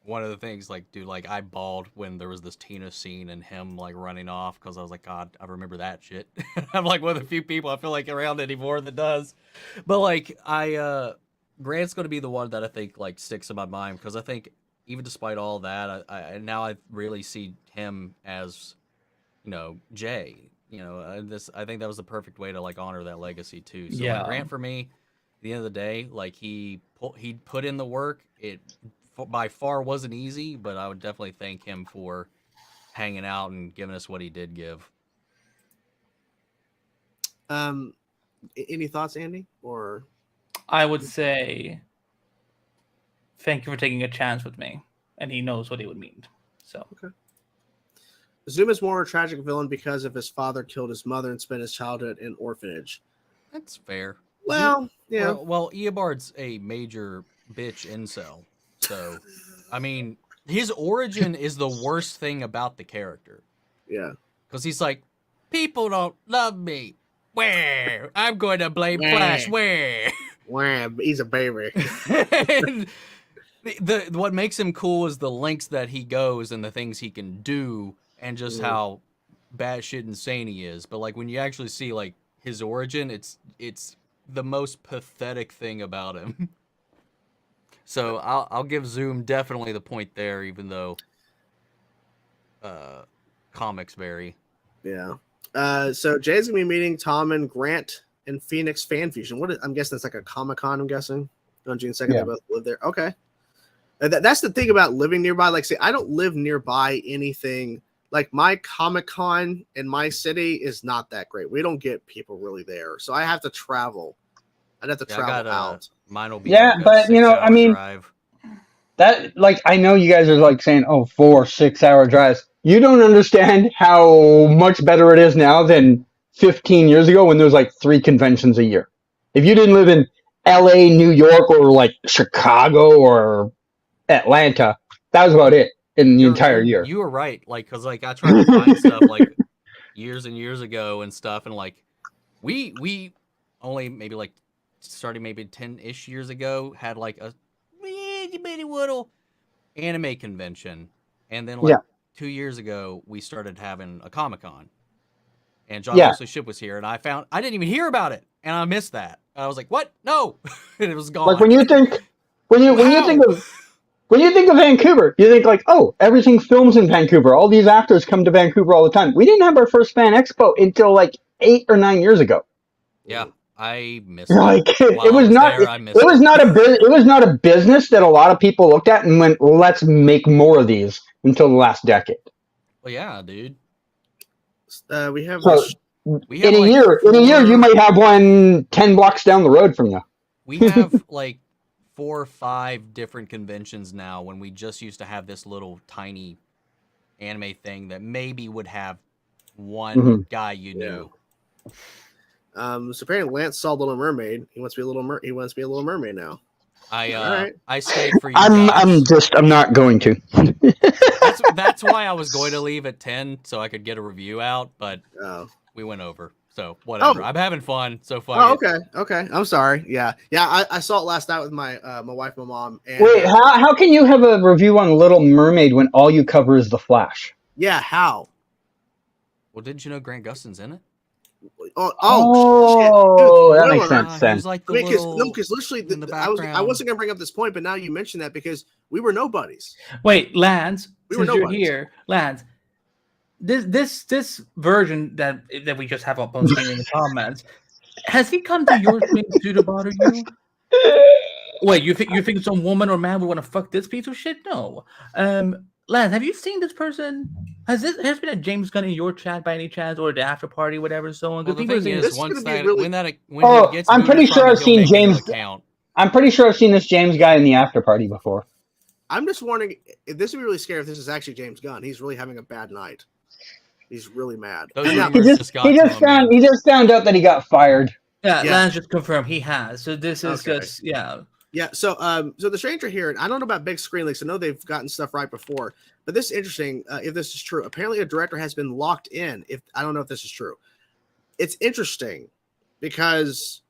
one of the things, like, dude, like, I bawled when there was this Tina scene and him like running off, because I was like, God, I remember that shit. I'm like one of the few people I feel like around anymore that does. But like, Grant's going to be the one that I think like sticks in my mind, because I think even despite all that, I now I really see him as, Jay. I think that was the perfect way to like honor that legacy too. So Yeah. like, Grant, for me, at the end of the day, like he put in the work. It by far wasn't easy, but I would definitely thank him for hanging out and giving us what he did give. Any thoughts, Andy? Or I would say thank you for taking a chance with me, and he knows what it would mean. So Zoom is more a tragic villain because of his father killed his mother and spent his childhood in orphanage. That's fair. Well, yeah. Well, Eobard's a major bitch incel. So, I mean, his origin is the worst thing about the character. Yeah. Because he's like, people don't love me. Where? I'm going to blame Flash. Where? Wow, he's a baby. And what makes him cool is the lengths that he goes and the things he can do, and just how batshit insane he is. But like when you actually see like his origin, it's the most pathetic thing about him. So I'll give Zoom definitely the point there, even though comics vary. Yeah. So Jay's gonna be meeting Tom and Grant in Phoenix Fan Fusion. I'm guessing that's like a Comic-Con, I'm guessing. On June 2nd, Yeah. they both live there. Okay. That's the thing about living nearby. Like, say, I don't live nearby anything. Like, my Comic-Con in my city is not that great. We don't get people really there. So I have to travel. I'd have to travel out. Mine will be Yeah, like a but, you know, I 6-hour mean, drive. That, like, I know you guys are like saying, oh, 4-6 hour drives. You don't understand how much better it is now than 15 years ago when there was like 3 conventions a year. If you didn't live in LA, New York, or like Chicago or Atlanta, that was about it in the entire year. You were right. Like, cause like I tried to find stuff like years and years ago and stuff, and like we only maybe like starting maybe 10-ish years ago had like a bitty little anime convention, and then like 2 years ago we started having a Comic-Con, and John Wesley Ship was here, and I didn't even hear about it, and I missed that. I was like, what? No. And it was gone. Like when you think of Vancouver, you think like, oh, everything films in Vancouver. All these actors come to Vancouver all the time. We didn't have our first Fan Expo until like 8 or 9 years ago. Yeah, I missed Like it. it was not a business that a lot of people looked at and went, let's make more of these until the last decade. Well, yeah, dude. We have in a year, you might have one 10 blocks down the road from you. We have like 4 or 5 different conventions now, when we just used to have this little tiny anime thing that maybe would have one guy you knew. So apparently Lance saw Little Mermaid. He wants to be a Little Mermaid now. I stayed for you. I'm not going to. That's why I was going to leave at 10 so I could get a review out, but we went over. So whatever. I'm having fun so far. Oh, okay. I'm sorry. Yeah. I saw it last night with my my wife, and my mom. And, wait, how can you have a review on Little Mermaid when all you cover is the Flash? Yeah, how? Well, didn't you know Grant Gustin's in it? Oh, that makes sense. Like because literally, I wasn't gonna bring up this point, but now you mentioned that because we were nobodies. Wait, Lance, since you're here, Lance. This version that we just have up on screen in the comments, has he come to your screen to bother you? Wait, you think some woman or man would want to fuck this piece of shit? No. Lance, have you seen this person? Has been a James Gunn in your chat by any chance, or the after party, whatever, so on? Well, the thing is, I'm pretty sure I've seen James. I'm pretty sure I've seen this James guy in the after party before. I'm just wondering if this would be really scary if this is actually James Gunn. He's really having a bad night. He's really mad. He just found out that he got fired. Yeah, Lance just confirmed he has. So this is just Yeah, so the stranger here, and I don't know about big screen leaks. I know they've gotten stuff right before, but this is interesting. If this is true, apparently a director has been locked in. If I don't know if this is true, it's interesting because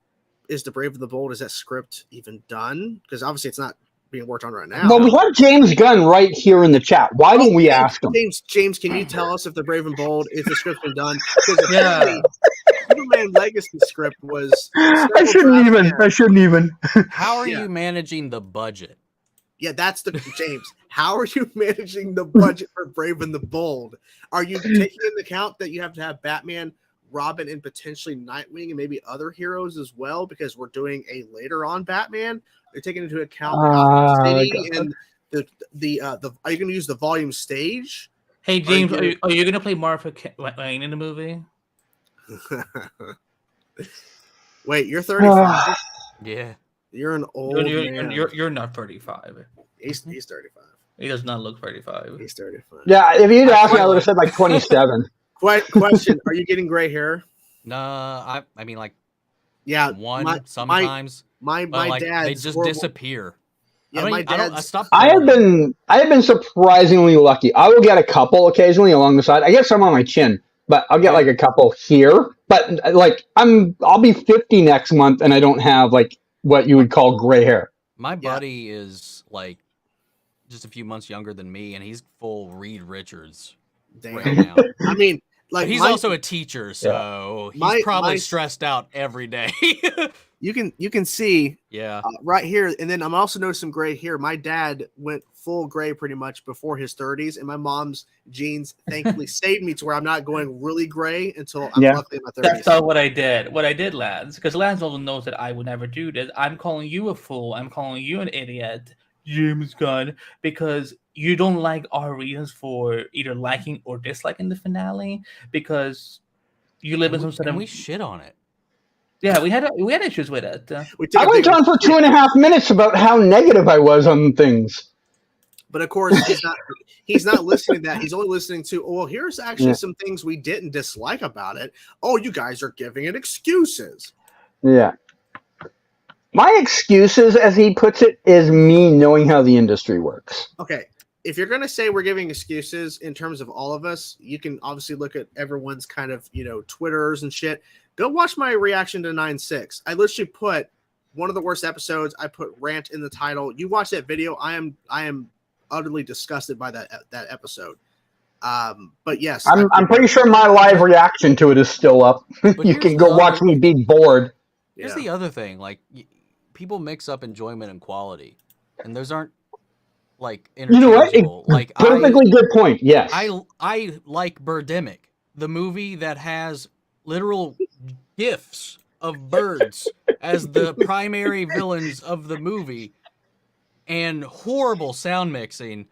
is the Brave and the Bold, is that script even done? Because obviously it's not being worked on right now. Well, we have James Gunn right here in the chat. Why don't we ask him? James, can you tell us if the Brave and Bold, if the script's been done? Because Superman Legacy script was. I shouldn't even. How are you managing the budget? Yeah, that's the James. How are you managing the budget for Brave and the Bold? Are you taking into account that you have to have Batman, Robin, and potentially Nightwing, and maybe other heroes as well? Because we're doing a later on Batman. They're taking into account City and the. Are you going to use the volume stage? Hey James, are you going to play Martha Wayne in the movie? Wait, you're 35. Yeah, you're an old man. You're not 35. He's 35. He does not look 35. He's 35. Yeah, if you'd asked me, I would have said like 27. Question: are you getting gray hair? Nah, I mean like. Yeah, sometimes. My dad. They just disappear. Yeah, my dad. I have been surprisingly lucky. I will get a couple occasionally along the side. I get some on my chin, but I'll get like a couple here. But like I'll be 50 next month, and I don't have like what you would call gray hair. My buddy is like just a few months younger than me, and he's full Reed Richards. Damn. Right now. I mean, like He's also a teacher, so he's probably my- stressed out every day. you can see Yeah. right here, and then I'm also noticing some gray here. My dad went full gray pretty much before his 30s, and my mom's genes thankfully saved me to where I'm not going really gray until I'm luckily in my 30s. That's not what I did. What I did, Lance, because Lance also knows that I would never do this. I'm calling you a fool. I'm calling you an idiot, James Gunn, because you don't like our reasons for either liking or disliking the finale, because you live in some sort of. we shit on it. Yeah, we had issues with it. I went on for 2.5 minutes about how negative I was on things. But of course, he's not listening to that. He's only listening to, well, here's actually some things we didn't dislike about it. Oh, you guys are giving it excuses. Yeah. My excuses, as he puts it, is me knowing how the industry works. Okay. If you're going to say we're giving excuses in terms of all of us, you can obviously look at everyone's kind of, Twitters and shit. Go watch my reaction to 9-6. I literally put one of the worst episodes. I put rant in the title. You watch that video. I am utterly disgusted by that episode. But yes, I'm pretty sure my live reaction to it is still up. You can go watch me be bored. Here's the other thing: like, people mix up enjoyment and quality, and those aren't like interchangeable. Like, perfectly good point. Yes, I like Birdemic, the movie that has literal gifs of birds as the primary villains of the movie. And horrible sound mixing,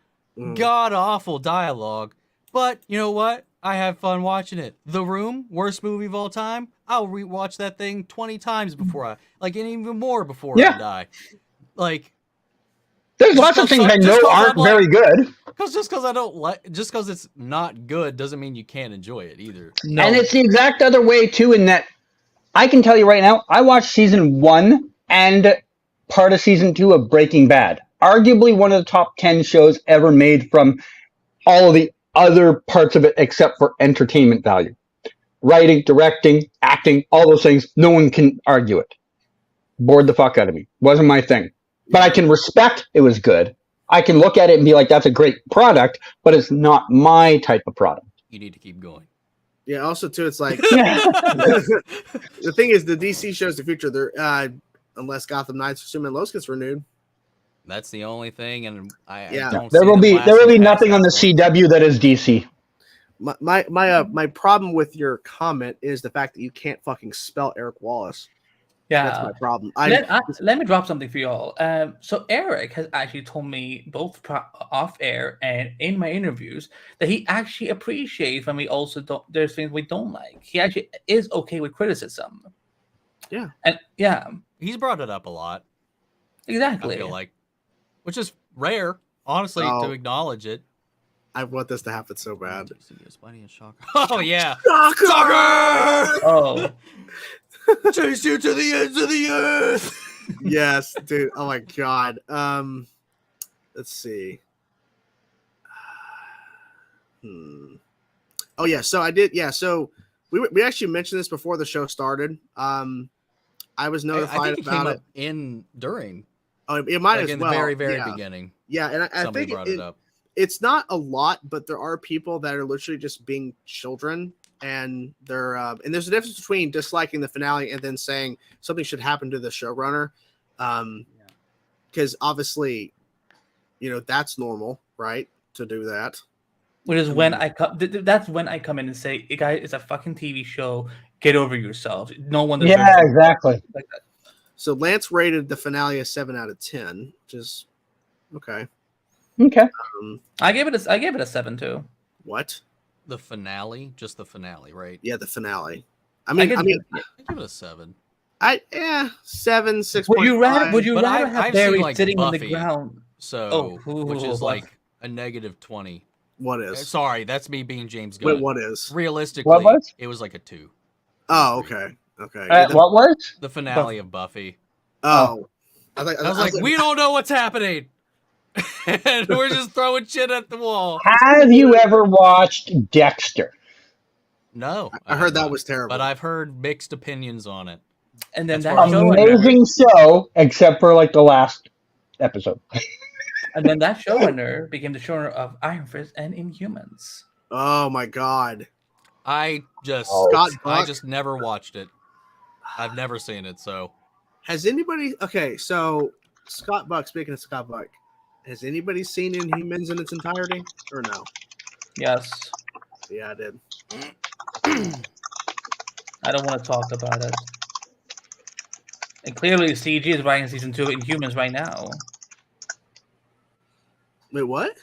god awful dialogue. But you know what? I have fun watching it. The Room, worst movie of all time. I'll rewatch that thing 20 times before and even more before I die. Like, there's lots of things I know aren't very good. Just because it's not good doesn't mean you can't enjoy it either. No. And it's the exact other way too. In that, I can tell you right now, I watched season 1 and part of season 2 of Breaking Bad. Arguably one of the top 10 shows ever made from all of the other parts of it except for entertainment value. Writing, directing, acting, all those things, no one can argue it. Bored the fuck out of me. Wasn't my thing. But I can respect it was good. I can look at it and be like, that's a great product, but it's not my type of product. You need to keep going. Yeah, also, too, it's like, the thing is, the DC shows the future. They're, unless Gotham Knights or Superman Lois gets renewed. That's the only thing, and I don't. There will be nothing on the CW that is DC. My problem with your comment is the fact that you can't fucking spell Eric Wallace. Yeah, that's my problem. Let me drop something for y'all. So Eric has actually told me both off air and in my interviews that he actually appreciates when we also don't. There's things we don't like. He actually is okay with criticism. Yeah, and he's brought it up a lot. Exactly. I feel like, which is rare, honestly, to acknowledge it. I want this to happen so bad. Oh yeah, Shocker! Oh, chase you to the ends of the earth. Yes, dude. Oh my god. Let's see. Oh yeah. So I did. Yeah. So we actually mentioned this before the show started. I was notified I think about it. Came up during. Oh, it might as in well. The very beginning. Yeah, and I think brought it up. It's not a lot, but there are people that are literally just being children, and they're and there's a difference between disliking the finale and then saying something should happen to the showrunner, because obviously, that's normal, right? To do that. Which is when I come. That's when I come in and say, "Hey guys, it's a fucking TV show. Get over yourselves. No one." Yeah, exactly. Like that. So Lance rated the finale a 7 out of 10, which is okay. Okay. I gave it a 7 too. What? The finale, just the finale, right? Yeah, the finale. I give it a 7. 7, 6.5. Would you rather have I've Barry seen, sitting Buffy, on the ground? So, which is like a -20. What is? Sorry, that's me being James Gunn. Wait, what is? Realistically, what was? It was like a 2. Oh, okay. Okay. What was? The finale of Buffy. Oh. I was like, we don't know what's happening. And we're just throwing shit at the wall. Have you ever watched Dexter? No. I heard that was terrible. But I've heard mixed opinions on it. And then that amazing show, except for like the last episode. And then that showrunner became the showrunner of Iron Fist and Inhumans. Oh my god. I just Scott I Buck. just never watched it. I've never seen it, so Has anybody? Okay, so Scott Buck. Speaking of Scott Buck, has anybody seen Inhumans in its entirety or no? Yes. Yeah, I did. I don't want to talk about it. And clearly, CG is writing season 2 of Inhumans right now. Wait, what?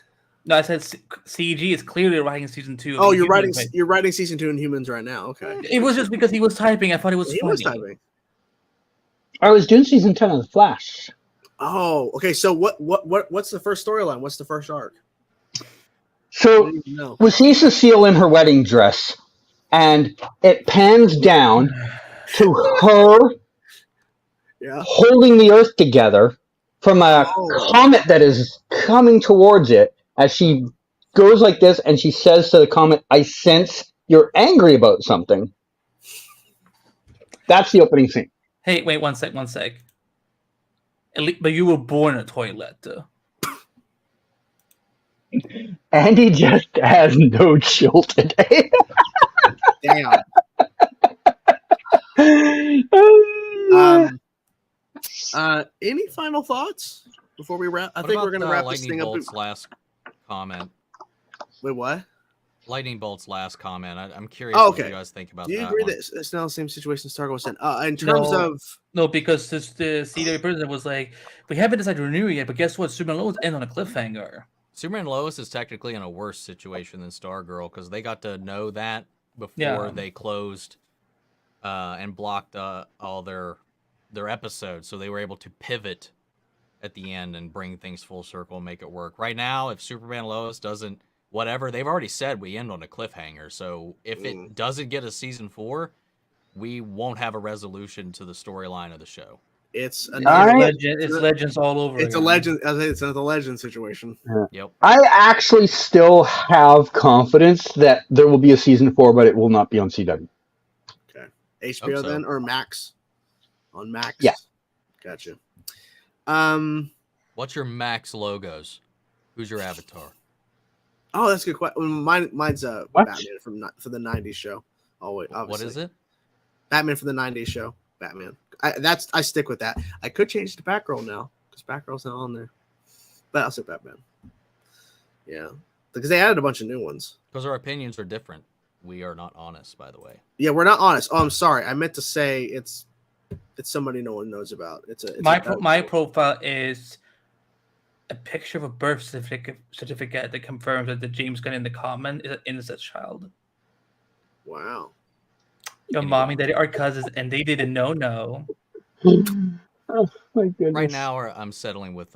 No, I said CG is clearly writing season 2. Of Oh, you're Inhumans writing. right- You're writing season 2 Inhumans right now. Okay. It was just because he was typing. I thought it was He funny. was typing. I was doing season 10 of the Flash. Oh, okay. So what's the first storyline? What's the first arc? I So don't even know. we see Cecile in her wedding dress, and it pans down to her Yeah. holding the Earth together from a Oh. comet that is coming towards it as she goes like this, and she says to the comet, "I sense you're angry about something." That's the opening scene. Hey, wait, one sec. But you were born in a toilet. Andy just has no chill today. Damn. Any final thoughts before we wrap? I What think we're about, gonna wrap this Lightning thing up. Bolt's last comment. Wait, what? Lightning Bolt's last comment. I'm curious Oh, what okay. you guys think about Do you that agree one. that it's now the same situation Stargo was in? In terms No. of No, because the CW person was like, we haven't decided to renew yet, but guess what? Superman Lois end on a cliffhanger. Superman and Lois is technically in a worse situation than Stargirl because they got to know that before Yeah. they closed and blocked all their episodes, so they were able to pivot at the end and bring things full circle and make it work. Right now, if Superman and Lois doesn't whatever, they've already said we end on a cliffhanger. So if it doesn't get a season 4, we won't have a resolution to the storyline of the show. it's a It's legends all over. it's a again. legend. I think it's a legend situation. Yep. I actually still have confidence that there will be a season 4, but it will not be on CW. HBO Hope so. then or Max? On Max. Yeah. Gotcha. What's your Max logos? Who's your avatar? Oh, that's a good question. Mine's What? Batman for the '90s show. Oh wait, What obviously. is it? Batman for the '90s show. Batman. I stick with that. I could change it to Batgirl now because Batgirl's not on there, but I'll say Batman. Yeah, because they added a bunch of new ones. Because our opinions are different. We are not honest, by the way. Yeah, we're not honest. Oh, I'm sorry. I meant to say it's somebody no one knows about. It's My profile is a picture of a birth certificate that confirms that the James Gunn in the comment is an innocent child. Wow. Your Anyway. mommy, daddy are cousins, and they didn't know. Oh my goodness! Right now, I'm settling with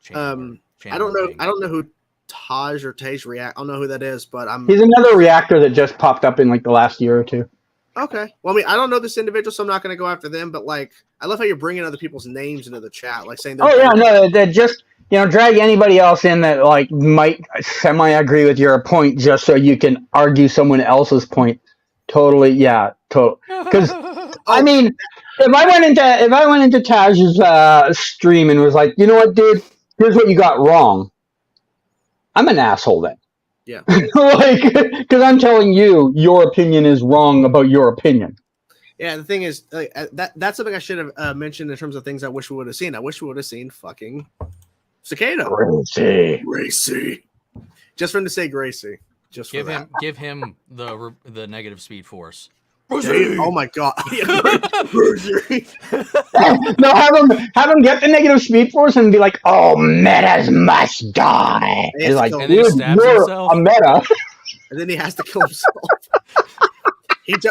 Chandler. I don't know. I don't know who Taj or Tage React. I don't know who that is, but He's another reactor that just popped up in like the last year or two. okay. Well, I mean, I don't know this individual, so I'm not going to go after them. But like, I love how you're bringing other people's names into the chat, like saying. Oh yeah, no, that just drag anybody else in that like might semi agree with your point, just so you can argue someone else's point. Totally, yeah, because I mean, if I went into Taj's stream and was like, you know what, dude, here's what you got wrong. I'm an asshole then. Yeah. Like, because I'm telling you, your opinion is wrong about your opinion. Yeah, the thing is, like, that's something I should have mentioned in terms of things I wish we would have seen. I wish we would have seen fucking Cicada. Gracie. Just for him to say Gracie. Just for that. give him the negative speed force. Oh my god. No, have him get the negative speed force and be like, "Oh, metas must die." He has He's to like, kill him. And then he "Dude, stabs you're himself. a meta." And then he has to kill himself.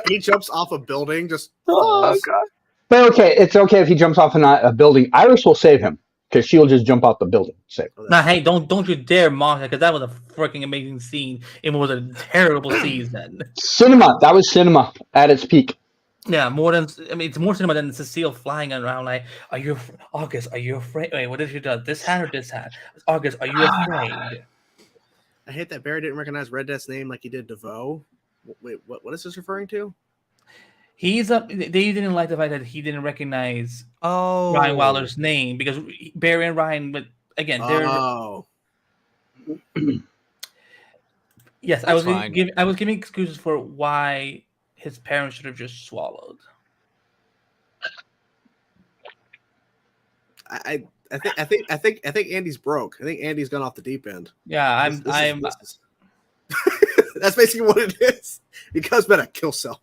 he jumps off a building, just Oh falls. god! But okay, it's okay if he jumps off a building. Iris will save him because she'll just jump off the building. Save. Now, hey, don't you dare mock it, because that was a freaking amazing scene. It was a terrible season. Cinema. That was cinema at its peak. Yeah, more than it's more cinema than Cecile flying around like, "Are you August? Are you afraid? Wait, what did she do? This hand or this hand? August, are you afraid?" I hate that Barry didn't recognize Red Death's name like he did DeVoe. Wait, what is this referring to? He's up. They didn't like the fact that he didn't recognize Oh, Ryan Wilder's name because Barry and Ryan, but again, they're Oh, Yes, That's fine. I was giving excuses for why his parents should have just swallowed. I think Andy's broke. I think Andy's gone off the deep end. Yeah, That's basically what it is. He comes back to kill self.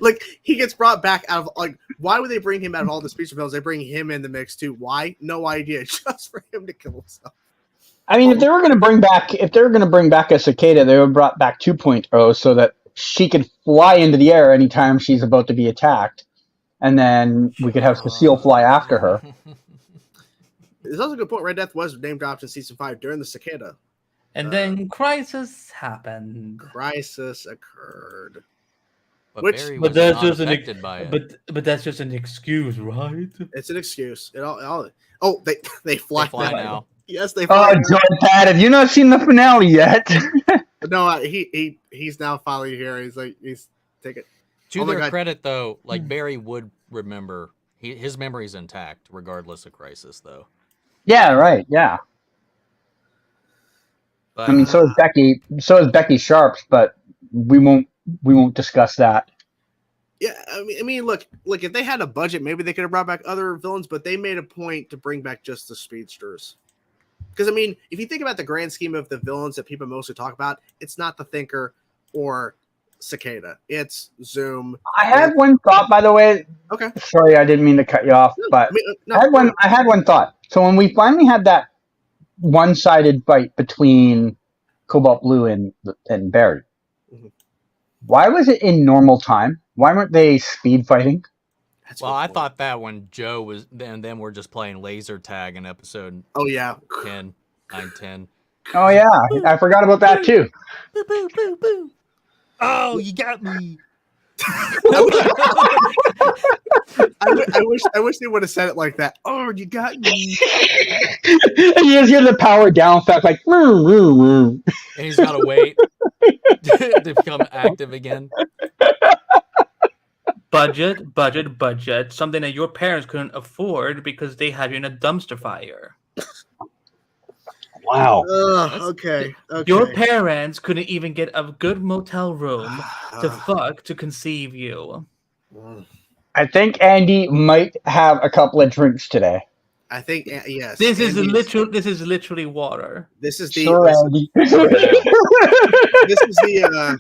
Like he gets brought back out of like. Why would they bring him out of all the speedster villains? They bring him in the mix too. Why? No idea. Just for him to kill himself. I mean, if they were going to bring back a cicada, they would have brought back 2.0 so that she could fly into the air anytime she's about to be attacked, and then we could have Cecile fly after her. There's also a good point. Red Death was name dropped in season 5 during the cicada. And then crisis happened. Crisis occurred. But Which- Barry But was that's not just affected by it. but that's just an excuse, right? It's an excuse. Oh, they fly, They fly now. Yes, they fly. Oh, now. Joypad, have you not seen the finale yet? No, he's now finally here. He's take it. To Oh my their God. credit, though, like Barry would remember. His memory's intact, regardless of Crisis, though. Yeah, right. Yeah. But I mean, so is Becky. So is Becky Sharps, but we won't discuss that. Yeah, I mean, look, if they had a budget, maybe they could have brought back other villains, but they made a point to bring back just the speedsters. Because I mean, if you think about the grand scheme of the villains that people mostly talk about, it's not the Thinker or Cicada. It's Zoom. I had one thought, by the way. Okay. Sorry, I didn't mean to cut you off, but I had one thought. So when we finally had that one-sided fight between Cobalt Blue and Barry, Mhm. why was it in normal time? Why weren't they speed fighting? That's a well, good I point. thought that when Joe was and them were just playing laser tag in episode Oh yeah. 10, 9, 10. Oh yeah, I forgot about that too. Boo, boo, boo, boo. Oh, you got me. I wish they would have said it like that. Oh, you got me. And you just hear the power down effect, like. And he's got to wait to become active again. Budget. Something that your parents couldn't afford because they had you in a dumpster fire. Wow. Okay. Your parents couldn't even get a good motel room to conceive you. I think Andy might have a couple of drinks today. I think yes. This is Andy's- literally water. This is the Sure, Andy. this is the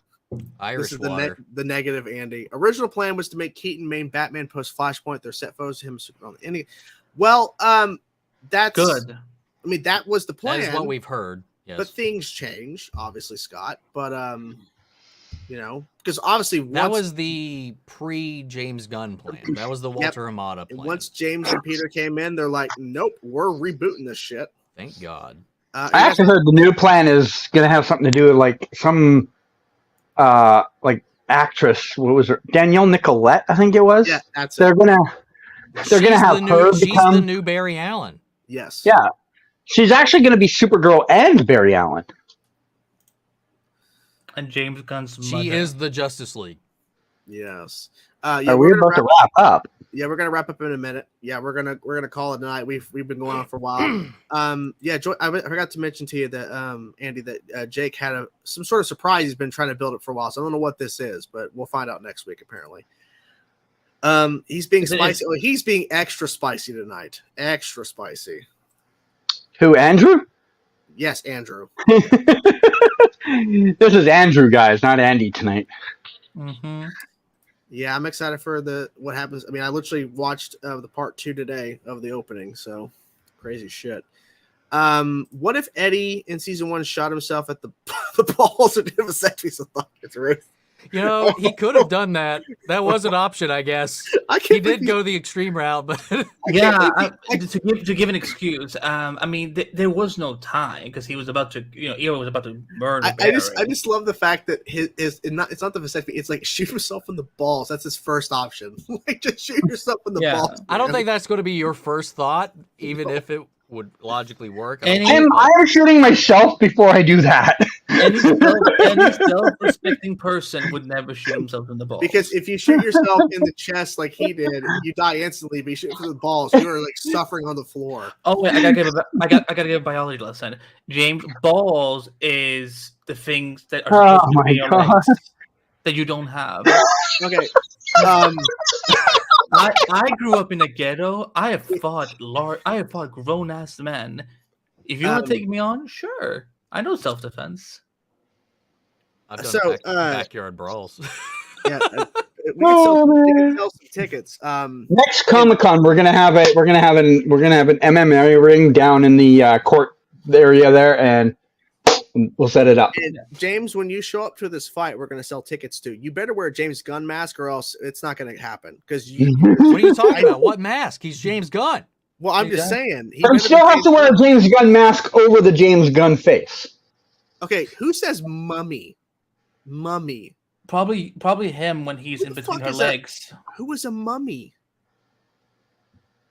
Irish this is water. the negative Andy. Original plan was to make Keaton main Batman post Flashpoint. They're set foes to him. Well, that's Good. I mean, that was the plan. That is what we've heard. Yes. But things change, obviously, Scott. But because obviously That was the pre-James Gunn plan. That was the Walter Hamada plan. once James and Peter came in, they're like, nope, we're rebooting this shit. Thank God. I actually heard the new plan is going to have something to do with like some like actress. What was her? Danielle Nicolette, I think it was. Yeah, that's They're it. gonna have her She's become. the new Barry Allen. Yes. Yeah, she's actually going to be Supergirl and Barry Allen. And James Gunn's She mother. is the Justice League. Yes. Are we about to wrap up? Yeah, we're gonna wrap up in a minute. Yeah, we're gonna call it a night. We've been going on for a while. Yeah, Joy, I forgot to mention to you that Andy, that Jake had some sort of surprise. He's been trying to build it for a while, so I don't know what this is, but we'll find out next week. Apparently, he's being spicy. Oh, he's being extra spicy tonight. Extra spicy. Who, Andrew? Yes, Andrew. This is Andrew, guys, not Andy tonight. Mm-hmm. Yeah, I'm excited for what happens. I mean, I literally watched the part 2 today of the opening, so crazy shit. What if Eddie in season 1 shot himself at the balls and did a vasectomy? So it's Ruth. You know, he could have done that. That was an option, I guess. I He can't did go the extreme route, but Yeah, to give an excuse. I mean, there was no time because he was about to, Eva was about to murder. I just love the fact that it's not the vasectomy. It's like shoot yourself in the balls. That's his first option. Like just shoot yourself in the balls. I don't man. think that's going to be your first thought, even if it would logically work. And I'm shooting myself before I do that. Any self-respecting person would never shoot himself in the balls. Because if you shoot yourself in the chest like he did, you die instantly. But you shoot for the balls, you are like suffering on the floor. Oh wait, I gotta give a biology lesson. James, balls is the things that are supposed to be your legs that you don't have. Okay. I grew up in a ghetto. I have fought grown ass men. If you want to take me on, sure. I know self-defense. I've done So, backyard brawls. Yeah, we can sell some tickets. Next Comic-Con, we're gonna have an MMA ring down in the court area there, and we'll set it up. And James, when you show up to this fight, we're going to sell tickets to. You better wear a James Gunn mask, or else it's not going to happen. Because what are you talking about? What mask? He's James Gunn. Well, I'm just saying. But you still have to wear a James Gunn mask over the James Gunn face. Okay, who says mummy? Mummy. Probably him when he's in between her legs. Who was a mummy?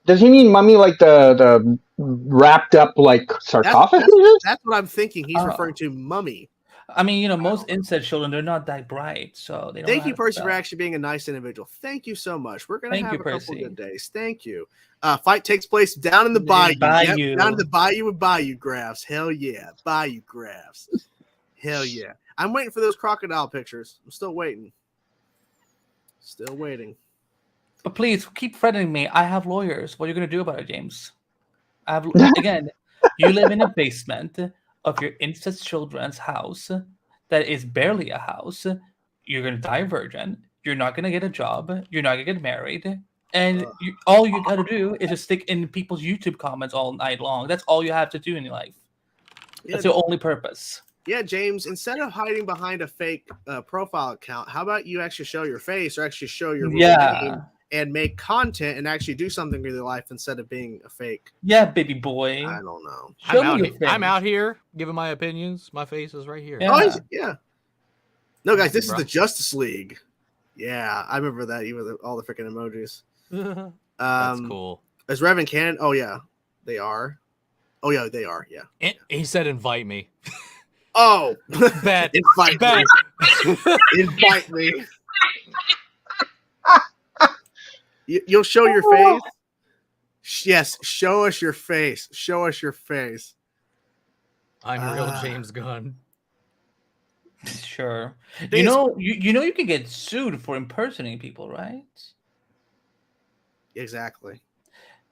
Does he mean mummy like the wrapped up like sarcophagus? That's what I'm thinking. He's referring to mummy. I mean, most incest children, they're not that bright, so they don't. Thank you, Percy, for actually being a nice individual. Thank you so much. We're gonna have a couple good days. Thank you. Fight takes place down in the bayou. Yep, down in the bayou with bayou graphs. Hell yeah, bayou graphs. Hell yeah. I'm waiting for those crocodile pictures. I'm still waiting. Still waiting. But please keep threatening me. I have lawyers. What are you going to do about it, James? Again, you live in a basement of your incest children's house that is barely a house. You're going to die a virgin. You're not going to get a job. You're not going to get married. And all you got to do is just stick in people's YouTube comments all night long. That's all you have to do in your life. That's your only purpose. Yeah, James, instead of hiding behind a fake profile account, how about you actually show your face or actually show your name and make content and actually do something with your life instead of being a fake? Yeah, baby boy. I don't know. I'm out here giving my opinions. My face is right here. Yeah. No, guys, this is the Justice League. Yeah, I remember that, even with all the freaking emojis. That's cool. Is Revan canon? Oh, yeah, they are. Oh, yeah, they are. Yeah. He said invite me. Oh, bet. Invite me. Invite me. You'll show your face? Yes, show us your face. Show us your face. I'm real James Gunn. Sure. You know you can get sued for impersonating people, right? Exactly.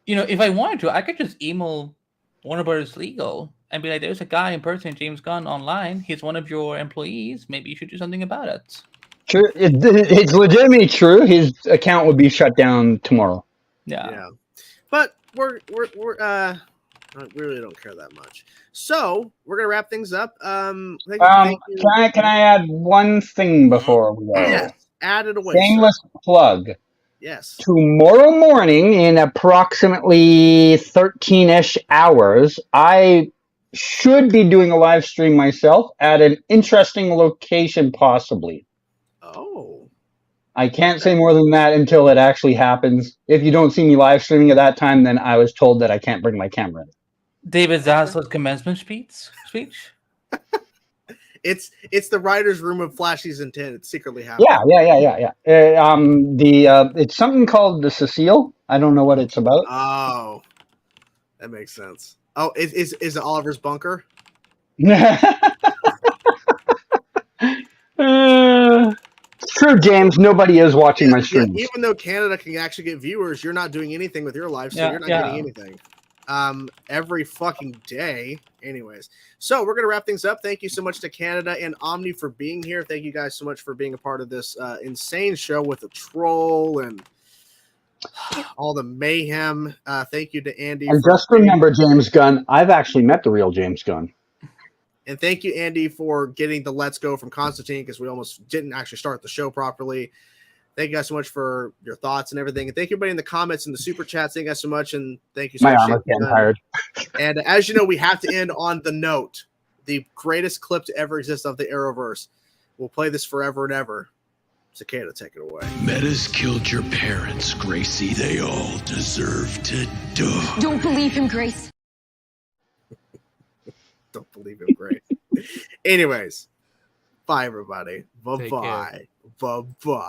If I wanted to, I could just email Warner Brothers Legal and be like, there's a guy impersonating James Gunn online. He's one of your employees. Maybe you should do something about it. True. It's legitimately true. His account would be shut down tomorrow. Yeah. But we really don't care that much. So we're gonna wrap things up. Thank you. Can I add one thing before we go? Yes, add it away. Shameless plug. Yes. Tomorrow morning, in approximately 13-ish hours, I should be doing a live stream myself at an interesting location, possibly. Oh. I can't say more than that until it actually happens. If you don't see me live streaming at that time, then I was told that I can't bring my camera in. David Zaslav's commencement speech? It's the writer's room of Flash Season 10. It's secretly happening. Yeah. It's something called the Cecile. I don't know what it's about. Oh, that makes sense. Oh, is it Oliver's bunker? True, James. Nobody is watching my streams. Yeah, even though Canada can actually get viewers, you're not doing anything with your life, so you're not getting anything. Every fucking day. Anyways, so we're gonna wrap things up. Thank you so much to Canada and Omni for being here. Thank you guys so much for being a part of this insane show with the troll and all the mayhem. Thank you to Andy. And just remember, James Gunn, I've actually met the real James Gunn. And thank you, Andy, for getting the Let's Go from Constantine, because we almost didn't actually start the show properly. Thank you guys so much for your thoughts and everything. And thank you everybody in the comments and the super chats. Thank you guys so much. And thank you so much. My arm is getting tired. And as you know, we have to end on the note, the greatest clip to ever exist of the Arrowverse. We'll play this forever and ever. Cicada, take it away. Metas killed your parents, Gracie. They all deserve to die. Don't believe him, Grace. Don't believe him, Grace. Anyways, bye everybody. Take care. Bye-bye. Bye-bye.